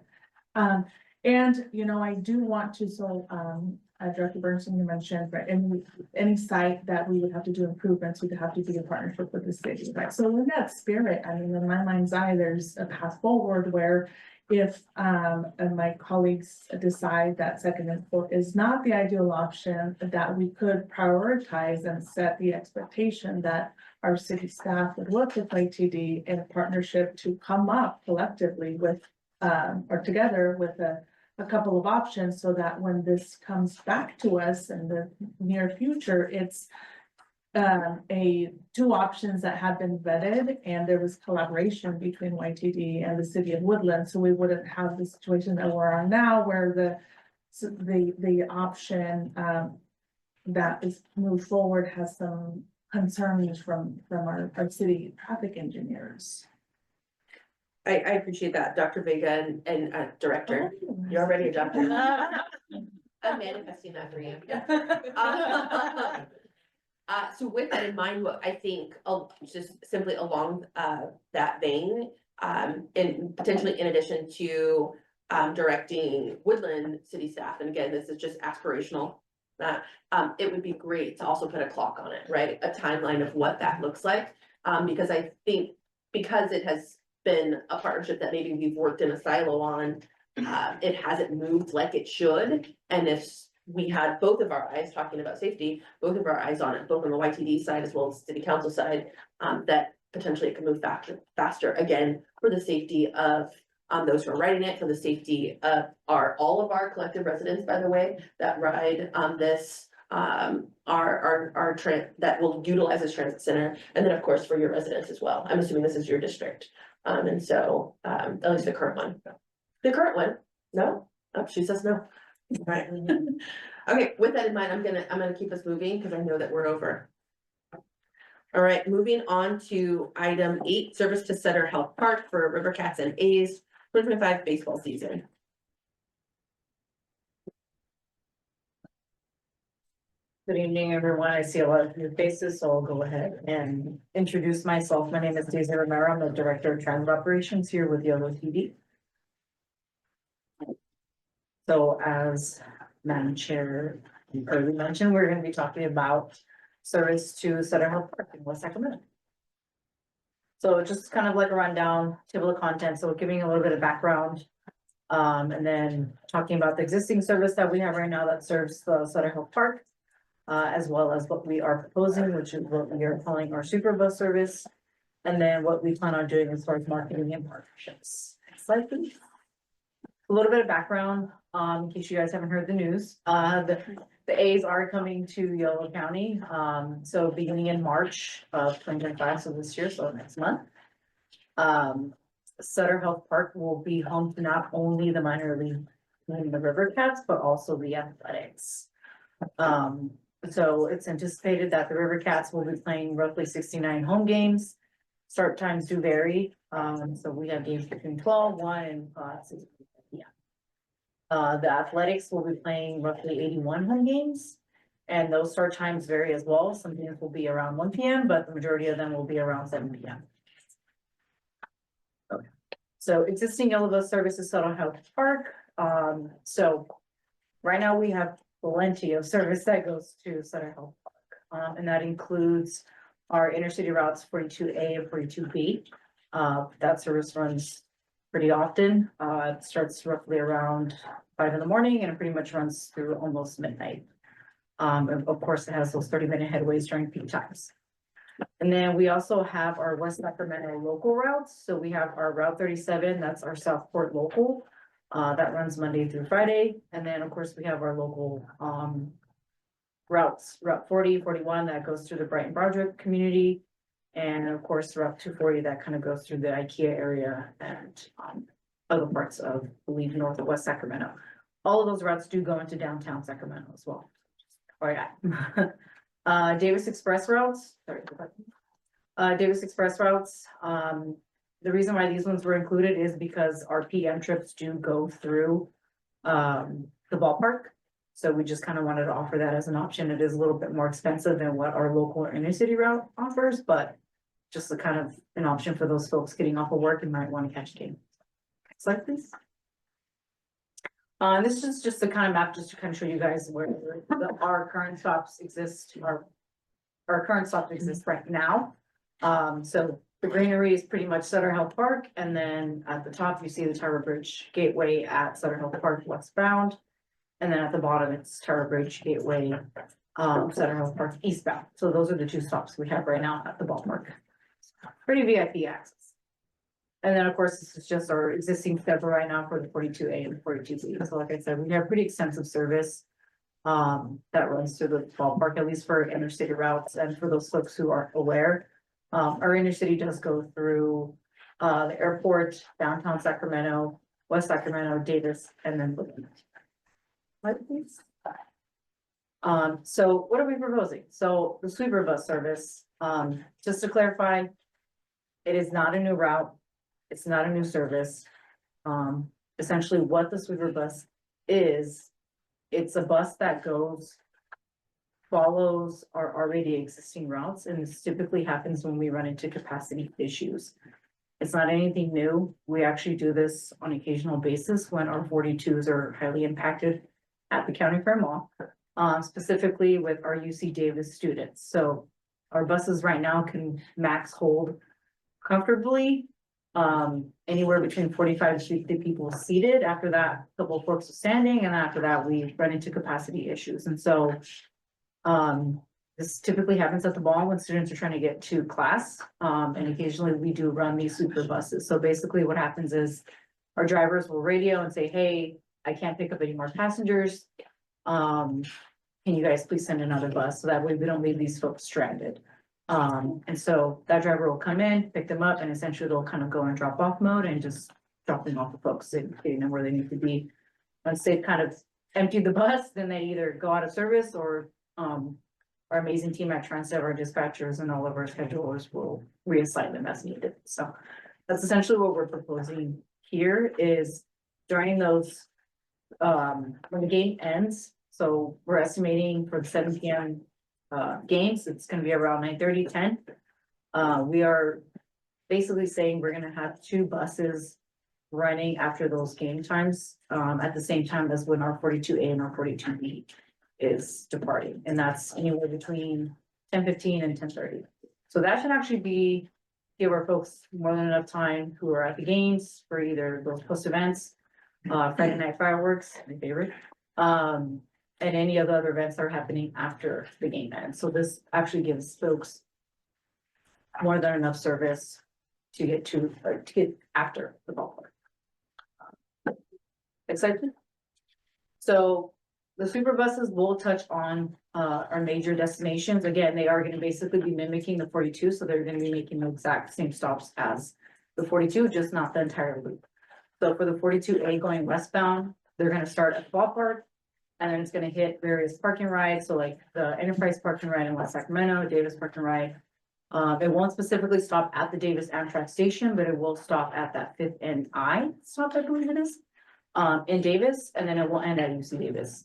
And, you know, I do want to, Director Bernstein, you mentioned, right, any site that we would have to do improvements, we'd have to be in partnership with the city, right? So in that spirit, I mean, in my mind's eye, there's a path forward where if, and my colleagues decide that second and fourth is not the ideal option, that we could prioritize and set the expectation that our city staff would work with YTD in a partnership to come up collectively with, or together with a couple of options, so that when this comes back to us in the near future, it's two options that have been vetted, and there was collaboration between YTD and the City of Woodland, so we wouldn't have the situation that we're on now, where the option that is moved forward has some concerns from our city traffic engineers. I appreciate that, Dr. Vega and Director. You're already a doctor. I'm manifesting that for you. So with that in mind, what I think, just simply along that vein, and potentially in addition to directing Woodland city staff, and again, this is just aspirational, it would be great to also put a clock on it, right? A timeline of what that looks like, because I think, because it has been a partnership that maybe we've worked in a silo on, it hasn't moved like it should, and if we had both of our eyes talking about safety, both of our eyes on it, both on the YTD side as well as city council side, that potentially it can move faster, again, for the safety of those who are riding it, for the safety of all of our collective residents, by the way, that ride this, that will utilize this transit center, and then of course for your residents as well. I'm assuming this is your district, and so at least the current one. The current one, no? Oh, she says no. Right. Okay, with that in mind, I'm gonna keep us moving because I know that we're over. All right, moving on to item 8, service to Sutter Health Park for River Cats and A's 2025 baseball season. Good evening, everyone. I see a lot of new faces, so I'll go ahead and introduce myself. My name is Daisy Romero. I'm the Director of Transit Operations here with YoloTD. So as Madam Chair earlier mentioned, we're going to be talking about service to Sutter Health Park in West Sacramento. So just kind of like a rundown, table of contents, so giving a little bit of background, and then talking about the existing service that we have right now that serves the Sutter Health Park, as well as what we are proposing, which is what we are calling our super bus service, and then what we plan on doing as far as marketing and partnerships. Next slide, please. A little bit of background, in case you guys haven't heard the news, the A's are coming to Yolo County, so beginning in March of 2025, so this year, so next month. Sutter Health Park will be home to not only the minor league and the River Cats, but also the athletics. So it's anticipated that the River Cats will be playing roughly 69 home games. Start times do vary, so we have games between 12, 1, and 6 p.m. The athletics will be playing roughly 81 home games, and those start times vary as well. Some games will be around 1 p.m., but the majority of them will be around 7 p.m. So existing yellow bus services Subtle Health Park, so right now we have plenty of service that goes to Subtle Health Park. And that includes our intercity routes 42A and 42B. That service runs pretty often. It starts roughly around 5 in the morning and it pretty much runs through almost midnight. And of course, it has those 30-minute headways during peak times. And then we also have our West Sacramento local routes. So we have our Route 37, that's our Southport local. That runs Monday through Friday. And then, of course, we have our local routes, Route 40, 41, that goes through the Brighton Broderick community. And of course, Route 240, that kind of goes through the IKEA area and other parts of, I believe, north and west Sacramento. All of those routes do go into downtown Sacramento as well. Oh yeah. Davis Express routes, sorry. Davis Express routes, the reason why these ones were included is because our PM trips do go through the ballpark. So we just kind of wanted to offer that as an option. It is a little bit more expensive than what our local or inner city route offers, but just a kind of an option for those folks getting off of work and might want to catch a game. Next slide, please. This is just the kind of map just to kind of show you guys where our current stops exist, our current stops exist right now. So the greenery is pretty much Sutter Health Park, and then at the top you see the Tower Bridge Gateway at Sutter Health Park westbound. And then at the bottom, it's Tower Bridge Gateway, Sutter Health Park eastbound. So those are the two stops we have right now at the ballpark. Pretty VIP access. And then, of course, this is just our existing schedule right now for the 42A and 42B. So like I said, we have pretty extensive service that runs through the ballpark, at least for intercity routes. And for those folks who aren't aware, our intercity does go through the airport, downtown Sacramento, West Sacramento, Davis, and then please. So what are we proposing? So the sweeper bus service, just to clarify, it is not a new route. It's not a new service. Essentially what the sweeper bus is, it's a bus that follows our already existing routes, and this typically happens when we run into capacity issues. It's not anything new. We actually do this on an occasional basis when our 42s are highly impacted at the county fair mall, specifically with our UC Davis students. So our buses right now can max hold comfortably, anywhere between 45 to 50 people seated. After that, a couple of folks are standing, and after that, we run into capacity issues. And so this typically happens at the mall when students are trying to get to class, and occasionally we do run these super buses. So basically what happens is our drivers will radio and say, hey, I can't pick up any more passengers. Can you guys please send another bus? So that way we don't leave these folks stranded. And so that driver will come in, pick them up, and essentially they'll kind of go in drop off mode and just drop them off the folks and getting them where they need to be. Once they've kind of emptied the bus, then they either go out of service or our amazing team at Transdev, our dispatchers and all of our schedulers will reassign them as needed. So that's essentially what we're proposing here is during those when the game ends, so we're estimating for the 7 p.m. Games, it's gonna be around 9:30, 10. We are basically saying we're gonna have 2 buses running after those game times, at the same time as when our 42A and our 42B is departing, and that's anywhere between 10:15 and 10:30. So that should actually give our folks more than enough time who are at the games for either those post events, Friday night fireworks, my favorite, and any of the other events that are happening after the game ends. So this actually gives folks more than enough service to get after the ballpark. Excited? So the super buses will touch on our major destinations. Again, they are going to basically be mimicking the 42, so they're going to be making the exact same stops as the 42, just not the entire loop. So for the 42A going westbound, they're going to start at the ballpark, and then it's going to hit various parking rides. So like the Enterprise parking ride in West Sacramento, Davis parking ride. It won't specifically stop at the Davis Amtrak station, but it will stop at that 5th and I stop, I believe it is, in Davis, and then it will end at UC Davis.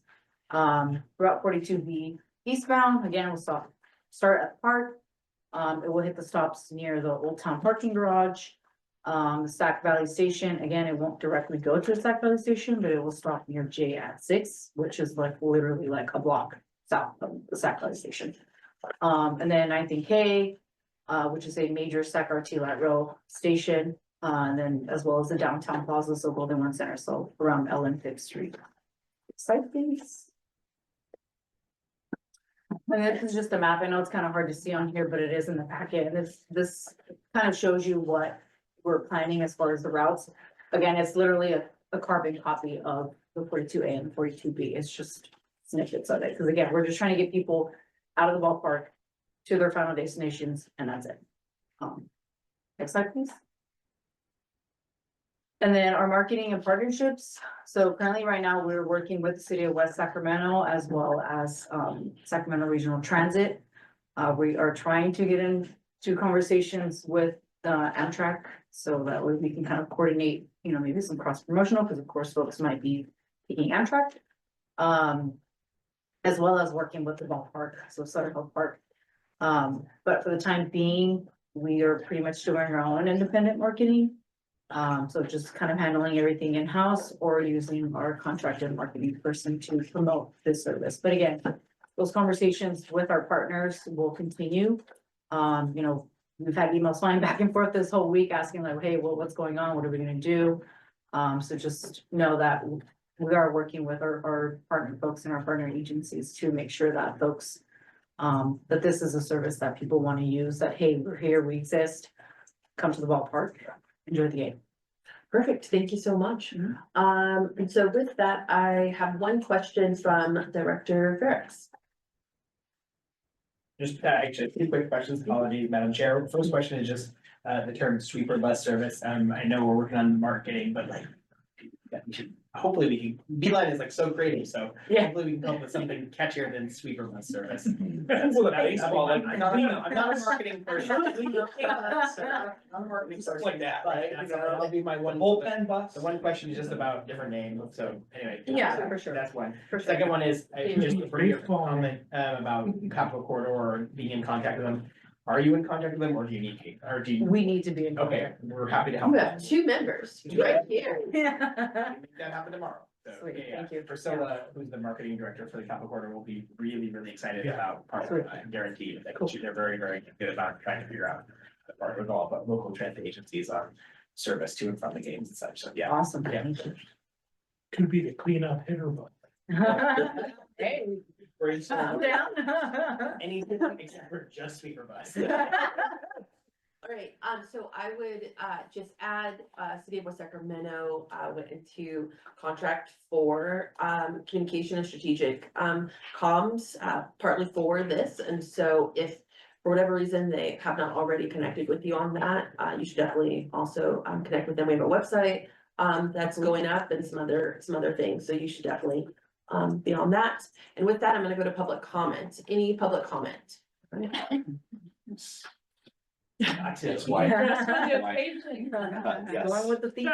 Route 42B eastbound, again, will start at the park. It will hit the stops near the Old Town parking garage. The Sac Valley Station, again, it won't directly go to the Sac Valley Station, but it will stop near J at 6, which is like literally like a block south of the Sac Valley Station. And then 9th and K, which is a major Sac RT light rail station, and then as well as the downtown plaza, so Golden One Center, so around L and 5th Street. Site things. And this is just a map. I know it's kind of hard to see on here, but it is in the packet. And this kind of shows you what we're planning as far as the routes. Again, it's literally a carbon copy of the 42A and the 42B. It's just snippets of it. Because again, we're just trying to get people out of the ballpark to their final destinations, and that's it. Next slide, please. And then our marketing and partnerships. So currently right now, we're working with the city of West Sacramento as well as Sacramento Regional Transit. We are trying to get into conversations with Amtrak, so that way we can kind of coordinate, you know, maybe some cross promotional, because of course folks might be taking Amtrak. As well as working with the ballpark, so Sutter Hill Park. But for the time being, we are pretty much doing our own independent marketing. So just kind of handling everything in-house or using our contracted marketing person to promote this service. But again, those conversations with our partners will continue. You know, we've had emails flying back and forth this whole week asking like, hey, well, what's going on? What are we gonna do? So just know that we are working with our partner folks and our partner agencies to make sure that folks, that this is a service that people want to use, that, hey, we're here, we exist, come to the ballpark, enjoy the game. Perfect, thank you so much. And so with that, I have one question from Director Ferris. Just actually 2 quick questions, apologies, Madam Chair. First question is just the term sweeper bus service. I know we're working on marketing, but like, we should, hopefully we can, Beeline is like so creative, so Yeah. hopefully we can come up with something catchier than sweeper bus service. Well, baseball, like, I'm not a marketing person. I'm a marketing person like that, right? That'll be my one. Bullpen bus. The one question is just about different names, so anyway. Yeah, for sure. That's one. For sure. Second one is, just for your Baseball. comment, about Capital Corridor or being in contact with them. Are you in contact with them or do you need Kate, or do you? We need to be in Okay, contact. we're happy to help. You have 2 members right here. Yeah. Make that happen tomorrow. So, Sweet, yeah, thank you. Priscilla, who's the marketing director for the Capital Corridor, will be really, really excited about part of Sweet. it, I guarantee. That they're very, very good about trying to figure out the part with all the local transit agencies on service to and from the games and such, so yeah. Awesome. Yeah. Thank you. Could be the cleanup hitter, but Hey, Brainstorm. calm down. Anything except for just sweeper bus. All right, so I would just add, City of West Sacramento went into contract for communication and strategic comms partly for this. And so if for whatever reason they have not already connected with you on that, you should definitely also connect with them. We have a website that's going up and some other things, so you should definitely be on that. And with that, I'm gonna go to public comment. Any public comment? That's why, Going with the theme.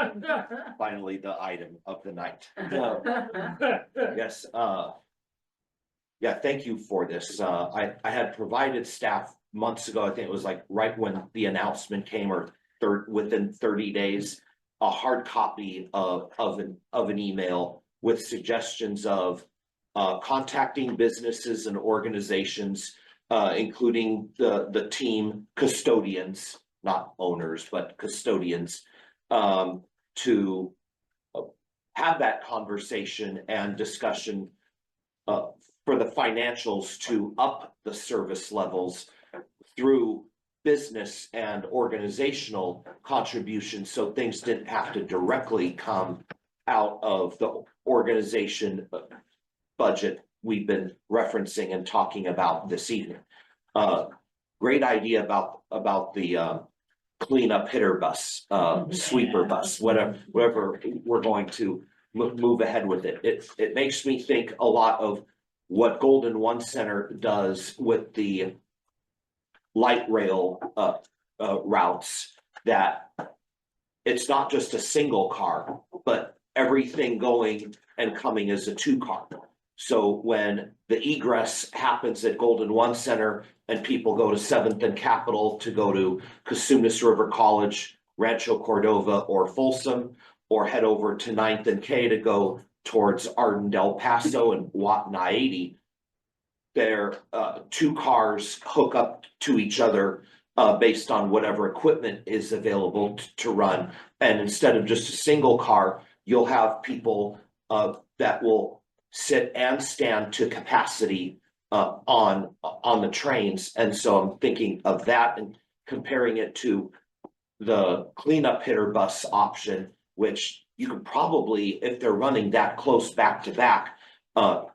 finally, the item of the night. Yes, yeah, thank you for this. I had provided staff months ago, I think it was like right when the announcement came or within 30 days, a hard copy of an email with suggestions of contacting businesses and organizations, including the team custodians, not owners, but custodians, to have that conversation and discussion for the financials to up the service levels through business and organizational contributions, so things didn't have to directly come out of the organization budget we've been referencing and talking about this evening. Great idea about the cleanup hitter bus, sweeper bus, whatever we're going to move ahead with it. It makes me think a lot of what Golden One Center does with the light rail routes, that it's not just a single car, but everything going and coming as a 2-car. So when the egress happens at Golden One Center and people go to 7th and Capitol to go to Casunas River College Rancho Cordova or Folsom, or head over to 9th and K to go towards Arden, Del Paso and Watt and I-80. Their two cars hook up to each other based on whatever equipment is available to run. And instead of just a single car, you'll have people that will sit and stand to capacity on the trains. And so I'm thinking of that and comparing it to the cleanup hitter bus option, which you could probably, if they're running that close back to back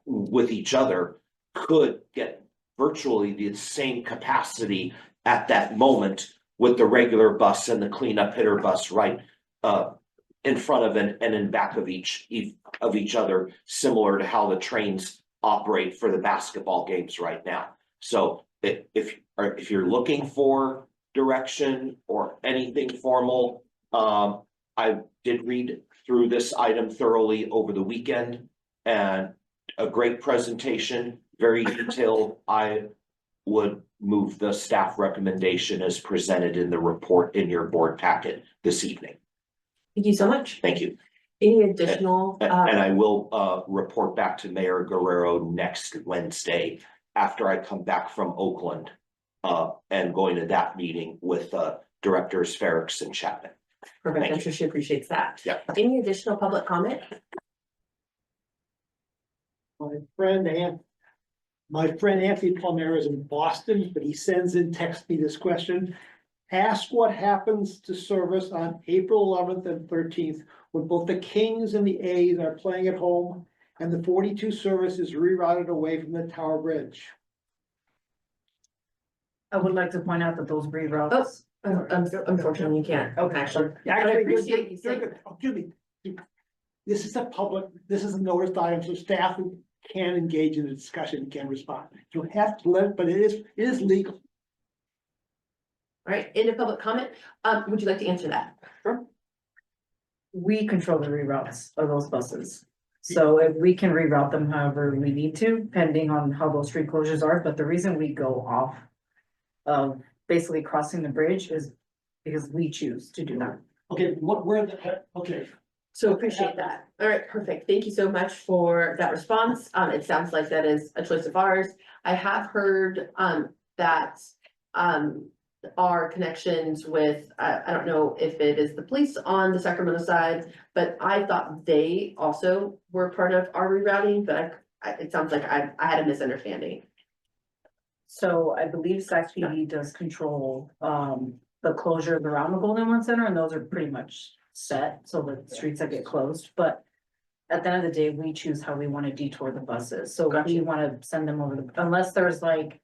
with each other, could get virtually the same capacity at that moment with the regular bus and the cleanup hitter bus right in front of and in back of each other, similar to how the trains operate for the basketball games right now. So if you're looking for direction or anything formal, I did read through this item thoroughly over the weekend, and a great presentation, very detailed. I would move the staff recommendation as presented in the report in your board packet this evening. Thank you so much. Thank you. Any additional? And I will report back to Mayor Guerrero next Wednesday after I come back from Oakland and going to that meeting with Directors Ferrix and Chapman. Perfect. I'm sure she appreciates that. Yeah. Any additional public comment? My friend Anthony Palmer is in Boston, but he sends in, text me this question. Ask what happens to service on April 11th and 13th when both the Kings and the A's are playing at home and the 42 service is rerouted away from the Tower Bridge. I would like to point out that those reroutes. Unfortunately, you can't. Okay, actually. I Actually, appreciate you saying that. excuse me. This is this is a noticed item, so staff can engage in a discussion, can respond. You have to let, but it is legal. All right, end of public comment. Would you like to answer that? Sure. We control the reroutes of those buses. So if we can reroute them however we need to, depending on how those street closures are, but the reason we go off of basically crossing the bridge is because we choose to do that. Okay, okay. So appreciate that. All right, perfect. Thank you so much for that response. It sounds like that is a choice of ours. I have heard that our connections with, I don't know if it is the police on the Sacramento side, but I thought they also were part of our rerouting, but it sounds like I had a misunderstanding. So I believe Sac PD does control the closures around the Golden One Center, and those are pretty much set, so the streets that get closed, but at the end of the day, we choose how we want to detour the buses. So if we want to send them over unless there's like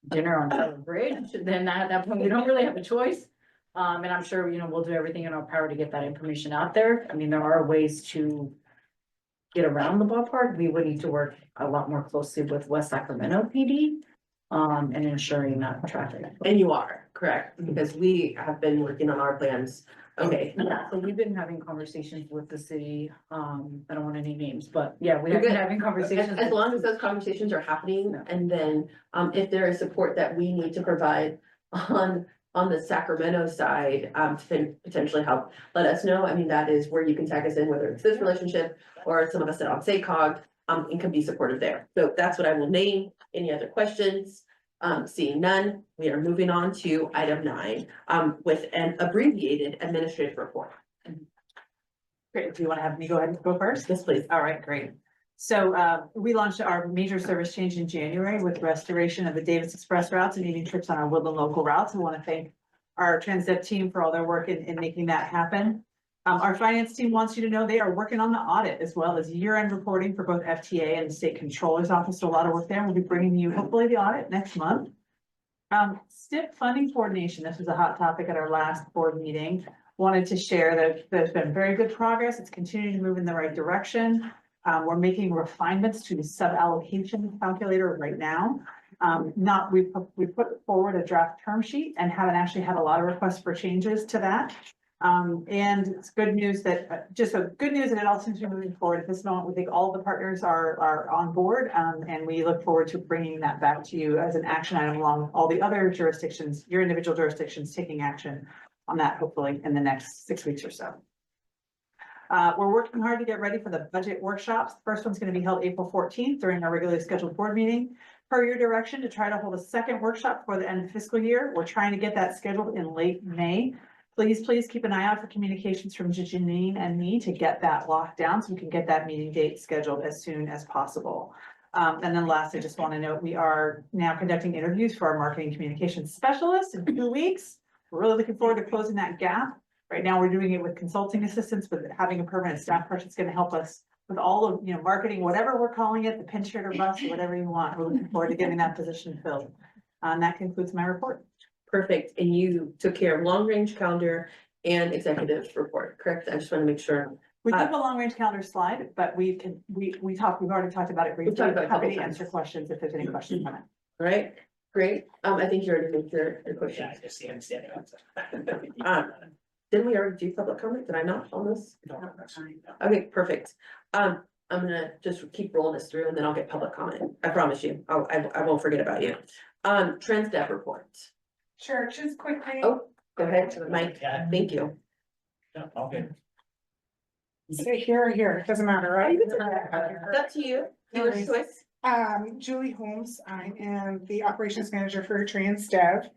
dinner on the bridge, then at that point, we don't really have a choice. And I'm sure, we'll do everything in our power to get that information out there. I mean, there are ways to get around the ballpark. We would need to work a lot more closely with West Sacramento PD and ensuring that traffic. And you are, correct, because we have been working on our plans. Okay. Yeah, so we've been having conversations with the city. I don't want any names, but yeah, we have You're been good. having conversations. As long as those conversations are happening, and then if there is support that we need to provide on the Sacramento side, to potentially help, let us know. I mean, that is where you can tag us in, whether it's this relationship or some of us that on SACOG, and can be supportive there. So that's what I will name. Any other questions? Seeing none, we are moving on to item 9, with an abbreviated administrative report. Great. Do you want to have me go ahead and go first? Yes, please. All right, great. So we launched our major service change in January with restoration of the Davis Express routes and evening trips on our Woodland local routes. We want to thank our Transdev team for all their work in making that happen. Our finance team wants you to know they are working on the audit as well as year-end reporting for both FTA and the State Controller's Office. So a lot of work there. We'll be bringing you hopefully the audit next month. STIP funding coordination. This was a hot topic at our last board meeting. Wanted to share that there's been very good progress. It's continuing to move in the right direction. We're making refinements to the sub-allocation calculator right now. We put forward a draft term sheet and haven't actually had a lot of requests for changes to that. And it's good news that good news that it all seems to be moving forward at this moment. We think all the partners are on board, and we look forward to bringing that back to you as an action item along with all the other jurisdictions, your individual jurisdictions taking action on that hopefully in the next 6 weeks or so. We're working hard to get ready for the budget workshops. The first one's gonna be held April 14th during our regularly scheduled board meeting. Per your direction to try to hold a second workshop before the end of the fiscal year. We're trying to get that scheduled in late May. Please keep an eye out for communications from Janine and me to get that locked down so we can get that meeting date scheduled as soon as possible. And then last, I just want to note, we are now conducting interviews for our marketing communications specialist in 2 weeks. We're really looking forward to closing that gap. Right now, we're doing it with consulting assistants, but having a permanent staff person is going to help us with all of, marketing, whatever we're calling it, the pinch hitter bus, whatever you want. We're looking forward to getting that position filled. And that concludes my report. Perfect. And you took care of long range calendar and executive report, correct? I just want to make sure. We do have a long range calendar slide, but we've already talked about it briefly. talked about it a couple Happy to times. answer questions if there's any questions on it. All right, great. I think you already made your question. Yeah, I just see him standing outside. Didn't we already do public comment? Did I not on this? No, that's fine. Okay, perfect. I'm gonna just keep rolling this through and then I'll get public comment. I promise you. I won't forget about you. Trans Dev report. Sure, just quickly. Oh, go ahead, Mike. Thank you. No, all good. Say here or here, it doesn't matter, right? It's up to you. Your choice. Julie Holmes, I am the operations manager for Trans Dev.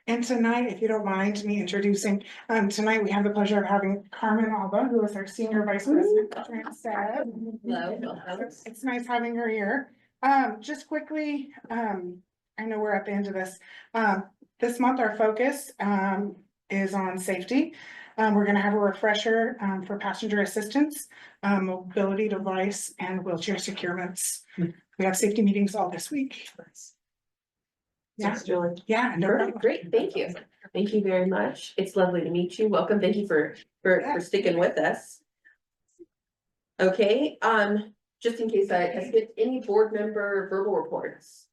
And tonight, if you don't mind me introducing, tonight we have the pleasure of having Carmen Alba, who is our senior vice president of Trans Dev. Hello. It's nice having her here. Just quickly, I know we're at the end of this. This month, our focus is on safety. We're gonna have a refresher for passenger assistance, mobility device, and wheelchair securements. We have safety meetings all this week. Yeah, Thanks, Julie. yeah, no Perfect, problem. great, thank you. Thank you very much. It's lovely to meet you. Welcome. Thank you for sticking with us. Okay, just in case I skipped any board member verbal reports.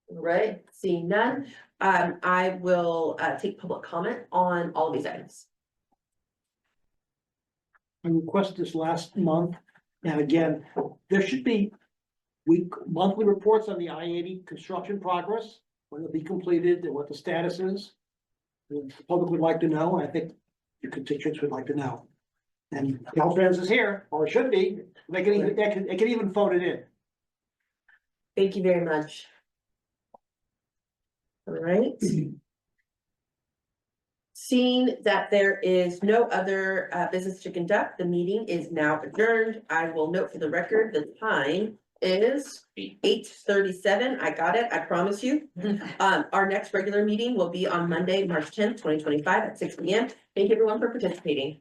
All right, seeing none, I will take public comment on all of these items. I requested this last month, and again, there should be monthly reports on the I-80 construction progress, when it'll be completed and what the status is. The public would like to know, and I think your constituents would like to know. And Caltrans is here, or it should be, they can even phone it in. Thank you very much. All right. Seeing that there is no other business to conduct, the meeting is now adjourned. I will note for the record, the time is 8:37. I got it, I promise you. Our next regular meeting will be on Monday, March 10th, 2025 at 6 p.m. Thank you everyone for participating.